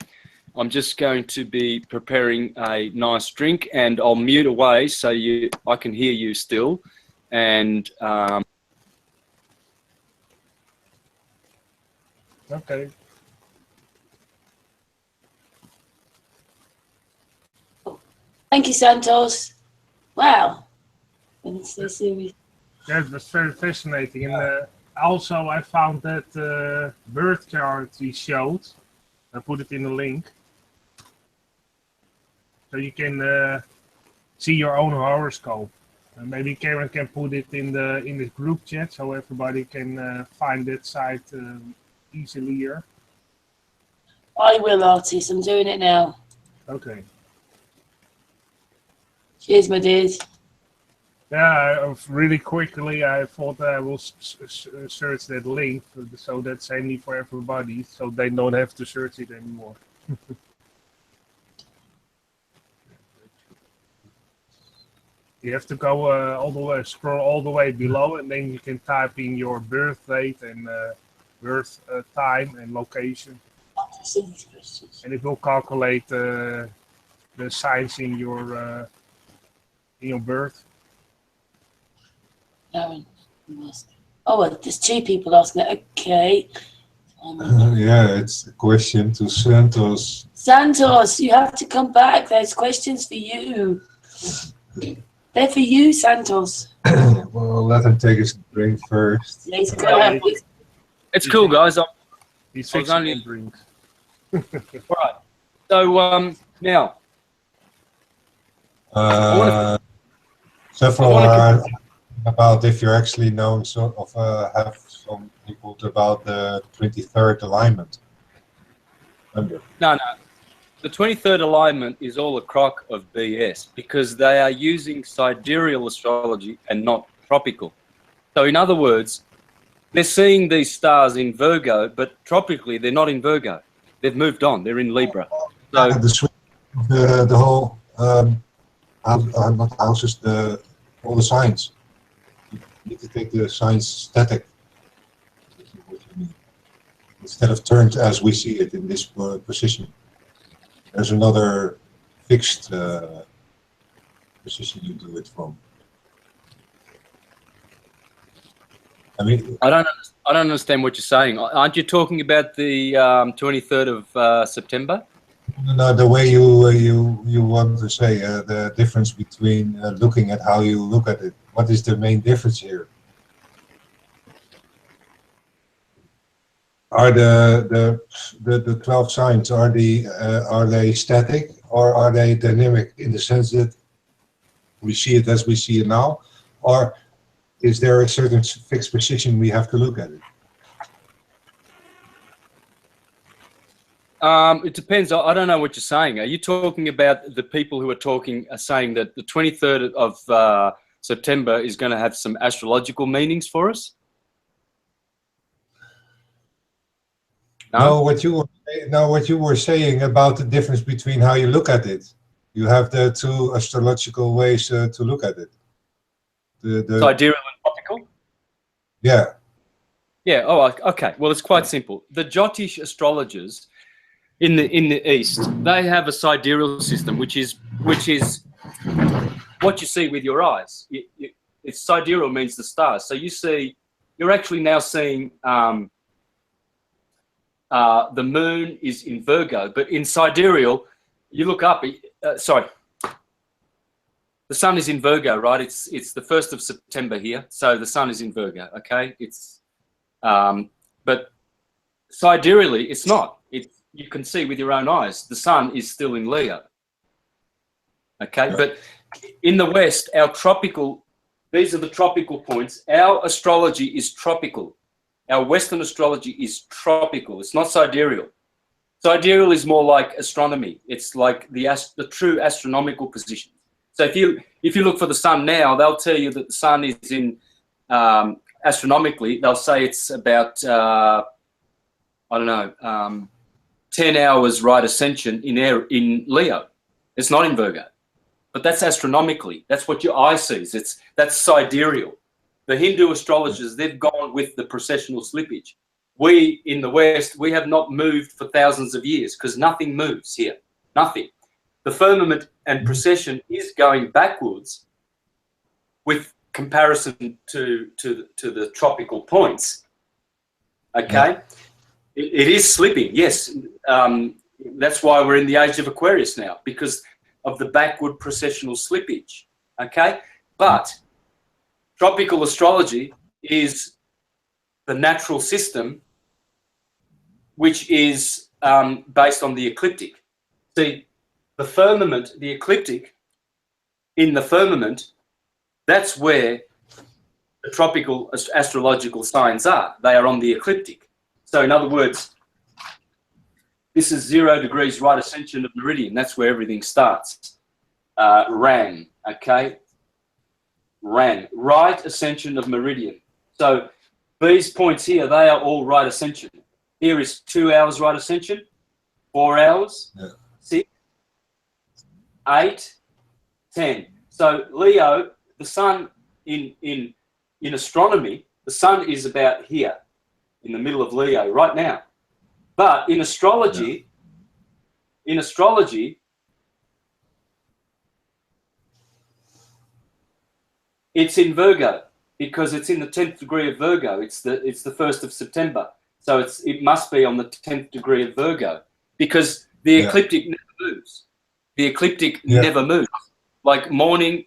just going to be preparing a nice drink, and I'll mute away so I can hear you still. And okay. Thank you, Santos. Wow. It's so serious. Yeah, it was very fascinating. And also, I found that birth chart he showed. I put it in the link. So you can see your own horoscope. Maybe Karen can put it in the group chat so everybody can find that site easily here. I will, Artist. I'm doing it now. Okay. Cheers, my dears. Yeah, really quickly, I thought I will search that link so that's handy for everybody, so they don't have to search it anymore. You have to go all the way, scroll all the way below, and then you can type in your birth date and birth time and location. And it will calculate the signs in your birth. Aaron, oh, well, there's 2 people asking that. Okay. Yeah, it's a question to Santos. Santos, you have to come back. There's questions for you. They're for you, Santos. Well, let him take his drink first. Let's go. it's cool, guys. He's I was fixing only- the drinks. All right. So now, Several I are about if you're actually knowing have some people about the 23rd alignment. Remember? no. The 23rd alignment is all a crock of BS because they are using sidereal astrology and not tropical. So in other words, they're seeing these stars in Virgo, but tropically they're not in Virgo. They've moved on. They're in Libra. So The whole not houses, all the signs. You need to take the signs static. What you mean. Instead of turned as we see it in this position. There's another fixed position you do it from. I mean, I don't understand what you're saying. Aren't you talking about the 23rd of September? no, the way you want to say the difference between looking at how you look at it. What is the main difference here? Are the 12 signs are they static or are they dynamic in the sense that we see it as we see it now, or is there a certain fixed position we have to look at it? It depends. I don't know what you're saying. Are you talking about the people who are saying that the 23rd of September is going to have some astrological meanings for us? No, what you were saying about the difference between how you look at it. You have the 2 astrological ways to look at it. The Sidereal and tropical? Yeah. Yeah. Oh, okay. Well, it's quite simple. The Jyotish astrologers in the East, they have a sidereal system, which is what you see with your eyes. It's sidereal means the stars. So you're actually now seeing the moon is in Virgo, but in sidereal, you look up. the sun is in Virgo, right? It's the 1st of September here, so the sun is in Virgo. Okay, it's but sidereally it's not. You can see with your own eyes the sun is still in Leo. Okay, but in the West, these are the tropical points. Our astrology is tropical. Our Western astrology is tropical. It's not sidereal. Sidereal is more like astronomy. It's like the true astronomical position. So if you look for the sun now, they'll tell you that the sun is in astronomically. They'll say it's about I don't know 10 hours right ascension in Leo. It's not in Virgo, but that's astronomically. That's what your eye sees. That's sidereal. The Hindu astrologers, they've gone with the precessional slippage. We in the West, we have not moved for thousands of years because nothing moves here. Nothing. The firmament and precession is going backwards with comparison to the tropical points. Okay, it is slipping. Yes, that's why we're in the age of Aquarius now, because of the backward precessional slippage. Okay, but tropical astrology is the natural system, which is based on the ecliptic. See, the firmament, the ecliptic, in the firmament, that's where the tropical astrological signs are. They are on the ecliptic. So in other words, this is 0 degrees right ascension of meridian. That's where everything starts. Ran, okay? Ran, right ascension of meridian. So these points here, they are all right ascension. Here is 2 hours right ascension, 4 hours, 6, 8, 10. So Leo, the sun in astronomy, the sun is about here in the middle of Leo right now. But in astrology, it's in Virgo because it's in the 10th degree of Virgo. It's the 1st of September. So it must be on the 10th degree of Virgo because the ecliptic never moves. The ecliptic never moves. Like morning,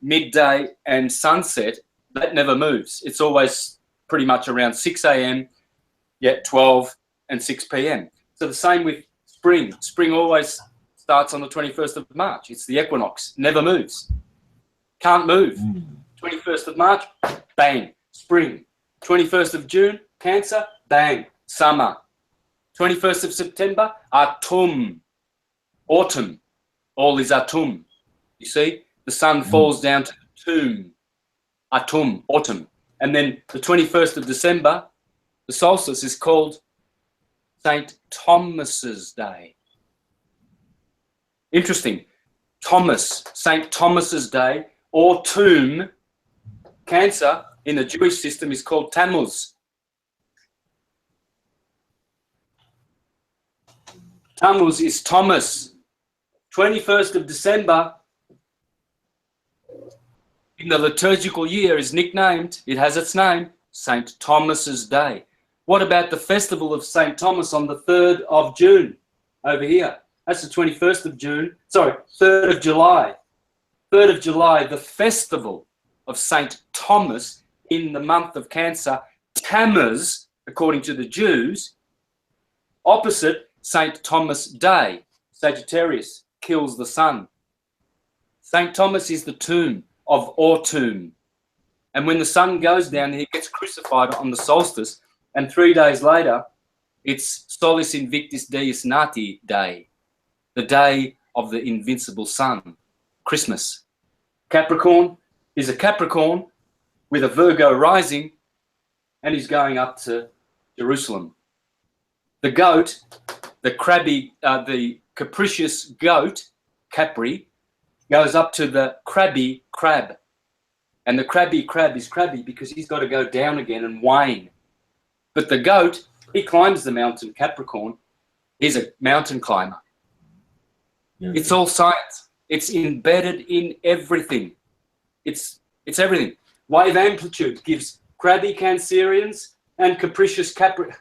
midday, and sunset, that never moves. It's always pretty much around 6 a.m., 12 and 6 p.m. So the same with spring. Spring always starts on the 21st of March. It's the equinox. Never moves. Can't move. 21st of March, bang, spring. 21st of June, Cancer, bang, summer. 21st of September, autumn, autumn. All is autumn. You see, the sun falls down to the tomb, autumn, autumn. And then the 21st of December, the solstice is called St. Thomas's Day. Interesting. Thomas, St. Thomas's Day, or tomb. Cancer in the Jewish system is called Tammuz. Tammuz is Thomas. 21st of December in the liturgical year is nicknamed, it has its name, St. Thomas's Day. What about the festival of St. Thomas on the 3rd of June over here? That's the 21st of June. Sorry, 3rd of July. 3rd of July, the festival of St. Thomas in the month of Cancer, Tammuz, according to the Jews, opposite St. Thomas Day, Sagittarius, kills the sun. St. Thomas is the tomb of autumn. And when the sun goes down, he gets crucified on the solstice. And 3 days later, it's Solis Invictus Deus Nati Day, the day of the invincible sun, Christmas. Capricorn is a Capricorn with a Virgo rising, and he's going up to Jerusalem. The goat, the capricious goat, Capri, goes up to the crabby crab. And the crabby crab is crabby because he's got to go down again and wane. But the goat, he climbs the mountain, Capricorn. He's a mountain climber. Yeah. It's all science. It's embedded in everything. It's everything. Wave amplitude gives crabby Cancerians and capricious Capricorns.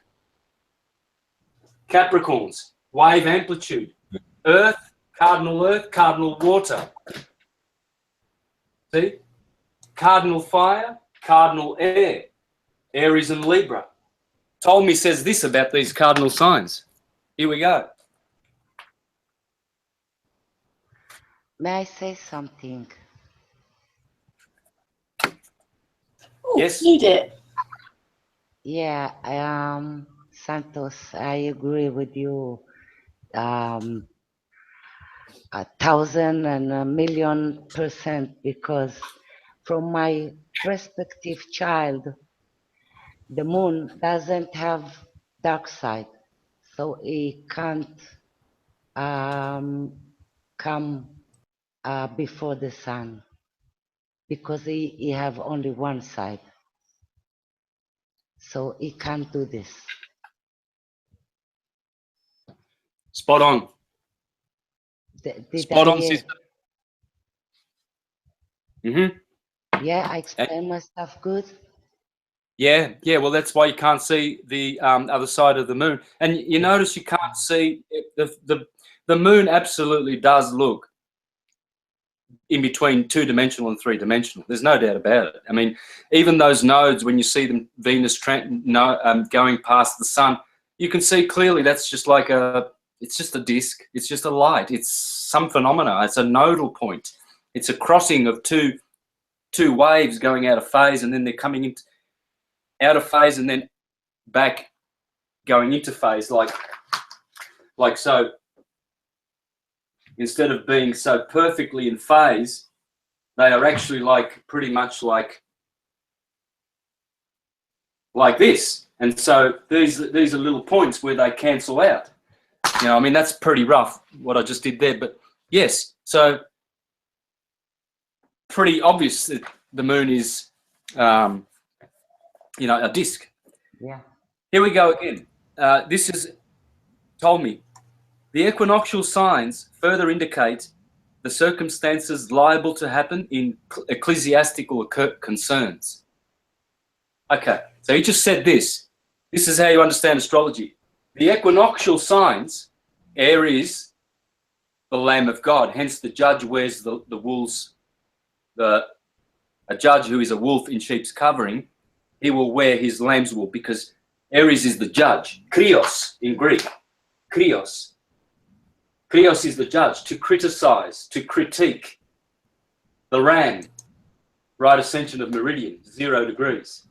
Wave amplitude. Earth, cardinal water. See? Cardinal fire, cardinal air. Aries and Libra. Ptolemy says this about these cardinal signs. Here we go. May I say something? Oh, Yes. You did. Yeah, Santos, I agree with you. 1,000 and 1,000,000%, because from my perspective child, the moon doesn't have dark side, so it can't come before the sun, because he have only one side, so he can't do this. Spot on. Did Spot on, I, sister. Mm-hmm. yeah, I explain myself good. Yeah, yeah. Well, that's why you can't see the other side of the moon, and you notice you can't see the moon. Absolutely does look in between two-dimensional and three-dimensional. There's no doubt about it. I mean, even those nodes, when you see them, Venus going past the sun, you can see clearly that's just like it's just a disk. It's just a light. It's some phenomena. It's a nodal point. It's a crossing of two waves going out of phase, and then they're coming out of phase and then back going into phase, like so. Instead of being so perfectly in phase, they are actually like pretty much like this. And so these are little points where they cancel out. You know, I mean, that's pretty rough what I just did there, but yes. So pretty obvious that the moon is, you know, a disk. Yeah. Here we go again. This is told me. The equinoctial signs further indicate the circumstances liable to happen in ecclesiastical concerns. Okay, so he just said this. This is how you understand astrology. The equinoctial signs, Aries, the Lamb of God, hence the judge wears the wolves, a judge who is a wolf in sheep's covering, he will wear his lamb's wool because Aries is the judge. Krios in Greek. Krios. Krios is the judge, to criticize, to critique. The ram, right ascension of meridian, 0 degrees.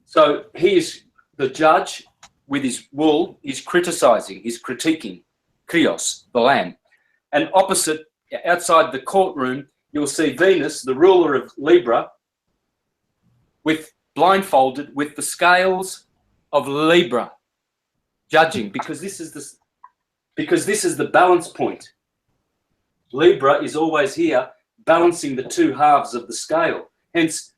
So he is the judge with his wool, he's criticizing, he's critiquing. Krios, the lamb. And opposite, outside the courtroom, you'll see Venus, the ruler of Libra, with blindfolded with the scales of Libra, judging, because this is the balance point. Libra is always here balancing the two halves of the scale. Hence,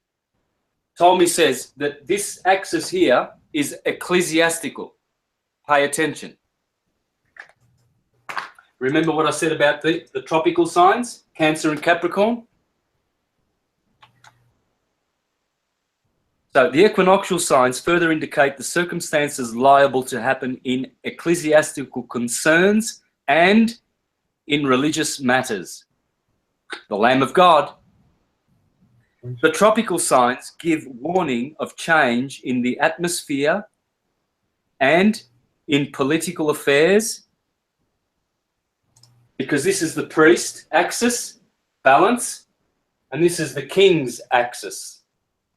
Ptolemy says that this axis here is ecclesiastical. Pay attention. Remember what I said about the tropical signs, Cancer and Capricorn? So the equinoctial signs further indicate the circumstances liable to happen in ecclesiastical concerns and in religious matters. The Lamb of God. The tropical signs give warning of change in the atmosphere and in political affairs, because this is the priest axis, balance, and this is the king's axis,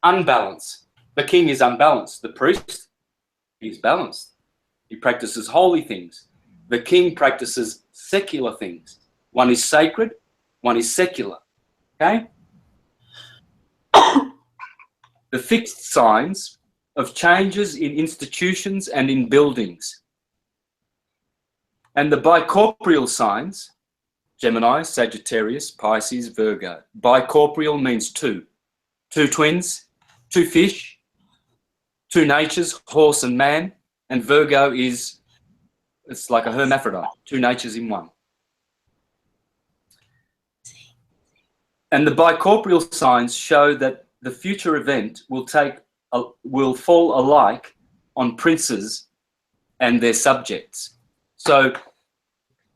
unbalance. The king is unbalanced. The priest is balanced. He practices holy things. The king practices secular things. One is sacred, one is secular. Okay? The fixed signs of changes in institutions and in buildings. And the bicorporeal signs, Gemini, Sagittarius, Pisces, Virgo. Bicorporeal means two. Two twins, two fish, two natures, horse and man, and Virgo it's like a hermaphrodite, two natures in one. And the bicorporeal signs show that the future event will fall alike on princes and their subjects. So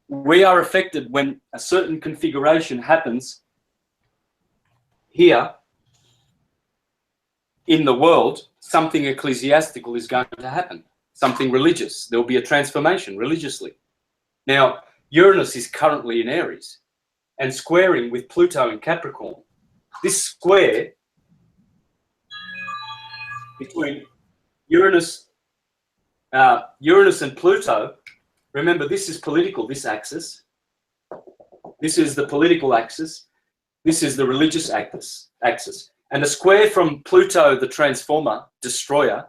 we are affected when a certain configuration happens here in the world, something ecclesiastical is going to happen, something religious. There will be a transformation religiously. Now, Uranus is currently in Aries and squaring with Pluto in Capricorn. This square between Uranus and Pluto, remember this is political, this axis. This is the political axis. This is the religious axis. And the square from Pluto, the transformer, destroyer,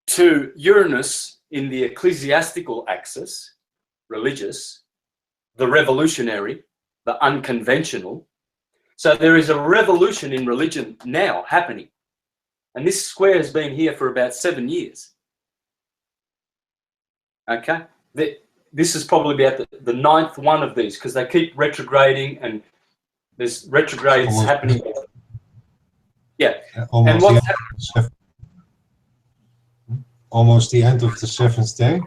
to Uranus in the ecclesiastical axis, religious, the revolutionary, the unconventional. So there is a revolution in religion now happening. And this square has been here for about 7 years. Okay? This is probably about the 9th one of these, because they keep retrograding and there's retrogrades happening. Yeah. And what's happening? Almost the end of the 7th day.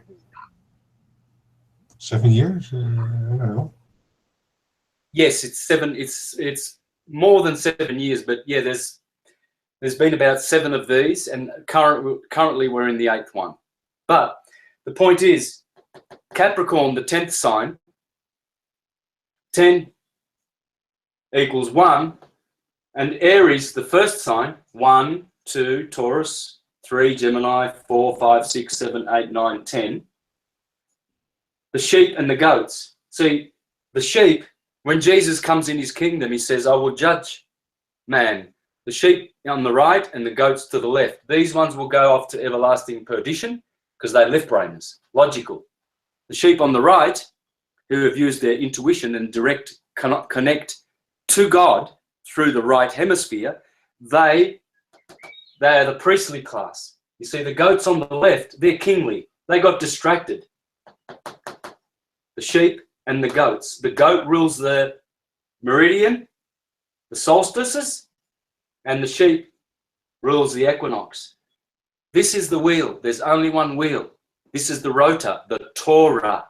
7 years? I don't know. Yes, it's 7. It's more than 7 years, but yeah, there's been about 7 of these, and currently we're in the 8th one. But the point is, Capricorn, the 10th sign, 10 equals 1, and Aries, the first sign, 1, 2, Taurus, 3, Gemini, 4, 5, 6, 7, 8, 9, 10. The sheep and the goats. See, the sheep, when Jesus comes in his kingdom, he says, I will judge man. The sheep on the right and the goats to the left. These ones will go off to everlasting perdition because they're left-brainers, logical. The sheep on the right, who have used their intuition and direct connect to God through the right hemisphere, they are the priestly class. You see, the goats on the left, they're kingly. They got distracted. The sheep and the goats. The goat rules the meridian, the solstices, and the sheep rules the equinox. This is the wheel. There's only one wheel. This is the rotor, the Torah.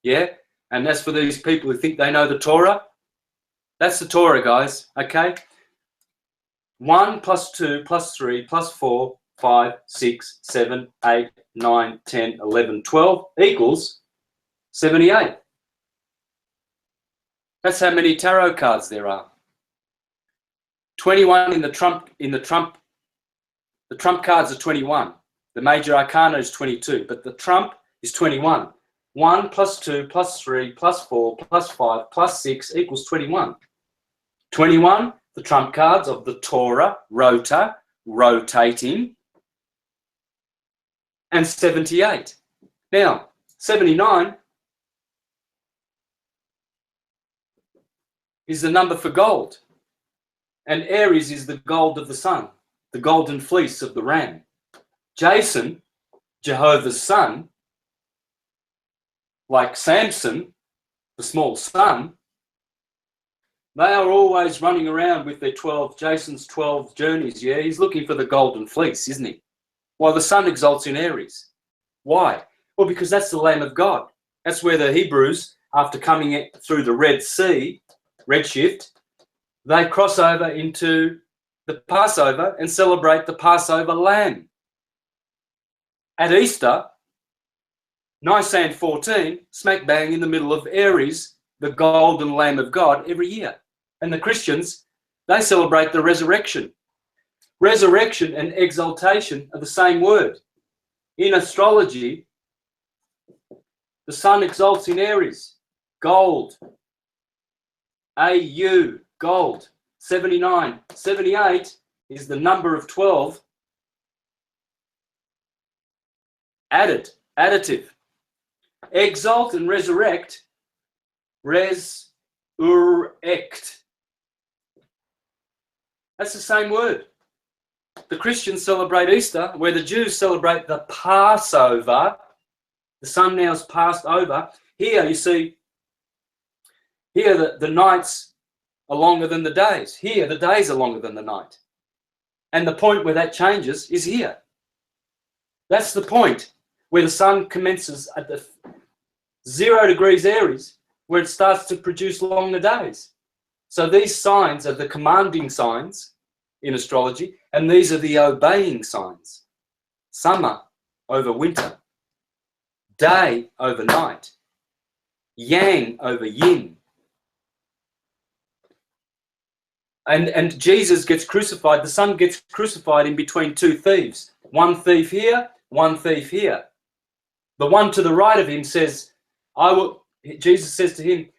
Yeah? And that's for these people who think they know the Torah. That's the Torah, guys. Okay? 1 plus 2 plus 3 plus 4, 5, 6, 7, 8, 9, 10, 11, 12 equals 78. That's how many tarot cards there are. 21 in the trump. The trump cards are 21. The major arcana is 22, but the trump is 21. 1 plus 2 plus 3 plus 4 plus 5 plus 6 equals 21. 21, the trump cards of the Torah, rota, rotating, and 78. Now, 79 is the number for gold, and Aries is the gold of the sun, the golden fleece of the ram. Jason, Jehovah's son, like Samson, the small son, they are always running around with their Jason's 12 journeys, yeah? He's looking for the golden fleece, isn't he? While the sun exalts in Aries. Why? Well, because that's the Lamb of God. That's where the Hebrews, after coming through the Red Sea, redshift, they cross over into the Passover and celebrate the Passover lamb. At Easter, Nisan 14, smack bang in the middle of Aries, the golden Lamb of God, every year. And the Christians, they celebrate the resurrection. Resurrection and exaltation are the same word. In astrology, the sun exalts in Aries, gold. AU, gold. 79. 78 is the number of 12 added, additive. Exalt and resurrect, resurrect. That's the same word. The Christians celebrate Easter, where the Jews celebrate the Passover. The sun now is passed over. Here, you see, here the nights are longer than the days. Here, the days are longer than the night. And the point where that changes is here. That's the point where the sun commences at the 0 degrees Aries, where it starts to produce longer days. So these signs are the commanding signs in astrology, and these are the obeying signs. Summer over winter, day over night, yang over yin. And Jesus gets crucified, the Son gets crucified in between two thieves. One thief here, one thief here. The one to the right of him says, Jesus says to him,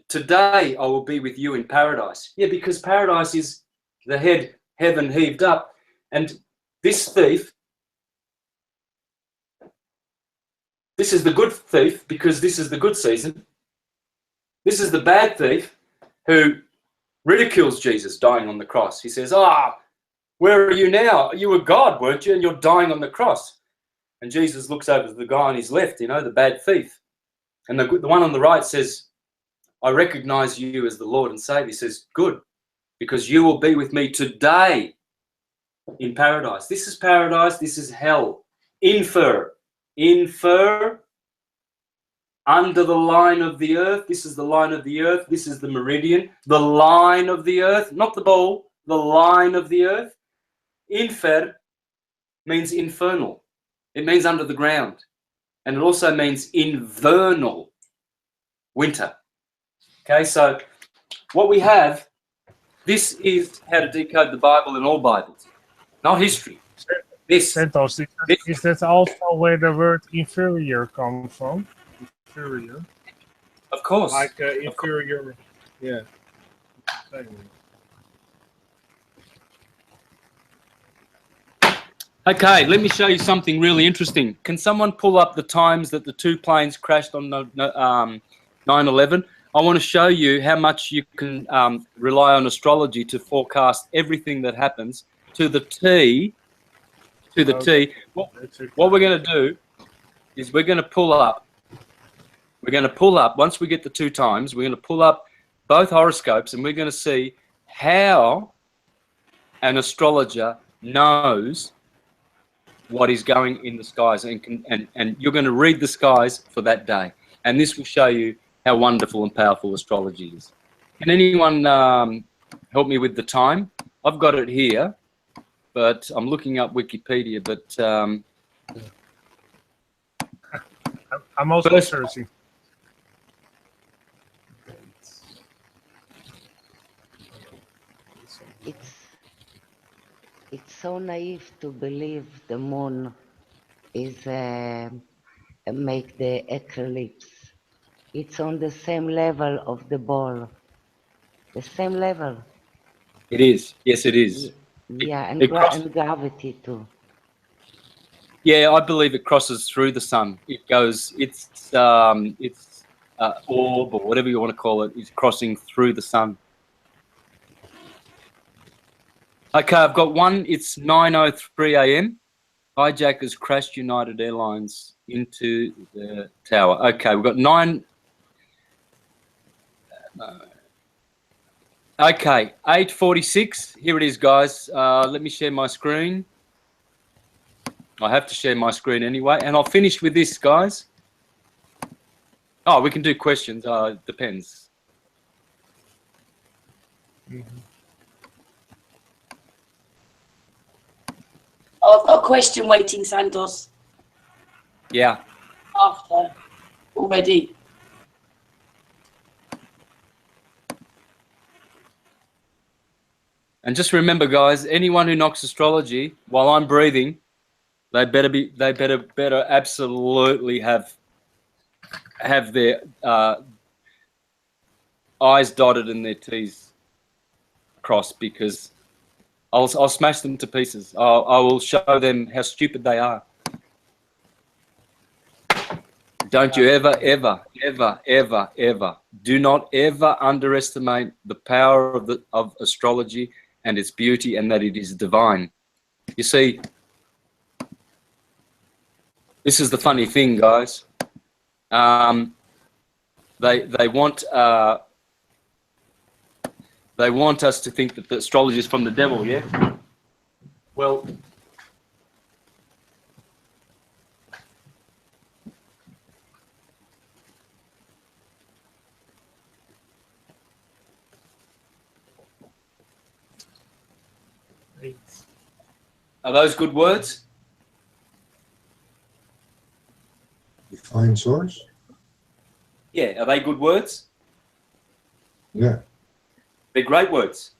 today I will be with you in paradise. Yeah, because paradise is the heaven heaved up. And this thief, this is the good thief because this is the good season. This is the bad thief who ridicules Jesus dying on the cross. He says, where are you now? You were God, weren't you? And you're dying on the cross. And Jesus looks over to the guy on his left, the bad thief. And the one on the right says, I recognize you as the Lord and Savior. He says, good, because you will be with me today in paradise. This is paradise. This is hell. Infer under the line of the earth. This is the line of the earth. This is the meridian. The line of the earth, not the ball, the line of the earth. Infer means infernal. It means under the ground. And it also means invernal, winter. Okay, so what we have, this is how to decode the Bible in all Bibles, not history. Santos, is that also where the word inferior comes from? Inferior? Of course. Like inferior, yeah. Okay, let me show you something really interesting. Can someone pull up the times that the two planes crashed on 9/11? I want to show you how much you can rely on astrology to forecast everything that happens to the T. To the T. What we're going to do is we're going to pull up. We're going to pull up, once we get the two times, we're going to pull up both horoscopes and we're going to see how an astrologer knows what is going in the skies, and you're going to read the skies for that day, and this will show you how wonderful and powerful astrology is. Can anyone help me with the time? I've got it here, but I'm looking up Wikipedia. But I'm also searching. It's so naive to believe the moon is make the eclipse. It's on the same level of the ball. The same level. it is. Yes, it is. Yeah, and gravity too. Yeah, I believe it crosses through the sun. It goes. It's orb or whatever you want to call it is crossing through the sun. Okay, I've got one. It's 9:03 a.m. Hijackers crashed United Airlines into the tower. Okay, we've got 9. Okay, 8:46. Here it is, guys. Let me share my screen. I have to share my screen anyway, and I'll finish with this, guys. Oh, we can do questions. It depends. Oh, I've got a question waiting, Santos. Yeah. After already. And just remember, guys, anyone who knocks astrology while I'm breathing, they better absolutely have their I's dotted and their T's crossed, because I'll smash them to pieces. I will show them how stupid they are. Don't you ever, ever, ever, ever, ever, do not ever underestimate the power of astrology and its beauty, and that it is divine. You see, this is the funny thing, guys. They want us to think that the astrology is from the devil, yeah? Well, 8. Are those good words? Divine source? Yeah, are they good words? Yeah. They're great words.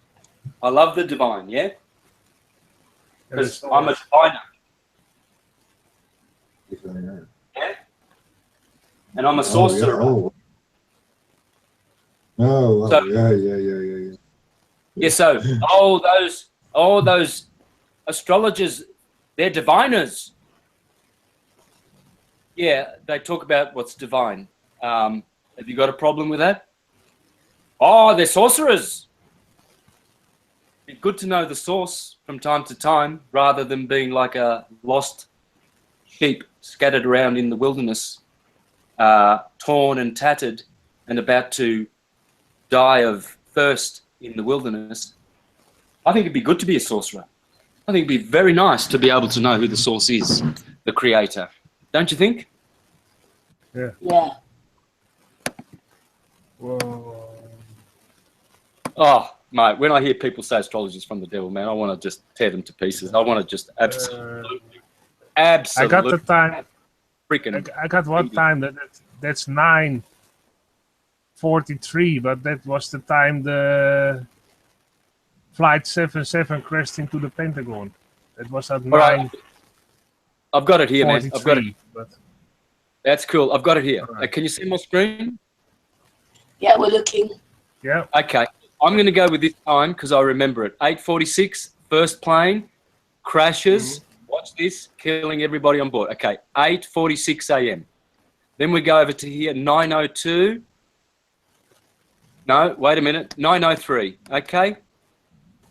I love the divine, yeah? Because And I'm a diviner, Divine. yeah? And I'm a Oh, yeah. sorcerer. So- Yeah. Yeah, so all those astrologers, they're diviners. Yeah, they talk about what's divine. Have you got a problem with that? Oh, they're sorcerers. It's good to know the source from time to time, rather than being like a lost sheep scattered around in the wilderness, torn and tattered and about to die of thirst in the wilderness. I think it'd be good to be a sorcerer. I think it'd be very nice to be able to know who the source is, the creator. Don't you think? Yeah. Yeah. Whoa. Oh, mate, when I hear people say astrology is from the devil, man, I want to just tear them to pieces. I want to just absolutely I got the time. freaking. I got one time that's 9:43, but that was the time the Flight 77 crashed into the Pentagon. That was at 9:43. Right. I've got it here, man. I've got it. But That's cool. I've got it here. Right. Can you see my screen? Yeah, we're looking. yeah, Okay. I'm going to go with this time because I remember it. 8:46, first plane, crashes. Watch this, killing everybody on board. Okay, 8:46 a.m. Then we go over to here, 9:02. No, wait a minute, 9:03. Okay.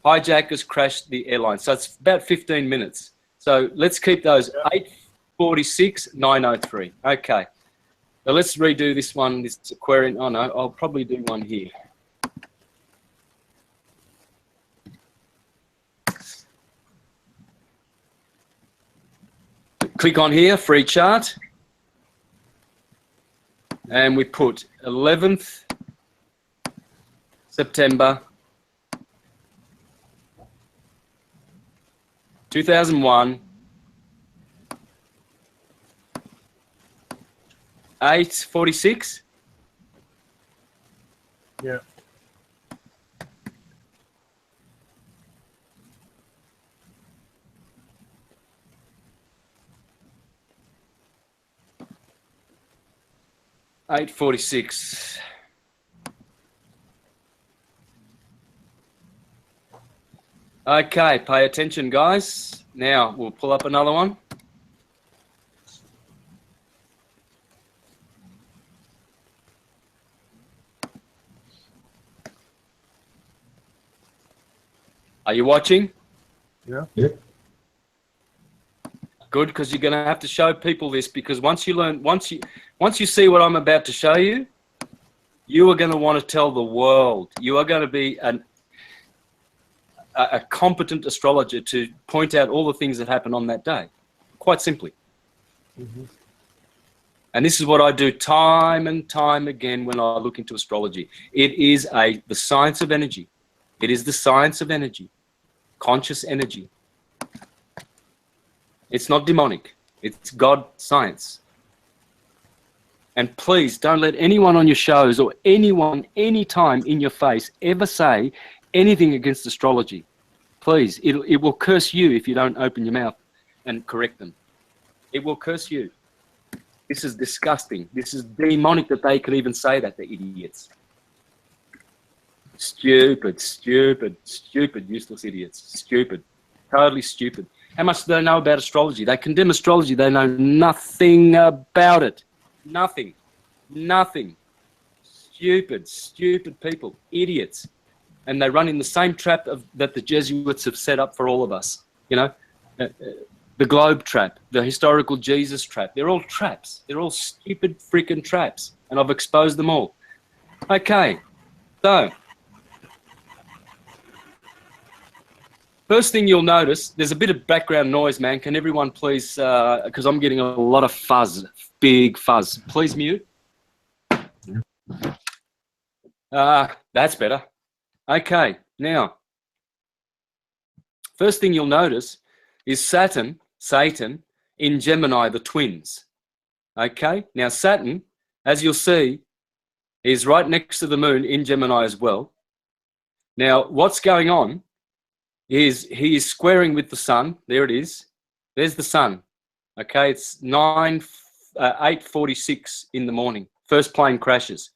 Hijackers crashed the airline. So it's about 15 minutes. So let's keep those 8:46, 9:03. Okay. So let's redo this one, this Aquarian. Oh no, I'll probably do one here. Click on here, free chart. And we put 11th September 2001, 8:46. yeah. $8:46. Okay, pay attention, guys. Now we'll pull up another one. Are you watching? Yeah. Good, because you're going to have to show people this, because once you see what I'm about to show you, you are going to want to tell the world. You are going to be a competent astrologer to point out all the things that happen on that day, quite simply. And this is what I do time and time again when I look into astrology. It is the science of energy. It is the science of energy, conscious energy. It's not demonic. It's God science. And please don't let anyone on your shows or anyone, anytime in your face ever say anything against astrology. Please, it will curse you if you don't open your mouth and correct them. It will curse you. This is disgusting. This is demonic that they could even say that, the idiots. Stupid, stupid, stupid, useless idiots. Stupid. Totally stupid. How much do they know about astrology? They condemn astrology. They know nothing about it. Nothing. Nothing. Stupid, stupid people. Idiots. And they run in the same trap that the Jesuits have set up for all of us. You know, the globe trap, the historical Jesus trap. They're all traps. They're all stupid freaking traps. And I've exposed them all. Okay. So, first thing you'll notice, there's a bit of background noise, man. Can everyone please, because I'm getting a lot of fuzz, big fuzz. Please mute. That's better. Okay, now, First thing you'll notice is Satan in Gemini, the twins. Okay, now Saturn, as you'll see, is right next to the moon in Gemini as well. Now, what's going on is he is squaring with the sun. There it is. There's the sun. Okay, it's 8:46 in the morning. First plane crashes.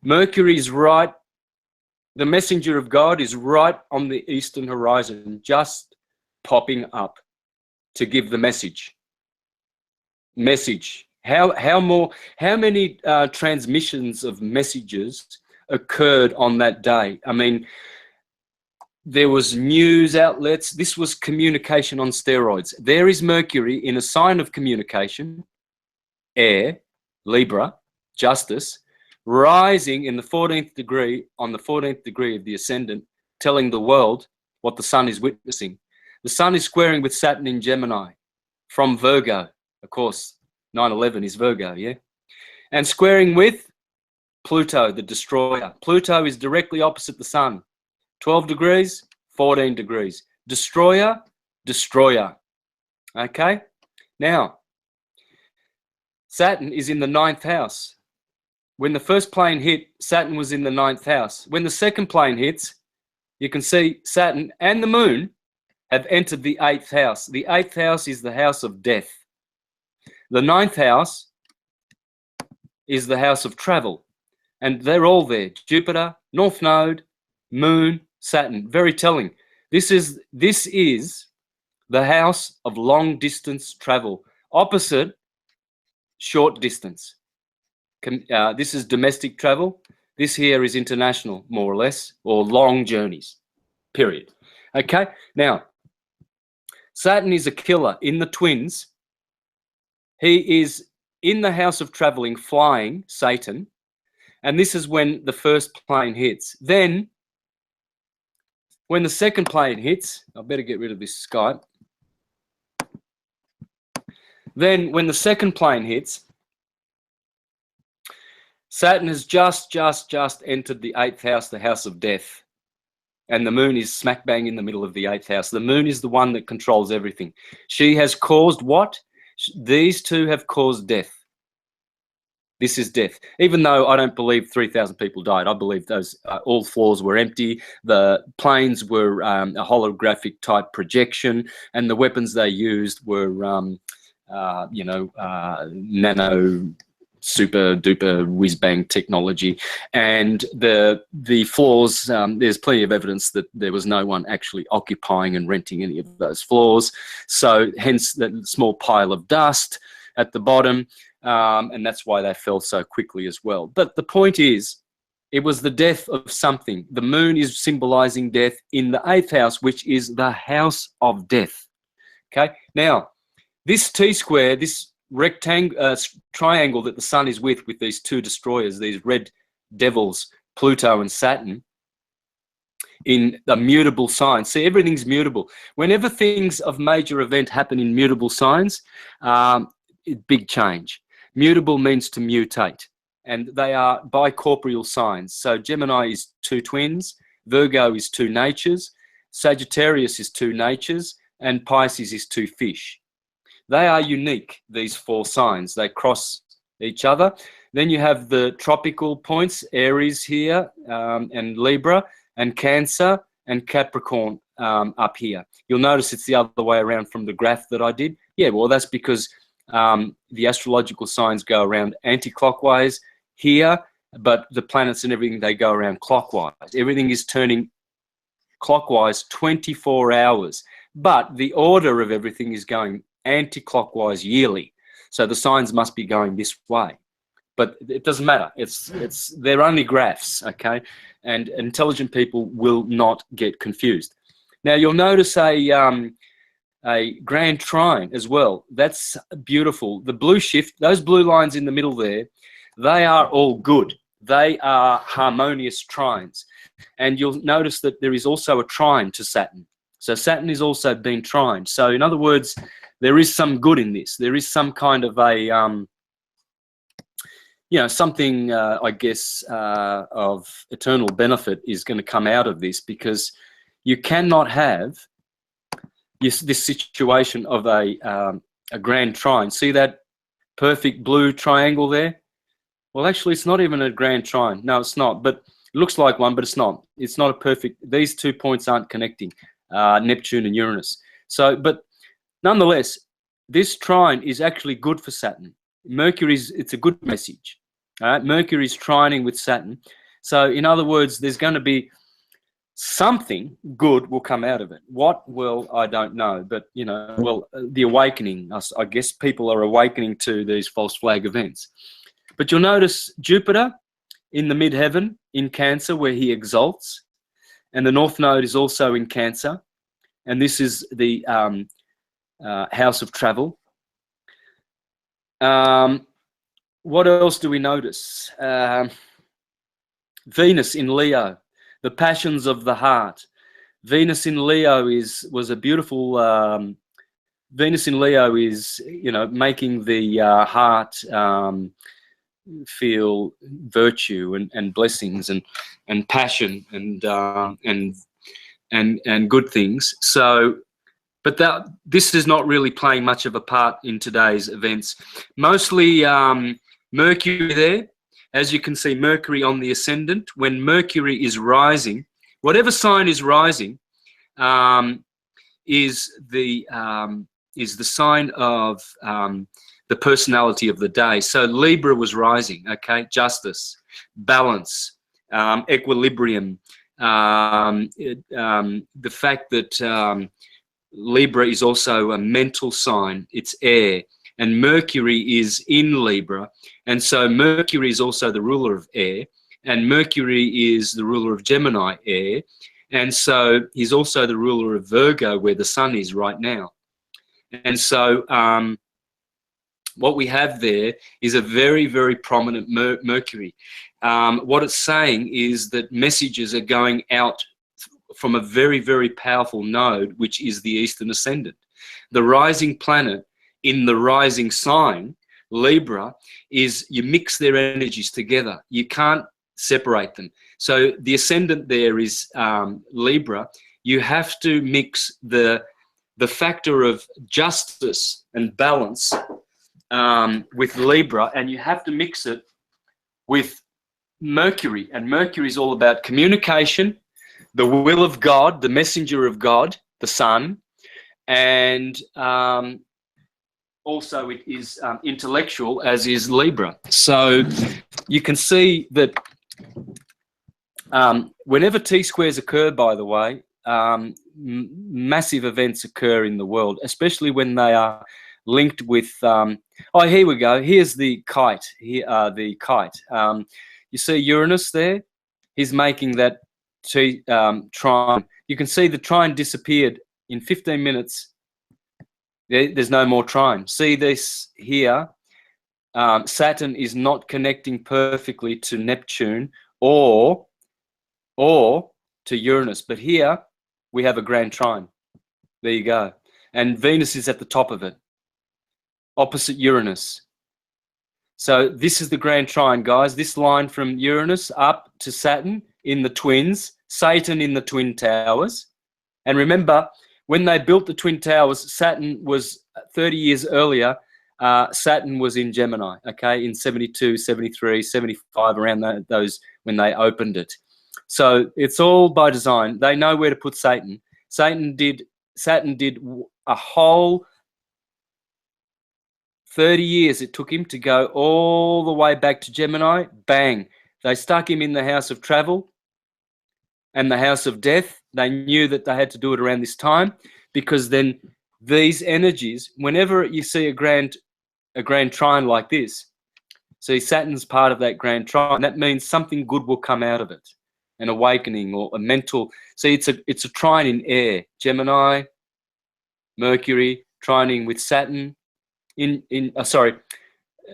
Mercury is right. The messenger of God is right on the eastern horizon, just popping up to give the message. How many transmissions of messages occurred on that day? I mean, there was news outlets. This was communication on steroids. There is Mercury in a sign of communication, air, Libra, justice, rising in the 14th degree, on the 14th degree of the ascendant, telling the world what the sun is witnessing. The sun is squaring with Saturn in Gemini from Virgo. Of course, 9/11 is Virgo, yeah? And squaring with Pluto, the destroyer. Pluto is directly opposite the sun. 12 degrees, 14 degrees. Destroyer, destroyer. Okay? Now, Saturn is in the 9th house. When the first plane hit, Saturn was in the 9th house. When the second plane hits, you can see Saturn and the moon have entered the 8th house. The 8th house is the house of death. The 9th house is the house of travel. And they're all there. Jupiter, North Node, Moon, Saturn. Very telling. This is the house of long distance travel. Opposite, short distance. This is domestic travel. This here is international, more or less, or long journeys, period. Okay, now, Saturn is a killer in the twins. He is in the house of traveling, flying, Satan, and this is when the first plane hits. Then, when the second plane hits, I better get rid of this Skype. Then, when the second plane hits, Saturn has just entered the 8th house, the house of death. And the moon is smack bang in the middle of the 8th house. The moon is the one that controls everything. She has caused what? These two have caused death. This is death. Even though I don't believe 3,000 people died, I believe those all floors were empty. The planes were a holographic type projection, and the weapons they used were, nano super duper whiz bang technology. And the floors, there's plenty of evidence that there was no one actually occupying and renting any of those floors. So hence that small pile of dust at the bottom. And that's why they fell so quickly as well. But the point is, it was the death of something. The moon is symbolizing death in the 8th house, which is the house of death. Okay. Now, this T-square, this rectangle, triangle that the sun is with these two destroyers, these red devils, Pluto and Saturn, in a mutable sign. See, everything's mutable. Whenever things of major event happen in mutable signs, big change. Mutable means to mutate, and they are bicorporeal signs. So Gemini is two twins, Virgo is two natures, Sagittarius is two natures, and Pisces is two fish. They are unique, these four signs. They cross each other. Then you have the tropical points, Aries here, and Libra, and Cancer, and Capricorn up here. You'll notice it's the other way around from the graph that I did. Yeah, well, that's because the astrological signs go around anti-clockwise here, but the planets and everything, they go around clockwise. Everything is turning clockwise 24 hours, but the order of everything is going anti-clockwise yearly. So the signs must be going this way, but it doesn't matter. They're only graphs, okay? And intelligent people will not get confused. Now you'll notice a grand trine as well. That's beautiful. The blue shift, those blue lines in the middle there, they are all good. They are harmonious trines. And you'll notice that there is also a trine to Saturn. So Saturn is also being trined. So in other words, there is some good in this. There is some kind of a, something, I guess, of eternal benefit is going to come out of this, because you cannot have this situation of a grand trine. See that perfect blue triangle there? Well, actually, it's not even a grand trine. No, it's not. But it looks like one, but it's not. It's not a perfect. These 2 points aren't connecting, Neptune and Uranus. So, but nonetheless, this trine is actually good for Saturn. It's a good message. All right? Mercury is trining with Saturn. So, in other words, there's going to be something good will come out of it. What will, I don't know. But, you know, well, the awakening, I guess people are awakening to these false flag events. But you'll notice Jupiter in the midheaven in Cancer, where he exalts. And the North Node is also in Cancer. And this is the house of travel. What else do we notice? Venus in Leo, the passions of the heart. Venus in Leo was a beautiful. Venus in Leo is, you know, making the heart feel virtue and blessings and passion and good things. So, but this is not really playing much of a part in today's events. Mostly Mercury there. As you can see, Mercury on the ascendant. When Mercury is rising, whatever sign is rising, is the sign of the personality of the day. So Libra was rising. Okay, justice, balance, equilibrium. The fact that Libra is also a mental sign. It's air. And Mercury is in Libra, and so Mercury is also the ruler of air, and Mercury is the ruler of Gemini, air, and so he's also the ruler of Virgo, where the sun is right now. And so what we have there is a very, very prominent Mercury. What it's saying is that messages are going out from a very, very powerful node, which is the Eastern Ascendant. The rising planet in the rising sign, Libra, is you mix their energies together. You can't separate them. So the ascendant there is Libra. You have to mix the factor of justice and balance with Libra, and you have to mix it with Mercury. And Mercury is all about communication, the will of God, the messenger of God, the sun, and also it is intellectual, as is Libra. So you can see that whenever T-squares occur, by the way, massive events occur in the world, especially when they are linked with oh, here we go, here's the kite here. You see Uranus there, he's making that trine. You can see the trine disappeared in 15 minutes. There's no more trine. See this here, Saturn is not connecting perfectly to Neptune or to Uranus, but here we have a grand trine. There you go. And Venus is at the top of it, opposite Uranus. So this is the grand trine, guys. This line from Uranus up to Saturn in the twins, Satan in the twin towers. And remember, when they built the twin towers, Saturn was 30 years earlier. Saturn was in Gemini, okay, in 72, 73, 75, around those when they opened it. So it's all by design. They know where to put Satan. Saturn did a whole 30 years it took him to go all the way back to Gemini. Bang. They stuck him in the house of travel and the house of death. They knew that they had to do it around this time, because then these energies, whenever you see a grand trine like this, see Saturn's part of that grand trine, that means something good will come out of it, an awakening or a mental. See, it's a trine in air. Gemini, Mercury, trining with Saturn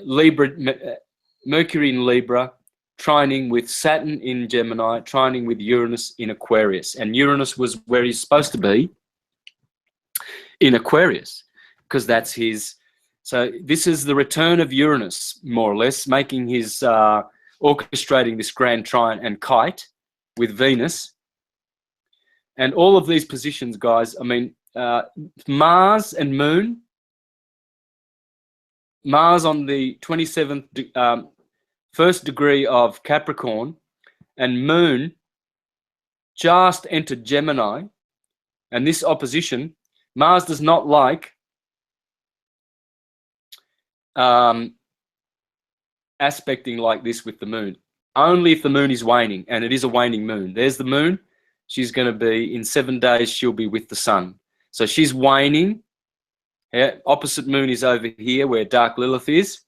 Libra, Mercury in Libra, trining with Saturn in Gemini, trining with Uranus in Aquarius. And Uranus was where he's supposed to be, in Aquarius, because that's his. So this is the return of Uranus, more or less, making his orchestrating this grand trine and kite with Venus. And all of these positions, guys, I mean, Mars and Moon. Mars on the 27th, first degree of Capricorn, and Moon just entered Gemini. And this opposition, Mars does not like aspecting like this with the Moon. Only if the Moon is waning, and it is a waning Moon. There's the Moon. She's going to be, in 7 days, she'll be with the Sun. So she's waning. Yeah, opposite Moon is over here where dark Lilith is.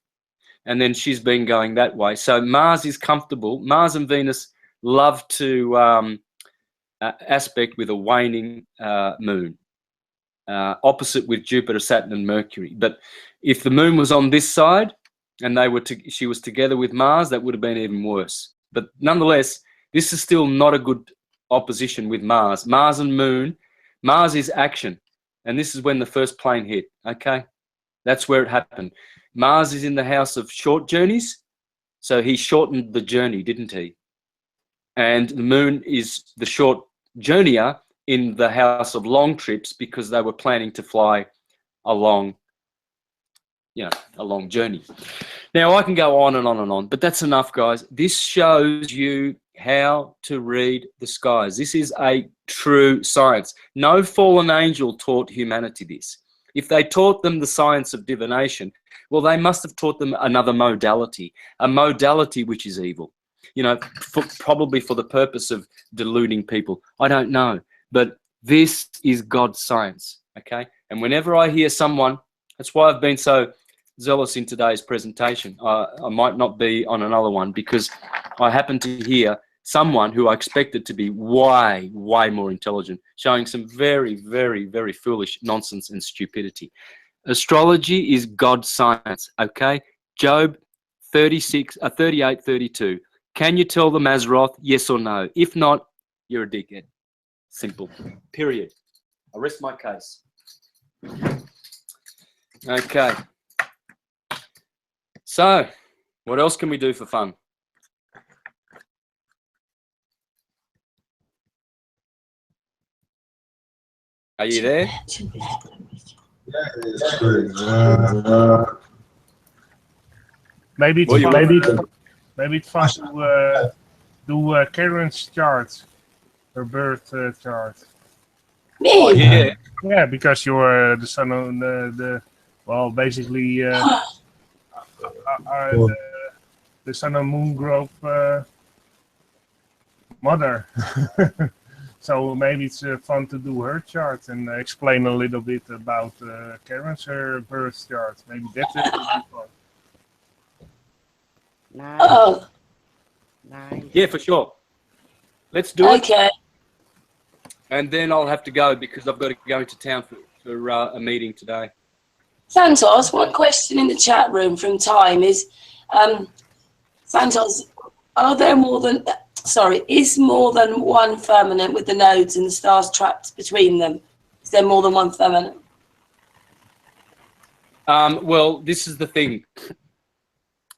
And then she's been going that way. So Mars is comfortable. Mars and Venus love to aspect with a waning Moon. Opposite with Jupiter, Saturn, and Mercury. But if the Moon was on this side and she was together with Mars, that would have been even worse. But nonetheless, this is still not a good opposition with Mars. Mars and Moon. Mars is action. And this is when the first plane hit, okay? That's where it happened. Mars is in the house of short journeys, so he shortened the journey, didn't he? And the Moon is the short journeyer in the house of long trips because they were planning to fly a long journey. Now, I can go on and on and on, but that's enough, guys. This shows you how to read the skies. This is a true science. No fallen angel taught humanity this. If they taught them the science of divination, well, they must have taught them another modality, a modality which is evil, probably for the purpose of deluding people. I don't know, but this is God's science, okay? And whenever I hear someone, that's why I've been so zealous in today's presentation. I might not be on another one because I happen to hear someone who I expected to be way more intelligent, showing some very, very, very foolish nonsense and stupidity. Astrology is God's science, okay? Job 38:32. Can you tell the Mazzaroth, yes or no? If not, you're a dickhead. Simple. Period. I rest my case. Okay. So, what else can we do for fun? Are you there? Maybe it's fun to do Karen's chart, her birth chart. Me? Yeah. Yeah, because you're the son of basically the Sun and Moon group mother. So maybe it's fun to do her chart and explain a little bit about Karen's her birth chart. Maybe that's it. Fun. Nice. Oh, Nice. Yeah, for sure. Let's do it. okay. And then I'll have to go because I've got to go into town for a meeting today. Santos, one question in the chat room from Time is, Santos, is more than one firmament with the nodes and the stars trapped between them? Is there more than one firmament? Well, this is the thing.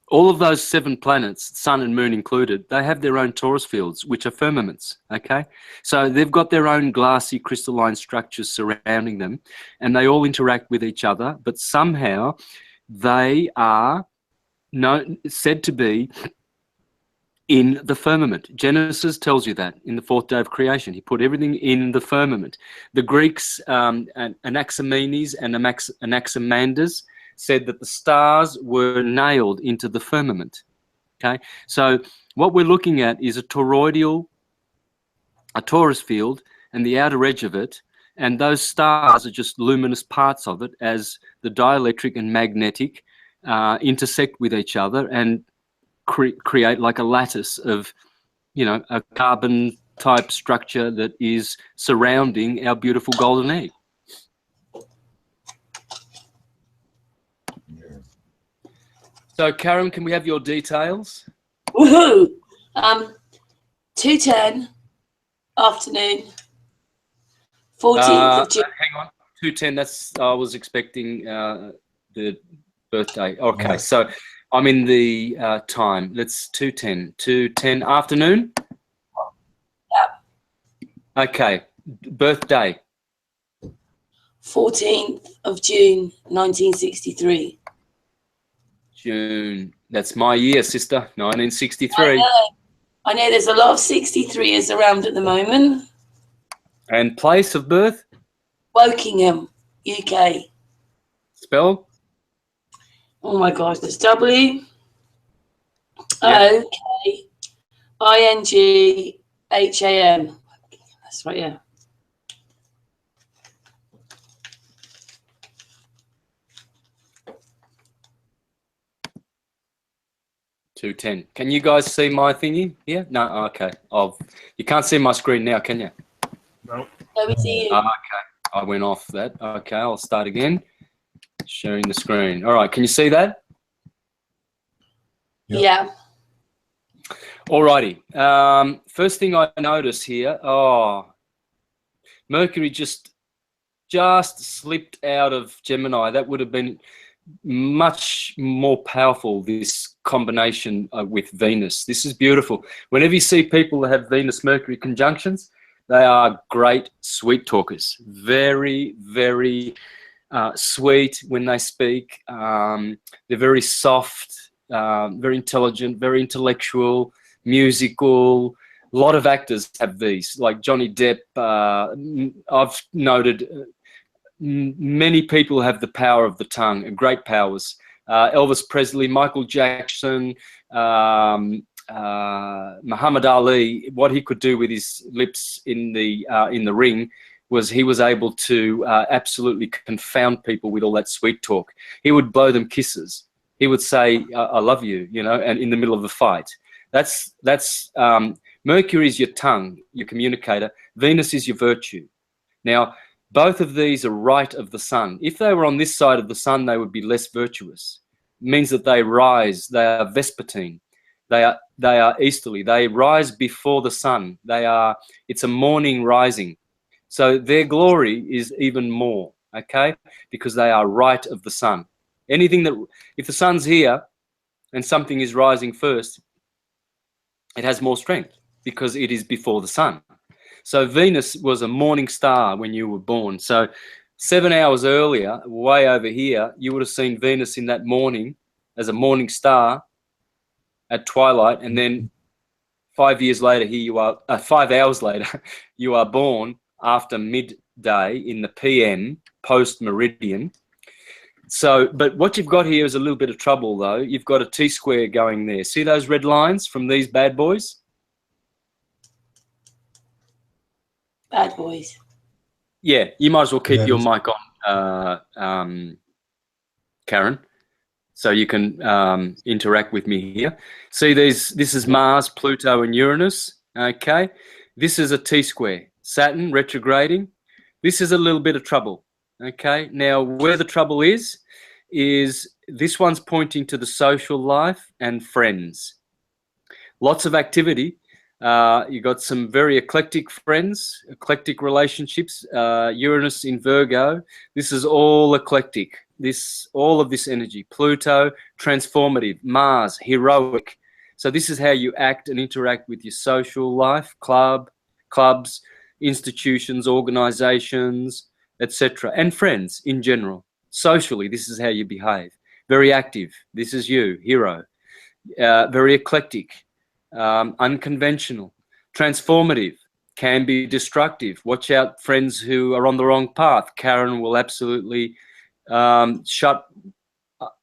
All of those 7 planets, Sun and Moon included, they have their own torus fields, which are firmaments, okay? So they've got their own glassy crystalline structures surrounding them, and they all interact with each other, but somehow they are said to be in the firmament. Genesis tells you that in the 4th day of creation. He put everything in the firmament. The Greeks, Anaximenes and Anaximanders, said that the stars were nailed into the firmament. Okay, so what we're looking at is a torus field and the outer edge of it, and those stars are just luminous parts of it as the dielectric and magnetic intersect with each other and create like a lattice of, a carbon type structure that is surrounding our beautiful golden egg. So, Karen, can we have your details? Woohoo! 2:10 afternoon, 14th of June. Hang on, 2:10. I was expecting the birthday. Okay, so I'm in the time. Let's 2:10 afternoon. Yeah. Okay, birthday. 14th of June, 1963. June. That's my year, sister. 1963. I know there's a lot of 63s around at the moment. And place of birth? Wokingham, UK. Spell? Oh my gosh, there's W. Yeah. OKINGHAM. That's right, yeah. .210. Can you guys see my thingy here? No, okay. You can't see my screen now, can you? No. Let me see you. Okay, I went off that. Okay, I'll start again. Sharing the screen. All right, can you see that? Yeah. Alrighty. First thing I notice here, Mercury just slipped out of Gemini. That would have been much more powerful, this combination with Venus. This is beautiful. Whenever you see people that have Venus-Mercury conjunctions, they are great sweet talkers. Very, very sweet when they speak. They're very soft, very intelligent, very intellectual, musical. A lot of actors have these, like Johnny Depp. I've noted many people have the power of the tongue, great powers. Elvis Presley, Michael Jackson, Muhammad Ali, what he could do with his lips in the ring was he was able to absolutely confound people with all that sweet talk. He would blow them kisses. He would say, I love you, you know, and in the middle of a fight. That's Mercury is your tongue, your communicator. Venus is your virtue. Now, both of these are right of the sun. If they were on this side of the sun, they would be less virtuous. It means that they rise. They are vespertine. They are easterly. They rise before the sun. It's a morning rising. So their glory is even more, okay? Because they are right of the sun. If the sun's here and something is rising first, it has more strength because it is before the sun. So Venus was a morning star when you were born. So 7 hours earlier, way over here, you would have seen Venus in that morning as a morning star at twilight, and then 5 years later, here you are, 5 hours later, you are born after midday in the PM, post-meridian. So, but what you've got here is a little bit of trouble, though. You've got a T-square going there. See those red lines from these bad boys? Bad boys. Yeah, you might as well keep your mic on, Karen, so you can interact with me here. See these? This is Mars, Pluto, and Uranus. Okay, this is a T-square. Saturn retrograding. This is a little bit of trouble. Okay, now where the trouble is this one's pointing to the social life and friends. Lots of activity. You got some very eclectic friends, eclectic relationships. Uranus in Virgo. This is all eclectic. All of this energy. Pluto, transformative. Mars, heroic. So this is how you act and interact with your social life, clubs, institutions, organizations, etc., and friends in general. Socially, this is how you behave. Very active. This is you, hero. Very eclectic. Unconventional, transformative, can be destructive. Watch out, friends who are on the wrong path. Karen will absolutely shut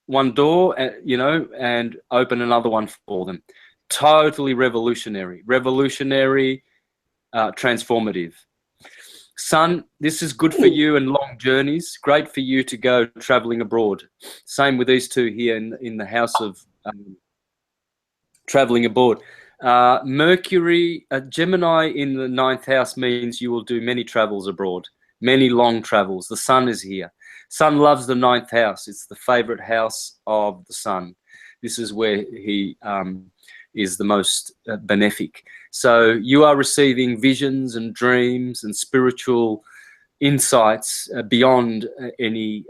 one door, you know, and open another one for them. Totally revolutionary, transformative. Sun, this is good for you and long journeys. Great for you to go traveling abroad. Same with these two here in the house of traveling abroad. Mercury, Gemini in the 9th house means you will do many travels abroad, many long travels. The sun is here. Sun loves the 9th house. It's the favorite house of the sun. This is where he is the most benefic. So you are receiving visions and dreams and spiritual insights beyond any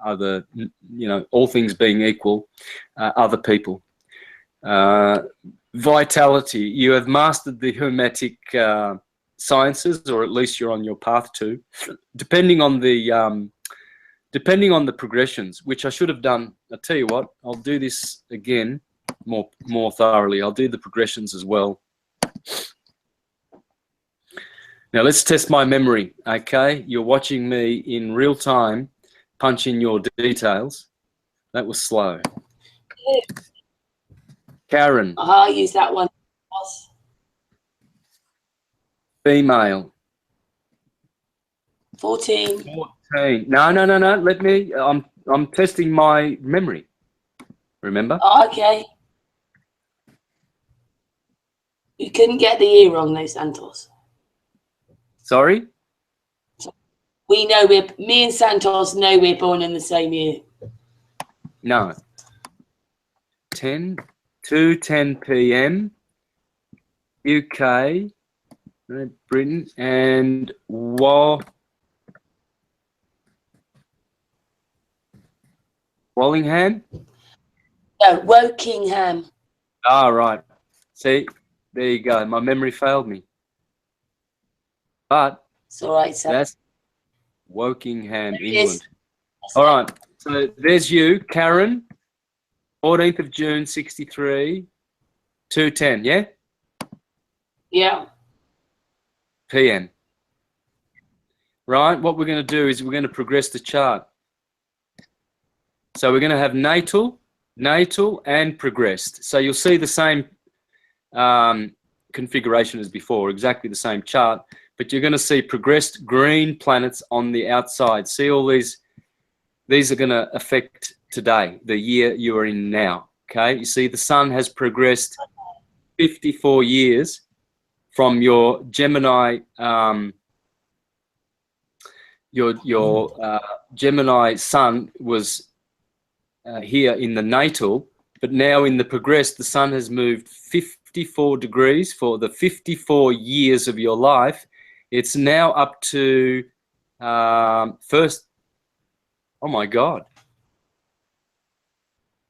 other, you know, all things being equal, other people. Vitality. You have mastered the hermetic sciences, or at least you're on your path to, depending on the progressions, which I should have done. I'll tell you what, I'll do this again more thoroughly. I'll do the progressions as well. Now let's test my memory, okay? You're watching me in real time punch in your details. That was slow. Karen. I'll use that one. Female. 14. 14. No. Let me. I'm testing my memory. Remember? Oh, okay. You couldn't get the year wrong, though, Santos. Sorry? Me and Santos know we're born in the same year. No. 2:10 p.m. UK, Britain, and Wallingham? No, Wokingham. Ah, right. See, there you go. My memory failed me. But It's all right, Sam. that's Wokingham, England. All right. So there's you, Karen, 14th of June, 63, 2:10, yeah? Yeah. PM. Right, what we're going to do is we're going to progress the chart. So we're going to have natal, and progressed. So you'll see the same configuration as before, exactly the same chart, but you're going to see progressed green planets on the outside. See all these are going to affect today, the year you are in now, okay? You see the sun has progressed 54 years from your Gemini, Gemini sun was here in the natal, but now in the progressed, the sun has moved 54 degrees for the 54 years of your life. It's now up to first. Oh my God.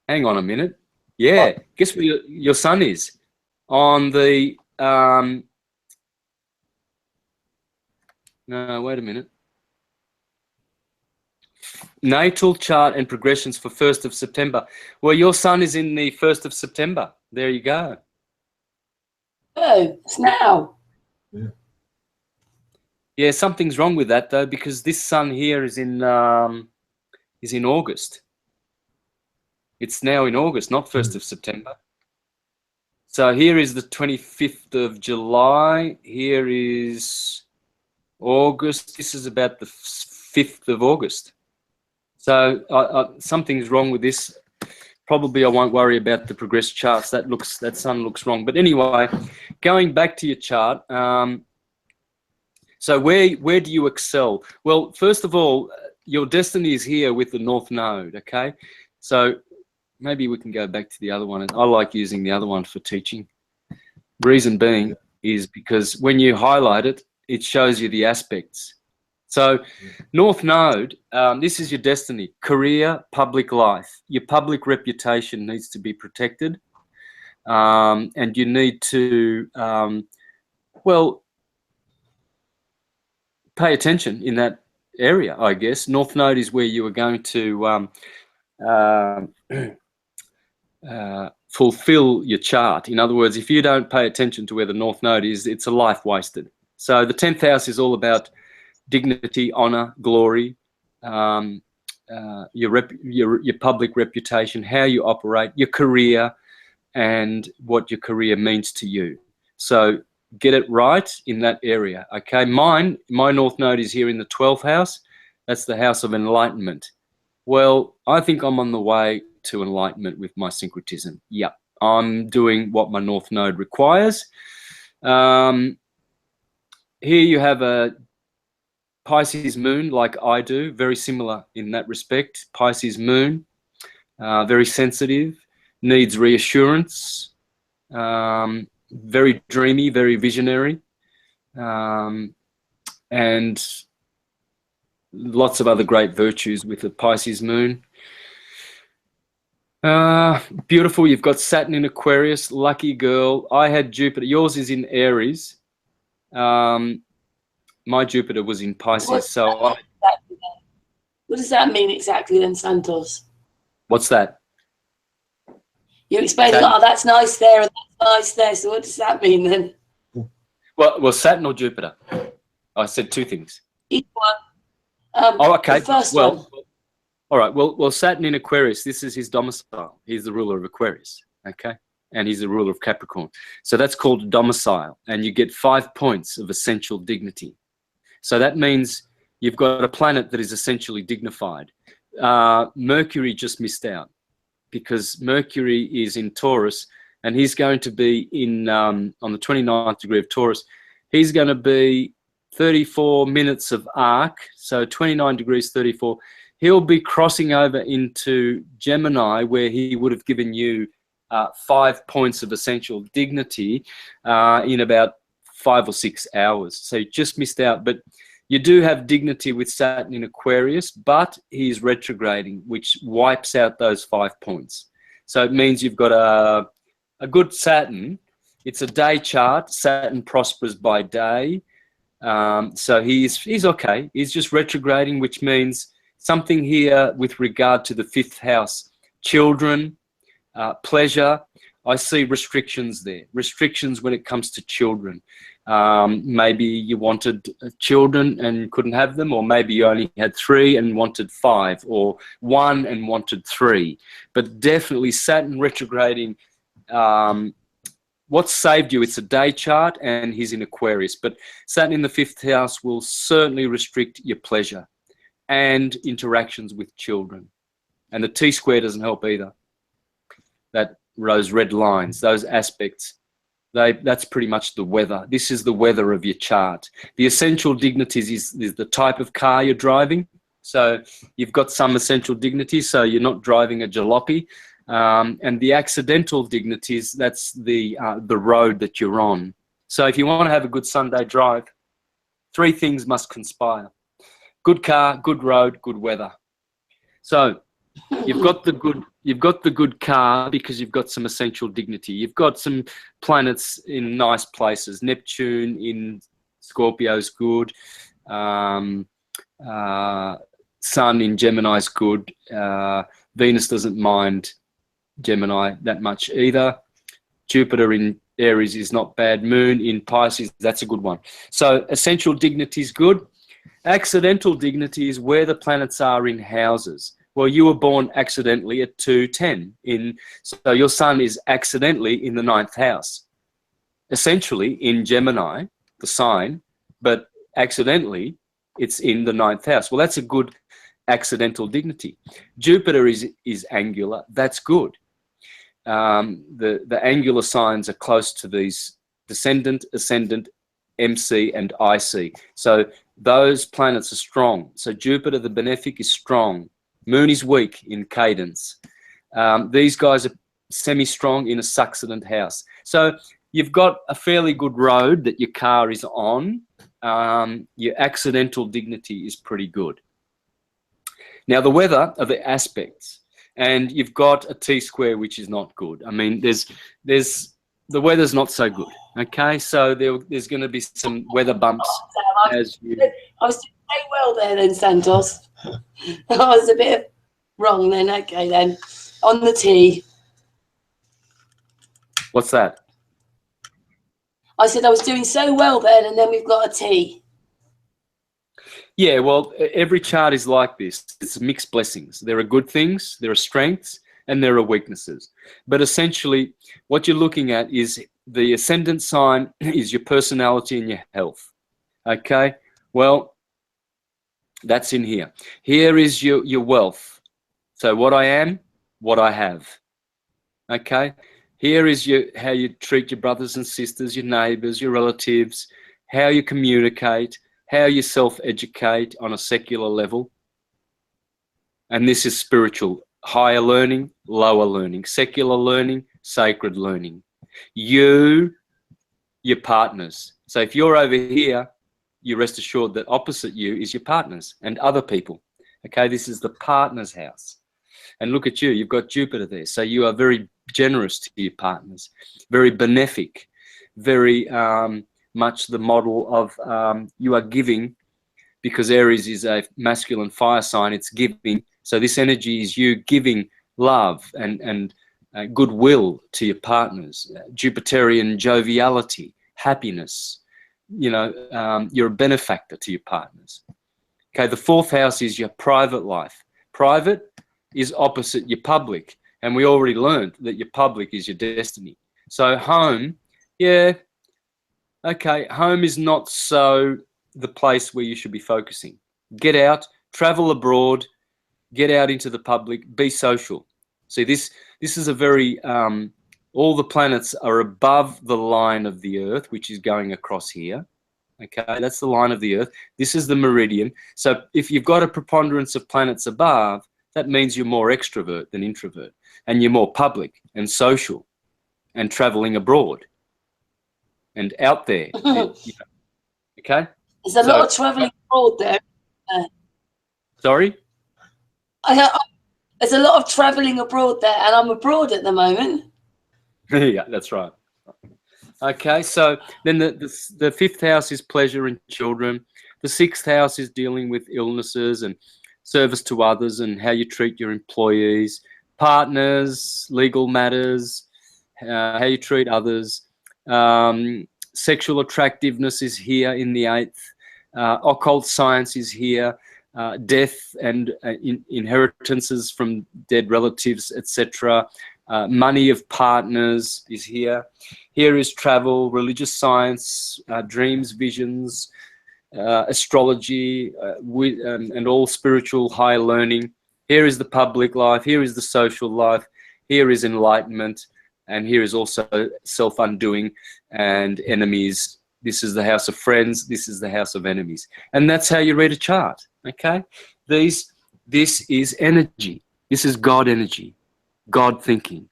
Hang on a minute. Yeah, what? Guess where your sun is? On the no, wait a minute. Natal chart and progressions for 1st of September. Well, your sun is in the 1st of September. There you go. Oh, it's now. Yeah. Yeah, something's wrong with that though, because this sun here is in August. It's now in August, not 1st of September. So here is the 25th of July. Here is August. This is about the 5th of August. So something's wrong with this. Probably I won't worry about the progressed charts. That sun looks wrong. But anyway, going back to your chart. So where do you excel? Well, first of all, your destiny is here with the North Node. Okay, so maybe we can go back to the other one. I like using the other one for teaching. Reason being is because when you highlight it, it shows you the aspects. So North Node, this is your destiny, career, public life. Your public reputation needs to be protected. And you need to, well, pay attention in that area, I guess. North Node is where you are going to fulfill your chart. In other words, if you don't pay attention to where the North Node is, it's a life wasted. So the 10th house is all about dignity, honor, glory, your public reputation, how you operate, your career, and what your career means to you. So get it right in that area. Okay, my North Node is here in the 12th house. That's the house of enlightenment. Well, I think I'm on the way to enlightenment with my syncretism. Yeah, I'm doing what my North Node requires. Here you have a Pisces moon, like I do, very similar in that respect. Pisces moon, very sensitive, needs reassurance, very dreamy, very visionary, and lots of other great virtues with the Pisces moon. Beautiful. You've got Saturn in Aquarius, lucky girl. I had Jupiter. Yours is in Aries. My Jupiter was in Pisces. What does that mean exactly then, Santos? What's that? You explained, oh, that's nice there and that's nice there. So what does that mean then? Well, Saturn or Jupiter? I said two things. Each one. Okay. The first one. All right. Well, Saturn in Aquarius, this is his domicile. He's the ruler of Aquarius. Okay. And he's the ruler of Capricorn. So that's called domicile. And you get 5 points of essential dignity. So that means you've got a planet that is essentially dignified. Mercury just missed out because Mercury is in Taurus and he's going to be in on the 29th degree of Taurus. He's going to be 34 minutes of arc, so 29 degrees 34. He'll be crossing over into Gemini where he would have given you 5 points of essential dignity in about 5 or 6 hours. So you just missed out. But you do have dignity with Saturn in Aquarius, but he's retrograding, which wipes out those 5 points. So it means you've got a good Saturn. It's a day chart. Saturn prospers by day. So he's okay. He's just retrograding, which means something here with regard to the 5th house. Children, pleasure. I see restrictions there. Restrictions when it comes to children. Maybe you wanted children and couldn't have them, or maybe you only had 3 and wanted 5, or 1 and wanted 3. But definitely Saturn retrograding, what saved you? It's a day chart and he's in Aquarius. But Saturn in the 5th house will certainly restrict your pleasure and interactions with children. And the T-square doesn't help either. Those red lines, those aspects, that's pretty much the weather. This is the weather of your chart. The essential dignities is the type of car you're driving. So you've got some essential dignities, so you're not driving a jalopy. And the accidental dignities, that's the road that you're on. So if you want to have a good Sunday drive, 3 things must conspire: good car, good road, good weather. So you've got the good car because you've got some essential dignity. You've got some planets in nice places. Neptune in Scorpio is good. Sun in Gemini is good. Venus doesn't mind Gemini that much either. Jupiter in Aries is not bad. Moon in Pisces, that's a good one. So essential dignity is good. Accidental dignity is where the planets are in houses. Well, you were born accidentally at 210. So your sun is accidentally in the 9th house. Essentially in Gemini, the sign, but accidentally it's in the 9th house. Well, that's a good accidental dignity. Jupiter is angular. That's good. The angular signs are close to these descendant, ascendant, MC, and IC. So those planets are strong. So Jupiter, the benefic, is strong. Moon is weak in cadence. These guys are semi-strong in a succedent house. So you've got a fairly good road that your car is on. Your accidental dignity is pretty good. Now, the weather are the aspects. And you've got a T-square, which is not good. I mean, the weather's not so good. Okay, so there's going to be some weather bumps. I was doing very well there then, Santos. I was a bit wrong then. Okay, then. On the T. What's that? I said I was doing so well then, and then we've got a T. Yeah, well, every chart is like this. It's mixed blessings. There are good things, there are strengths, and there are weaknesses. But essentially, what you're looking at is the ascendant sign is your personality and your health. Okay? Well, that's in here. Here is your wealth. So what I am, what I have. Okay? Here is how you treat your brothers and sisters, your neighbors, your relatives, how you communicate, how you self-educate on a secular level. And this is spiritual. Higher learning, lower learning, secular learning, sacred learning. Your partners. So if you're over here, you rest assured that opposite you is your partners and other people. Okay, this is the partner's house. And look at you, you've got Jupiter there. So you are very generous to your partners, very benefic, very much the model of you are giving, because Aries is a masculine fire sign. It's giving. So this energy is you giving love and goodwill to your partners, Jupiterian joviality, happiness. You know, you're a benefactor to your partners. Okay, the fourth house is your private life. Private is opposite your public. And we already learned that your public is your destiny. So home, yeah, okay, home is not so the place where you should be focusing. Get out, travel abroad, get out into the public, be social. See, this is a very, all the planets are above the line of the Earth, which is going across here. Okay, that's the line of the Earth. This is the meridian. So if you've got a preponderance of planets above, that means you're more extrovert than introvert, and you're more public and social and traveling abroad and out there. You know. Okay? There's a lot of traveling abroad there. Sorry? There's a lot of traveling abroad there, and I'm abroad at the moment. Yeah, that's right. Okay, so then the fifth house is pleasure and children. The sixth house is dealing with illnesses and service to others and how you treat your employees, partners, legal matters, how you treat others. Sexual attractiveness is here in the eighth. Occult science is here. Death and inheritances from dead relatives, etc. Money of partners is here. Here is travel, religious science, dreams, visions, astrology, and all spiritual high learning. Here is the public life. Here is the social life. Here is enlightenment. And here is also self-undoing and enemies. This is the house of friends. This is the house of enemies. And that's how you read a chart, okay? This is energy. This is God energy, God thinking,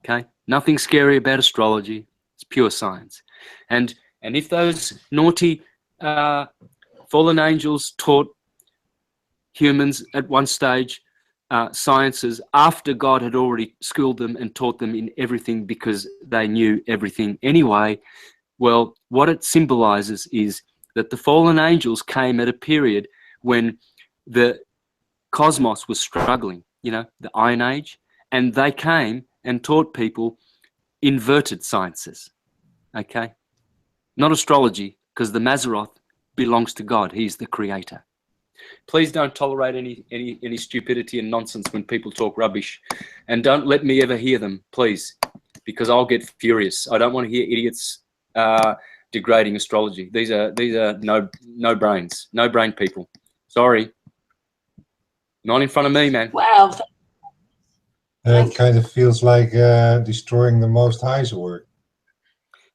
okay? Nothing scary about astrology. It's pure science. And if those naughty fallen angels taught humans at one stage sciences after God had already schooled them and taught them in everything because they knew everything anyway, well, what it symbolizes is that the fallen angels came at a period when the cosmos was struggling, you know, the Iron Age, and they came and taught people inverted sciences, okay? Not astrology, because the Mazzaroth belongs to God. He's the creator. Please don't tolerate any stupidity and nonsense when people talk rubbish, and don't let me ever hear them, please, because I'll get furious. I don't want to hear idiots degrading astrology. These are no brain people. Sorry, not in front of me, man. Wow. It kind of feels like destroying the Most High's work.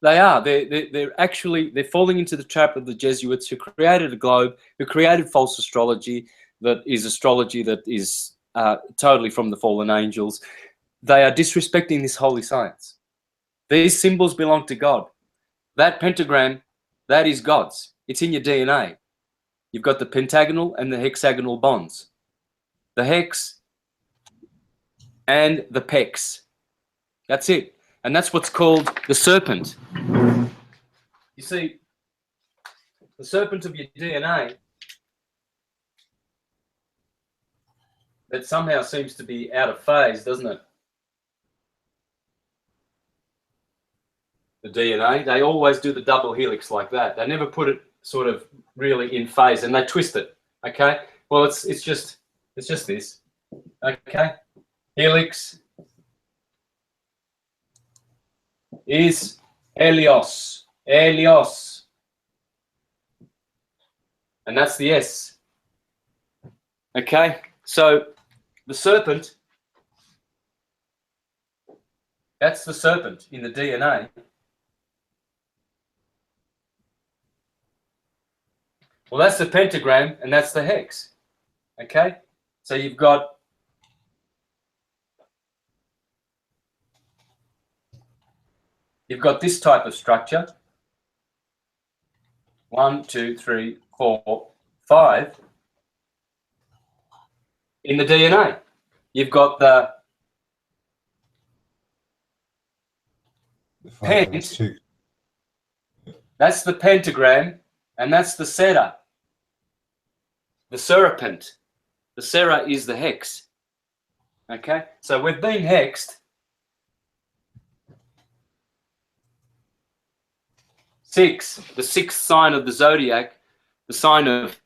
They are. They're falling into the trap of the Jesuits, who created a globe, who created false astrology that is totally from the fallen angels. They are disrespecting this holy science. These symbols belong to God. That pentagram, that is God's. It's in your DNA. You've got the pentagonal and the hexagonal bonds. The hex and the pex. That's it. And that's what's called the serpent. You see, the serpent of your DNA that somehow seems to be out of phase, doesn't it? The DNA, they always do the double helix like that. They never put it sort of really in phase, and they twist it. Okay. Well, it's just this. Okay. Helix is Helios. Helios. And that's the S. Okay. So the serpent, that's the serpent in the DNA. Well, that's the pentagram, and that's the hex. Okay? So you've got this type of structure. 1, 2, 3, 4, 5 in the DNA. You've got the pent. That's the pentagram, and that's the Sera. The serpent. The Sera is the hex. Okay, so we've been hexed. 6, the 6th sign of the zodiac, the sign of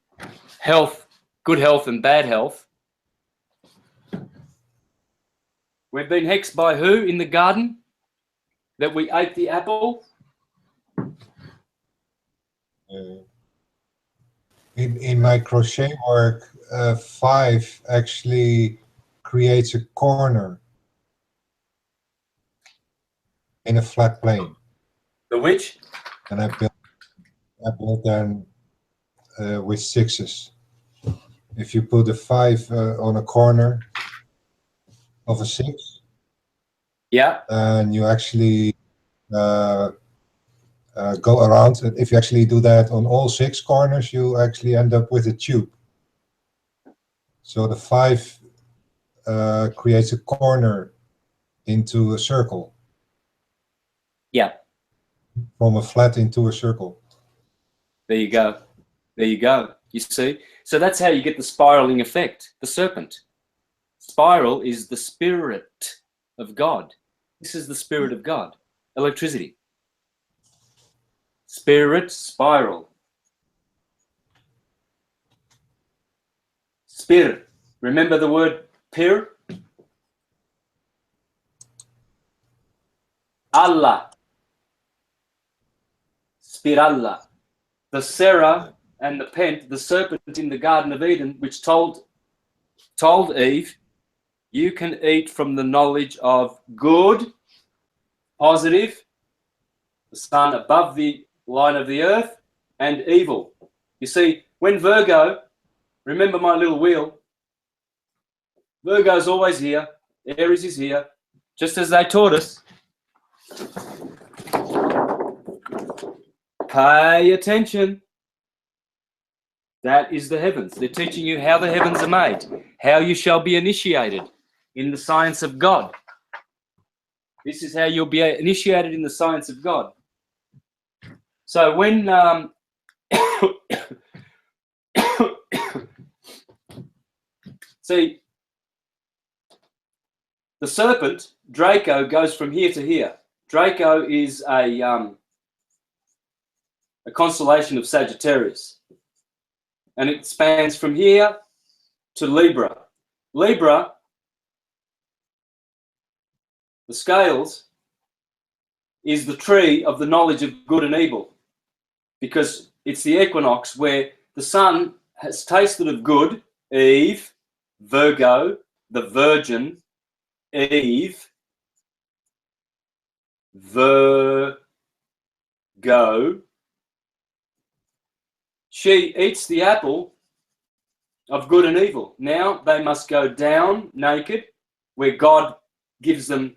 health, good health and bad health. We've been hexed by who in the garden? That we ate the apple? In my crochet work, 5 actually creates a corner in a flat plane. The which? And I built them with 6s. If you put a 5 on a corner of a 6, yeah, and you actually go around, and if you actually do that on all 6 corners, you actually end up with a tube. So the 5 creates a corner into a circle. Yeah. From a flat into a circle. There you go. There you go. You see? So that's how you get the spiraling effect, the serpent. Spiral is the spirit of God. This is the spirit of God. Electricity. Spirit, spiral. Spirit. Remember the word pir? Allah. Spiralla. The Sera and the Pent, the serpent in the Garden of Eden, which told Eve, you can eat from the knowledge of good, positive, the sun above the line of the earth, and evil. You see, when Virgo, remember my little wheel, Virgo's always here, Aries is here, just as they taught us. Pay attention. That is the heavens. They're teaching you how the heavens are made, how you shall be initiated in the science of God. This is how you'll be initiated in the science of God. So when see, the serpent, Draco, goes from here to here. Draco is a constellation of Sagittarius. And it spans from here to Libra. Libra, the scales, is the tree of the knowledge of good and evil, because it's the equinox where the sun has tasted of good, Eve, Virgo, the Virgin, Eve, Virgo. She eats the apple of good and evil. Now they must go down naked, where God gives them,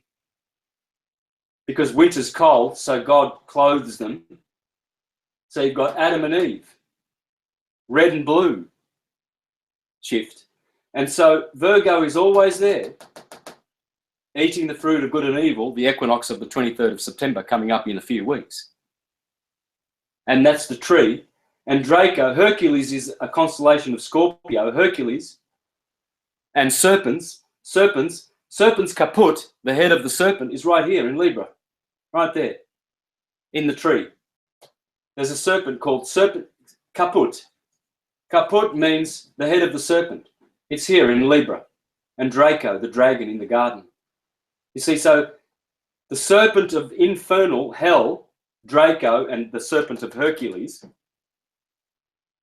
because winter's cold, so God clothes them. So you've got Adam and Eve, red and blue shift. And so Virgo is always there, eating the fruit of good and evil, the equinox of the 23rd of September coming up in a few weeks. And that's the tree. And Draco, Hercules is a constellation of Scorpio, Hercules, and serpents. Serpent's caput, the head of the serpent, is right here in Libra, right there, in the tree. There's a serpent called serpent caput. Caput means the head of the serpent. It's here in Libra. And Draco, the dragon in the garden. You see, so the serpent of infernal hell, Draco, and the serpent of Hercules,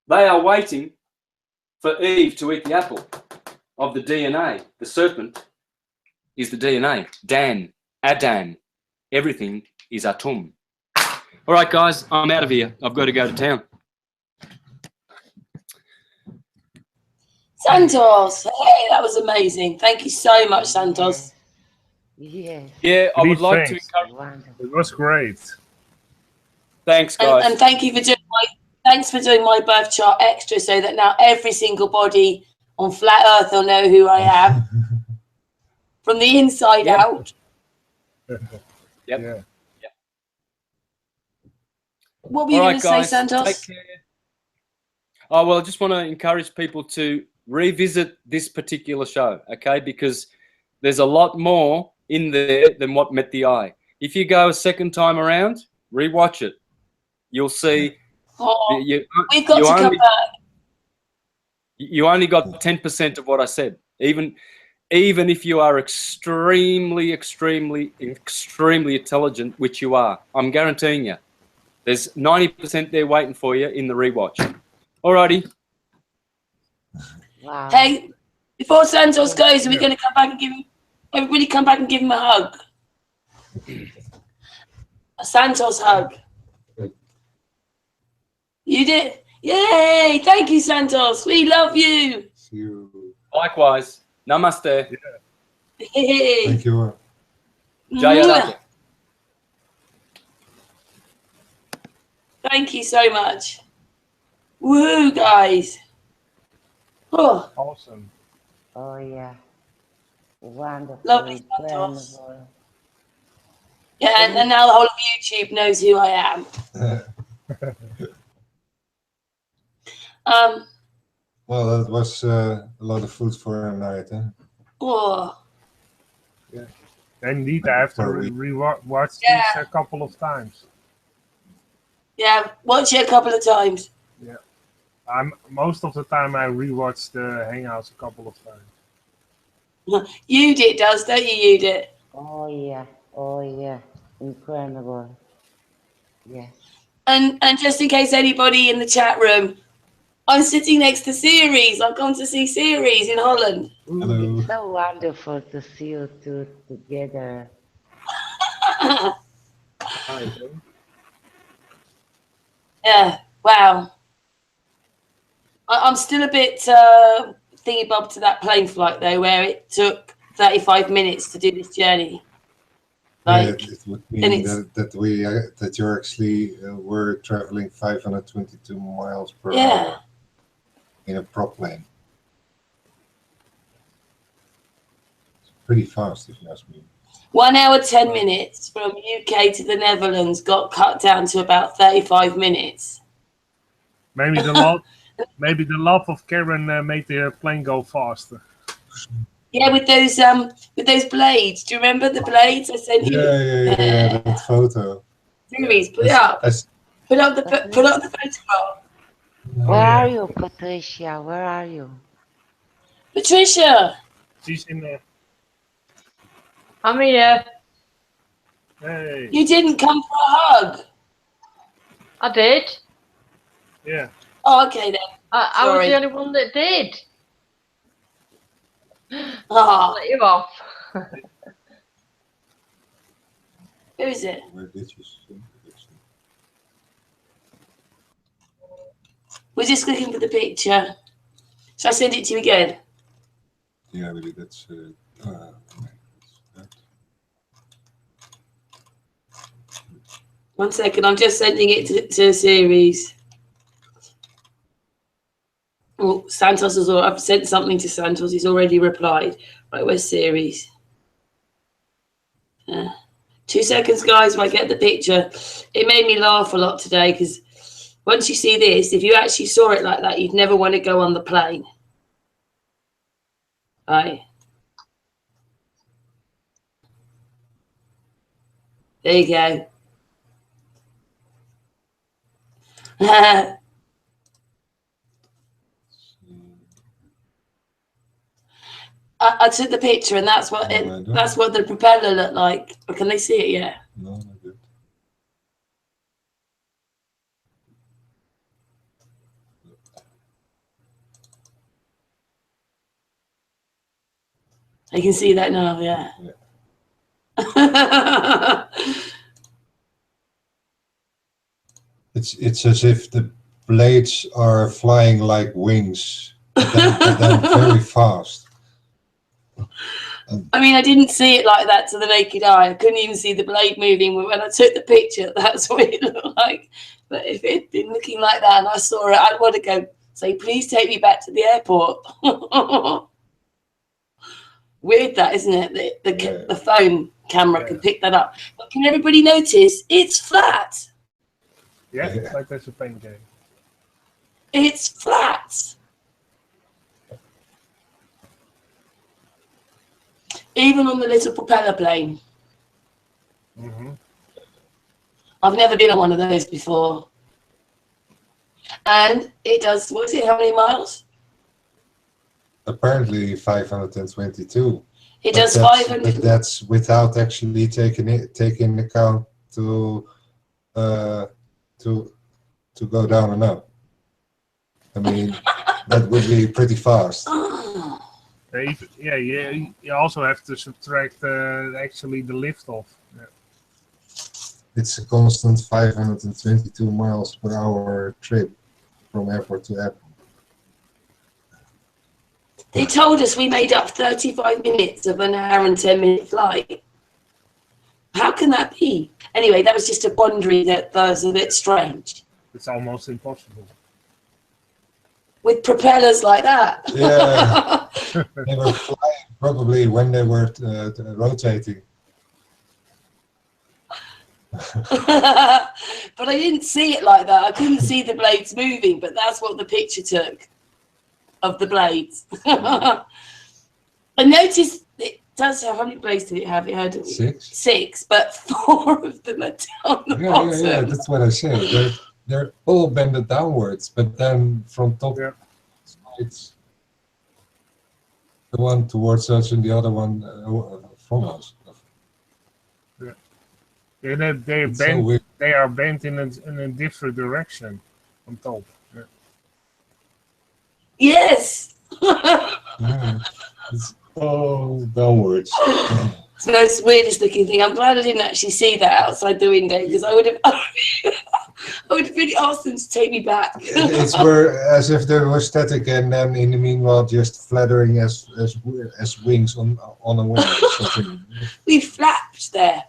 they are waiting for Eve to eat the apple of the DNA. The serpent is the DNA. Dan, Adan. Everything is Atum. All right, guys, I'm out of here. I've got to go to town. Santos, hey, that was amazing. Thank you so much, Santos. Yes. Yeah, I would like to Thanks. encourage. Wonderful. It was great. Thanks, guys. And thank you for doing thanks for doing my birth chart extra, so that now every single body on flat Earth will know who I am from the inside out. Yep. Yeah. What were you going to say, Santos? Take care. Oh, well, I just want to encourage people to revisit this particular show, okay? Because there's a lot more in there than what met the eye. If you go a second time around, rewatch it. You'll see. We've got to come back. You only got 10% of what I said. Even if you are extremely intelligent, which you are, I'm guaranteeing you, there's 90% there waiting for you in the rewatch. Alrighty. Wow. Hey, before Santos goes, we're going to come back and give him. Everybody, come back and give him a hug. A Santos hug. You did. Yay! Thank you, Santos. We love you. See you. Likewise. Namaste. Hey. Thank you. Jaya Raja. Thank you so much. Woohoo, guys. Oh. Awesome. Oh, yeah. Wonderful. Lovely Santos. Incredible. Yeah, and now the whole of YouTube knows who I am. Well, that was a lot of food for a night, huh? Oh. Yeah. Indeed, I have to rewatch Yeah. this a couple of times. Yeah, watch it a couple of times. Yeah. Most of the time I rewatch the Hangouts a couple of times. You did, don't you? You did. Oh, yeah. Oh, yeah. Incredible. Yes. And just in case anybody in the chat room, I'm sitting next to Ceres. I've gone to see Ceres in Holland. Hello. It's so wonderful to see you two together. Yeah, wow. I'm still a bit thingy-bob to that plane flight, though, where it took 35 minutes to do this journey. Like, yeah, it would mean that you're actually were traveling 522 miles per hour in a prop plane. It's pretty fast, if you ask me. 1 hour 10 minutes from UK to the Netherlands got cut down to about 35 minutes. Maybe the love of Karen made the plane go faster. Yeah, with those blades. Do you remember the blades I sent you? Yeah, that photo. Ceres, put it up. Put up the photograph. Where are you, Patricia? Where are you? Patricia. She's in there. I'm here. Hey. You didn't come for a hug. I did. Yeah. Oh, okay then. I was the only one that did. Oh. Let you off. Who is it? Where did you see? We're just looking for the picture. Shall I send it to you again? Yeah, really, that's One second, I'm just sending it to Ceres. Oh, Santos has already, I've sent something to Santos. He's already replied. Right, where's Ceres? 2 seconds, guys, if I get the picture. It made me laugh a lot today because once you see this, if you actually saw it like that, you'd never want to go on the plane. Right. There you go. I took the picture, and that's what that's what the propeller looked like. Or can they see it yet? No, not good. I can see that now. Yeah. It's as if the blades are flying like wings, but then very fast. I mean, I didn't see it like that to the naked eye. I couldn't even see the blade moving. But when I took the picture, that's what it looked like. But if it had been looking like that and I saw it, I'd want to go say, please take me back to the airport. Weird that, isn't it? The phone camera can pick that up. But can everybody notice it's flat? Yeah, it's like there's a paint game. It's flat. Even on the little propeller plane. Mm-hmm. I've never been on one of those before. And it does, what is it, how many miles? Apparently 522. It But does that's, 500. but that's without actually taking account to go down and up. I mean, that would be pretty fast. You also have to subtract actually the lift off. Yeah. It's a constant 522 miles per hour trip from airport to airport. They told us we made up 35 minutes of an hour and 10-minute flight. How can that be? Anyway, that was just a quandary that was a bit strange. It's almost impossible. With propellers like that. Yeah, they were flying probably when they were rotating. But I didn't see it like that. I couldn't see the blades moving, but that's what the picture took of the blades. I noticed it does have, how many blades did it have? It had 6, but 4 of them are down the bottom. Yeah, that's what I said. They're all bended downwards, but then from top sides, the one towards us and the other one from us. Yeah, they're bent. So they are bent in a different direction on top. Yeah. Yes. It's all downwards. It's the most weirdest looking thing. I'm glad I didn't actually see that outside the window, because I would have really asked them to take me back. It's as if they were static, and then in the meanwhile just flattering as wings on a wing or something. We flapped there.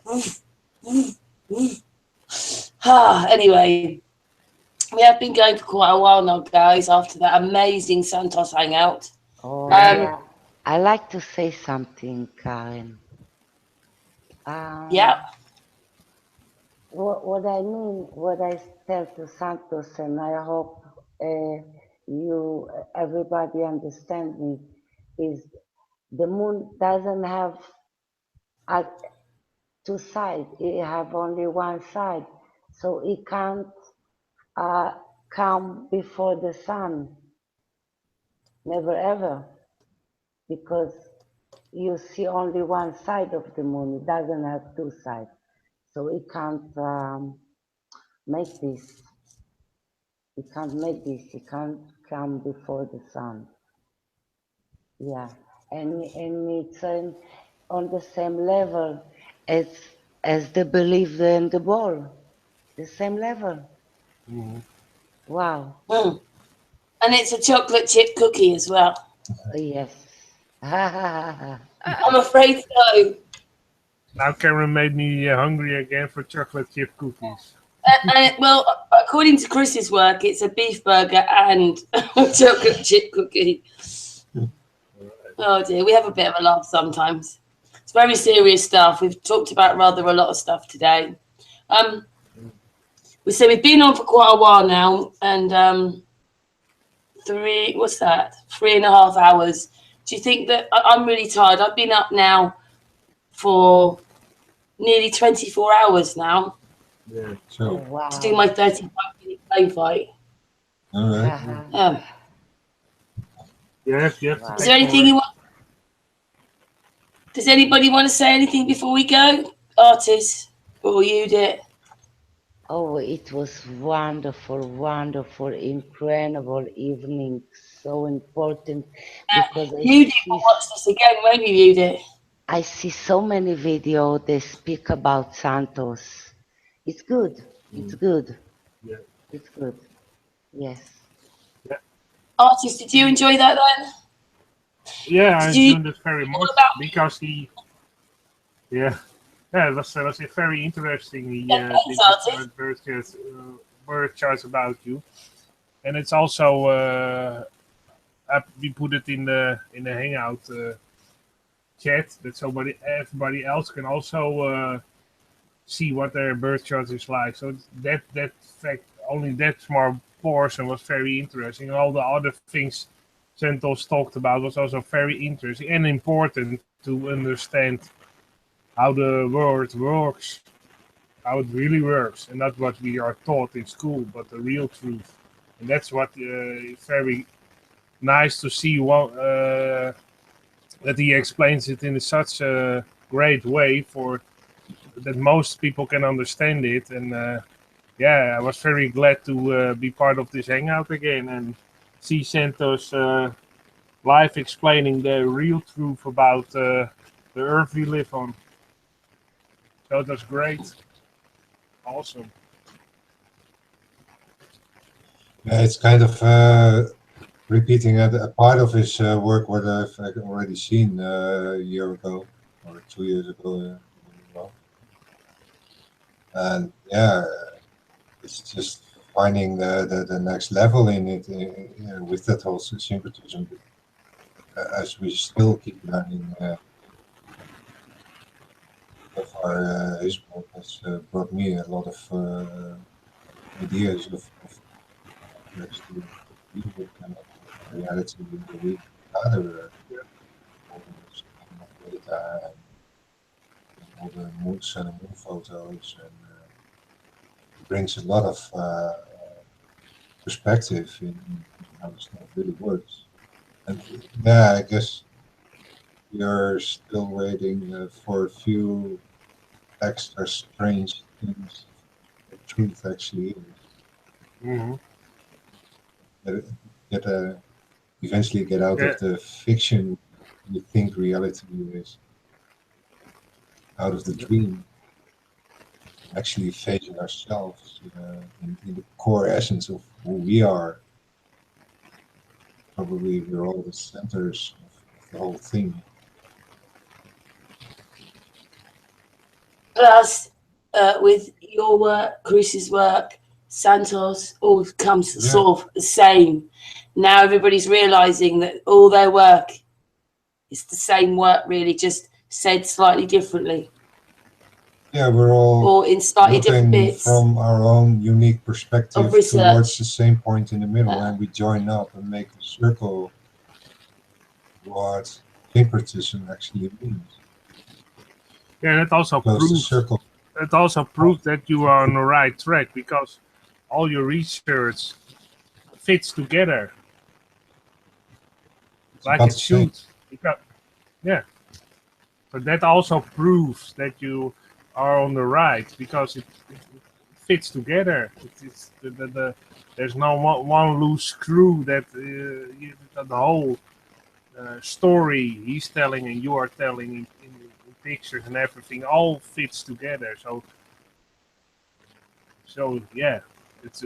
Anyway, we have been going for quite a while now, guys, after that amazing Santos hangout. Oh, yeah. I like to say something, Karen. Yeah. What I mean, what I tell to Santos, and I hope everybody understand me, is the moon doesn't have two sides. It have only one side, so it can't come before the sun. Never ever, because you see only one side of the moon. It doesn't have two sides, so it can't make this. It can't make this. It can't come before the sun. Yeah, and it's on the same level as the belief in the ball. The same level. Mm-hmm. Wow. Mm. And it's a chocolate chip cookie as well. Yes. I'm afraid so. Now Karen made me hungry again for chocolate chip cookies. Well, according to Chris's work, it's a beef burger and a chocolate chip cookie. Oh dear, we have a bit of a laugh sometimes. It's very serious stuff. We've talked about rather a lot of stuff today. We've been on for quite a while now, and 3.5 hours. Do you think that I'm really tired? I've been up now for nearly 24 hours now. Yeah, sure. Wow. To do my 35-minute play fight. All right. Yes. Wow. Is there anything you want? Does anybody want to say anything before we go? Artists, or you did? Oh, it was wonderful, incredible evening. So important because You will watch this again, won't you, Judith? I see so many videos they speak about Santos. It's good. It's good. Yeah. It's good. Yes. Yeah. Artist, did you enjoy that then? Yeah, I enjoyed it very much because he. Yeah, it was very interesting. He did word charts about you, and it's also we put it in the Hangout chat that everybody else can also see what their birth chart is like. So that fact, only that small portion was very interesting. All the other things Santos talked about was also very interesting and important to understand how the world works, how it really works, and not what we are taught in school, but the real truth. And that's what very nice to see that he explains it in such a great way for that most people can understand it. And yeah, I was very glad to be part of this hangout again and see Santos live explaining the real truth about the earth we live on. So that's great. Awesome. Yeah, it's kind of repeating a part of his work what I've already seen a year ago or 2 years ago. And yeah, it's just finding the next level in it with that whole syncretism. As we still keep learning, so far his book has brought me a lot of ideas of actually deal with kind of reality in the week other all the data and all the moon, sun and moon photos, and brings a lot of perspective in how this stuff really works. And yeah, I guess you're still waiting for a few extra strange things the truth actually is. Mm-hmm. Eventually get out of the fiction you think reality is, out of the dream, actually facing ourselves in the core essence of who we are. Probably we're all the centers of the whole thing. Plus, with your work, Chris's work, Santos, all comes sort of the same. Now everybody's realizing that all their work is the same work, really, just said slightly differently. Yeah, we're all or in slightly different bits from our own unique perspective towards the same point in the middle, and we join up and make a circle what syncretism actually means. Yeah, that also proves that you are on the right track, because all your research fits together like it should. Yeah, so that also proves that you are on the right, because it fits together. It's there's no one loose screw that the whole story he's telling and you are telling in pictures and everything all fits together. So yeah, that's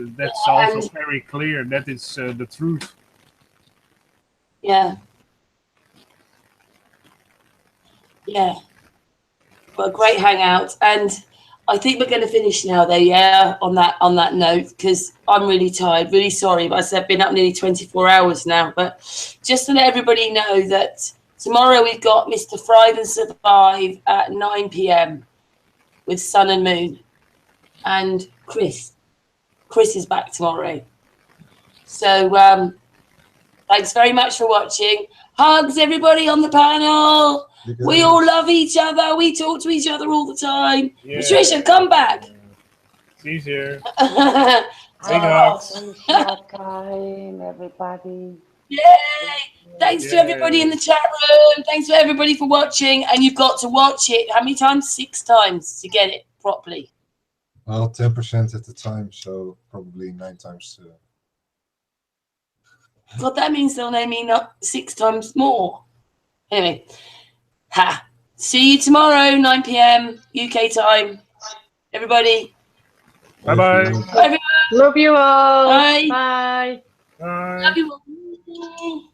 also very clear that it's the truth. Yeah. Yeah. But a great hangout, and I think we're going to finish now, though. Yeah, on that note, because I'm really tired. Really sorry, but I've been up nearly 24 hours now. But just to let everybody know that tomorrow we've got Mr. Thrive and Survive at 9 p.m. with Sun and Moon, and Chris. Chris is back tomorrow. So thanks very much for watching. Hugs, everybody on the panel. We all love each other. We talk to each other all the time. Yeah. Patricia, come back. She's here. Big hugs. Everybody. Yay! Thanks to everybody in the chat room. Thanks to everybody for watching. And you've got to watch it. How many times? 6 times to get it properly. Well, 10% at the time, so probably 9 times. God, that means they'll name me not 6 times more. Anyway. Ha! See you tomorrow, 9 p.m. UK time. Everybody. Bye-bye. Bye, everyone. Love you all. Bye. Bye. Love you all.